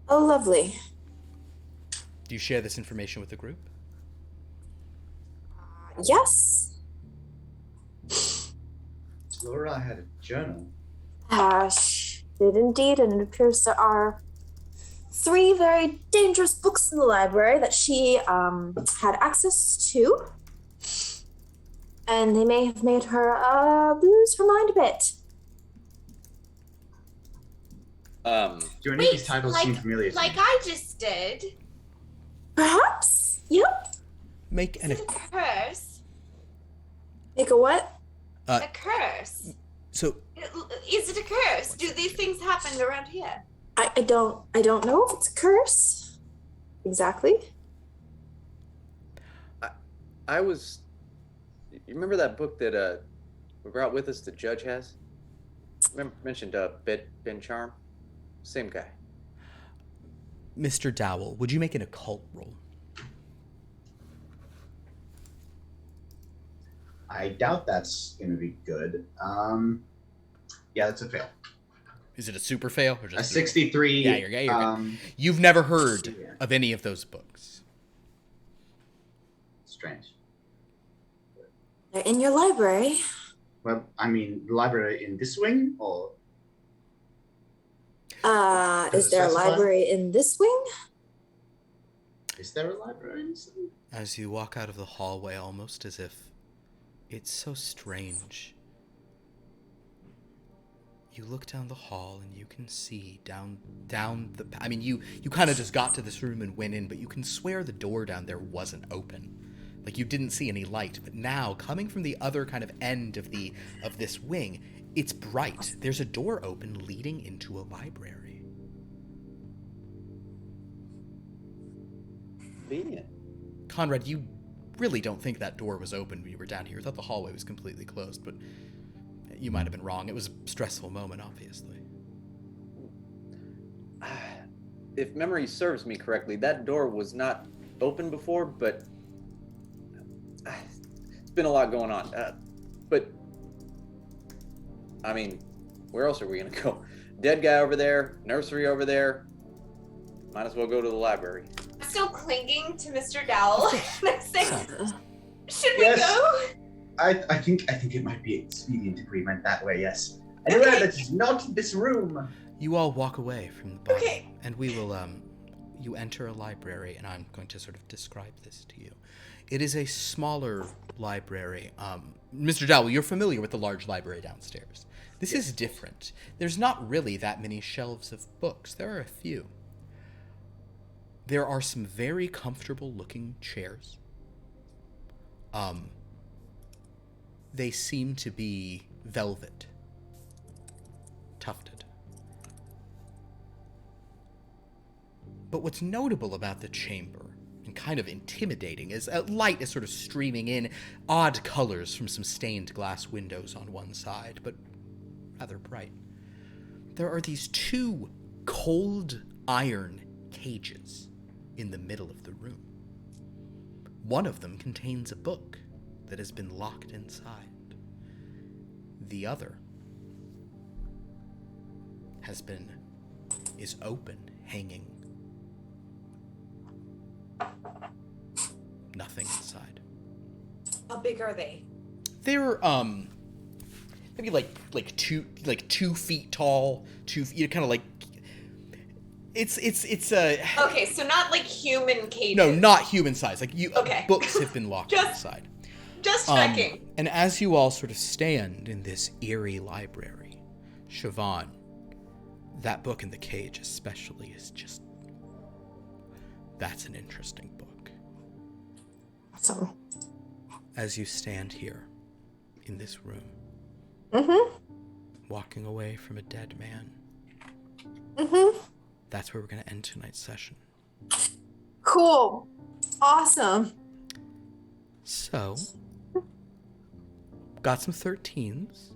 Oh, lovely. Do you share this information with the group? Yes. Laura had a journal. She did indeed, and it appears there are 3 very dangerous books in the library that she had access to. And they may have made her lose her mind a bit. Do any of these titles seem familiar to Like me? I just did. Perhaps? Yep. Make Is an... it a curse? Make a what? A curse. So, Is it a curse? Do these things happen around here? I don't know if it's a curse. Exactly. I was. You remember that book that we brought with us the judge has? Mentioned Ben Charm? Same guy. Mr. Dowell, would you make an occult roll? I doubt that's going to be good. Yeah, that's a fail. Is it a super fail or A just 63. Yeah, you're good. You've never heard of any of those books. Strange. They're in your library. Well, I mean, the library in this wing, or Is there a specify? library in this wing? is there a library in this wing? As you walk out of the hallway, almost as if it's so strange. You look down the hall and you can see down the... I mean, you kind of just got to this room and went in, but you can swear the door down there wasn't open. Like, you didn't see any light. But now, coming from the other kind of end of this wing, it's bright. There's a door open leading into a library. Convenient. Conrad, you really don't think that door was open when you were down here. You thought the hallway was completely closed, but you might have been wrong. It was a stressful moment, obviously. If memory serves me correctly, that door was not open before, but it's been a lot going on. But I mean, where else are we gonna go? Dead guy over there, nursery over there. Might as well go to the library. I'm still clinging to Mr. Dowell. I say, should we Yes. go? I think it might be expedient if we went that way, yes. Anywhere Okay. that is not this room. You all walk away from the bar, Okay. and we will, you enter a library, and I'm going to sort of describe this to you. It is a smaller library. Mr. Dowell, you're familiar with the large library downstairs. This is different. There's not really that many shelves of books. There are a few. There are some very comfortable-looking chairs. They seem to be velvet, tufted. But what's notable about the chamber, and kind of intimidating, is light is sort of streaming in, odd colors from some stained glass windows on one side, but rather bright. There are these two cold iron cages in the middle of the room. One of them contains a book that has been locked inside. The other is open, hanging. Nothing inside. How big are they? They're maybe like 2 feet tall, kind of like it's Okay, so not like human cages. no, not human size. Like Okay. books have been locked Just- inside. Just checking. And as you all sort of stand in this eerie library, Siobhan, that book in the cage especially is just, that's an interesting book. So. As you stand here in this room, Mm-hmm. walking away from a dead man, Mm-hmm. that's where we're going to end tonight's session. Cool. Awesome. So, got some 13s.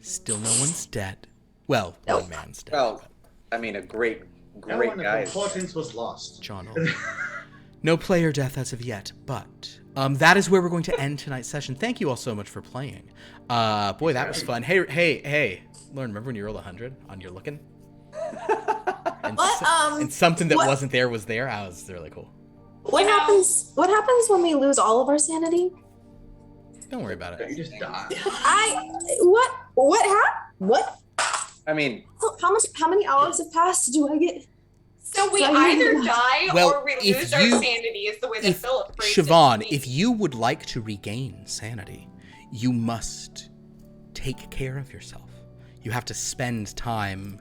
Still no one's dead. Well, Nope. one man's dead. Well, I mean, a great No one guy. of importance was lost. John Olin. No player death as of yet, but that is where we're going to end tonight's session. Thank you all so much for playing. Boy, that was fun. Hey, Lauren, remember when you rolled 100 on your looking? And, What, and something that what- wasn't there was there? I was really cool. What happens? What happens when we lose all of our sanity? Don't worry about You it. just die. What happened? What? I mean, How many hours have passed? Do I get? So we So either you- die Well, or we if lose our you- sanity is the way that If Philip phrased it to Siobhan, me. if you would like to regain sanity, you must take care of yourself. You have to spend time,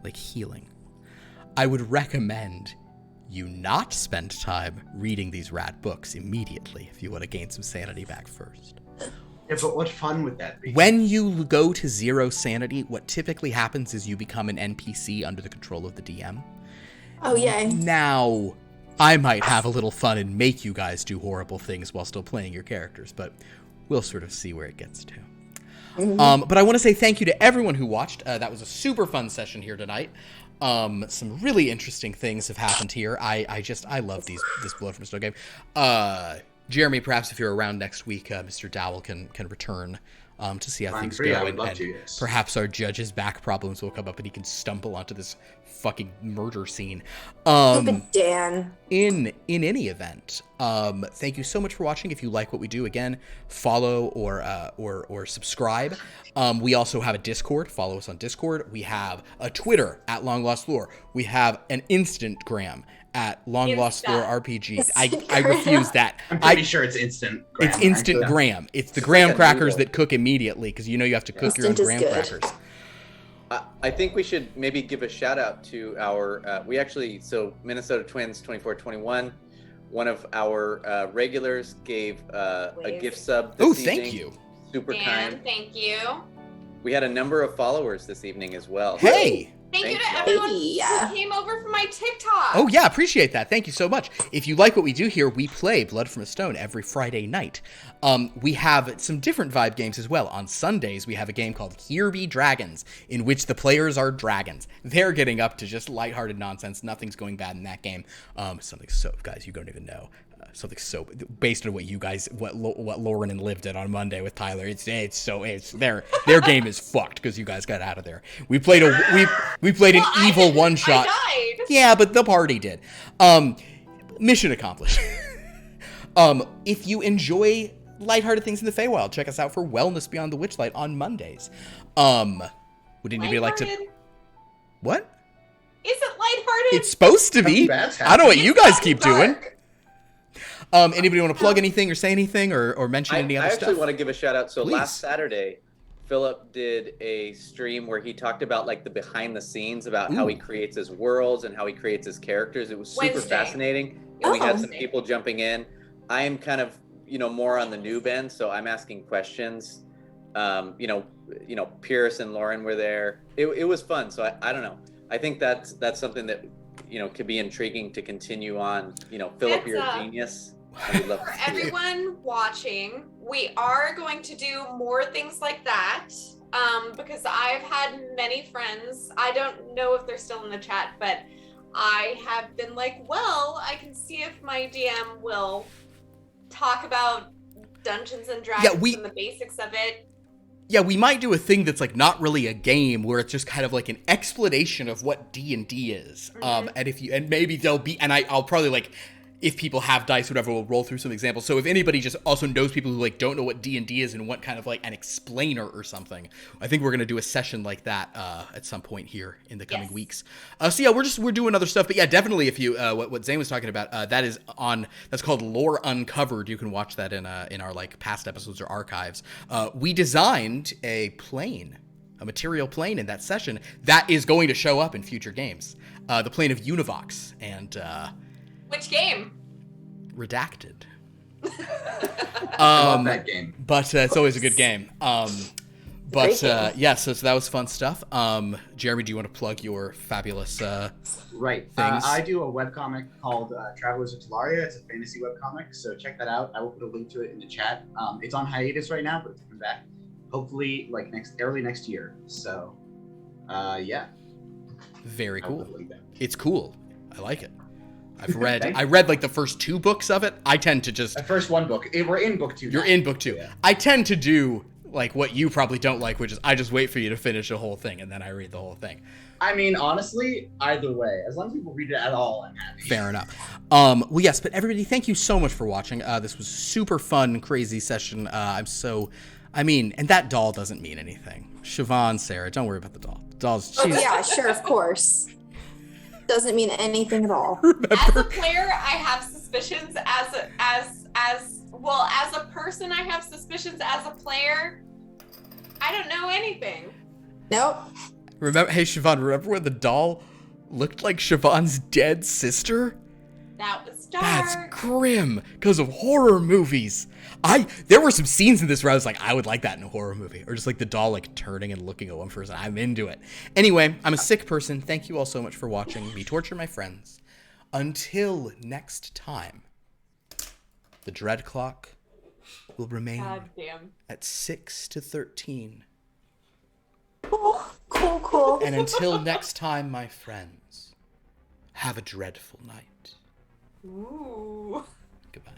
like, healing. I would recommend you not spend time reading these rad books immediately if you want to gain some sanity back first. Yeah, but what fun would that be? When you go to 0 sanity, what typically happens is you become an NPC under the control of the DM. Oh yay! Now, I might have a little fun and make you guys do horrible things while still playing your characters, but we'll sort of see where it gets to. But I want to say thank you to everyone who watched. That was a super fun session here tonight. Some really interesting things have happened here. I love this Blood from Snow game. Jeremy, perhaps if you're around next week, Mr. Dowell can return to see how I'm things free, go, I would and, love and to, yes. perhaps our judge's back problems will come up and he can stumble onto this fucking murder scene. Stupid Dan. In any event, thank you so much for watching. If you like what we do, again, follow or subscribe. We also have a Discord. Follow us on Discord. We have a Twitter at Long Lost Lore. We have an Instagram at Long Lost Lore RPG. I refuse that. I'm pretty sure it's instant. Graham, It's instant right? graham. It's the graham like a crackers noodle. that cook immediately because you know you have to cook your own Instant is graham good. crackers. I think we should maybe give a shout out to our, Minnesota Twins 2421, one of our regulars gave a Wave. gift sub Oh, this thank evening. you. Super Dan, kind. thank you. We had a number of followers this evening as well. Hey! Thank you Thank to you. everyone Hey. who came over for my TikTok. Oh yeah, appreciate that. Thank you so much. If you like what we do here, we play Blood from a Stone every Friday night. We have some different vibe games as well. On Sundays, we have a game called Here Be Dragons, in which the players are dragons. They're getting up to just lighthearted nonsense. Nothing's going bad in that game. Guys, you don't even know. something so based on what you guys, what Lauren and Liv did on Monday with Tyler. It's their game is fucked because you guys got out of there. We played an evil one shot. I died. Yeah, but the party did. Mission accomplished. If you enjoy lighthearted things in the Feywild, check us out for Wellness Beyond the Witchlight on Mondays. Would anybody like to? What? Is it lighthearted? It's supposed to be. I don't know what you guys keep doing. Anybody want to plug anything or say anything or mention any other stuff? I actually want to give a shout out. So Please. Last Saturday, Philip did a stream where he talked about like the behind the scenes about how he creates his worlds and how he creates his characters. It was super fascinating. And we had some people jumping in. I am kind of, more on the noob end, so I'm asking questions. Pierce and Lauren were there. It was fun. So I don't know. I think that's something that could be intriguing to continue on. Philip, you're a genius. For everyone watching, we are going to do more things like that because I've had many friends. I don't know if they're still in the chat, but I have been like, well, I can see if my DM will talk about Dungeons and Dragons and the basics of it. Yeah, we might do a thing that's like not really a game, where it's just kind of like an explanation of what D&D is. And maybe there'll be, and I'll probably like, if people have dice, whatever, we'll roll through some examples. So if anybody just also knows people who like don't know what D&D is and want kind of like an explainer or something, I think we're gonna do a session like that at some point here in the coming weeks. So yeah, we're doing other stuff, but yeah, definitely if you what Zane was talking about, that's called Lore Uncovered. You can watch that in our like past episodes or archives. We designed a material plane in that session that is going to show up in future games. The plane of Univox and. Which game? Redacted. I love that game. But it's always a good game. So that was fun stuff. Jeremy, do you want to plug your fabulous Right. things? I do a webcomic called Travelers of Talaria. It's a fantasy webcomic, so check that out. I will put a link to it in the chat. It's on hiatus right now, but it's coming back. Hopefully, like early next year. So, yeah. Very cool. It's cool. I like it. I read like the first 2 books of it. I tend to just... The first 1 book. We're in book 2 now. You're in book 2. Yeah. I tend to do like what you probably don't like, which is I just wait for you to finish the whole thing and then I read the whole thing. I mean, honestly, either way, as long as people read it at all, I'm happy. Fair enough. Well, yes, but everybody, thank you so much for watching. This was super fun, crazy session. And that doll doesn't mean anything. Siobhan, Sarah, don't worry about the doll. The doll's... yeah, sure, of course. Doesn't mean anything at all. As a player, I have suspicions. As a person, I have suspicions. As a player, I don't know anything. Nope. Hey Siobhan, remember when the doll looked like Siobhan's dead sister? That was dark. That's grim because of horror movies. There were some scenes in this where I was like, I would like that in a horror movie, or just like the doll like turning and looking at one person. I'm into it. Anyway, I'm a sick person. Thank you all so much for watching me torture my friends. Until next time, the dread clock will remain at 6 to 13. Cool. And until next time, my friends, have a dreadful night. Ooh. Goodbye.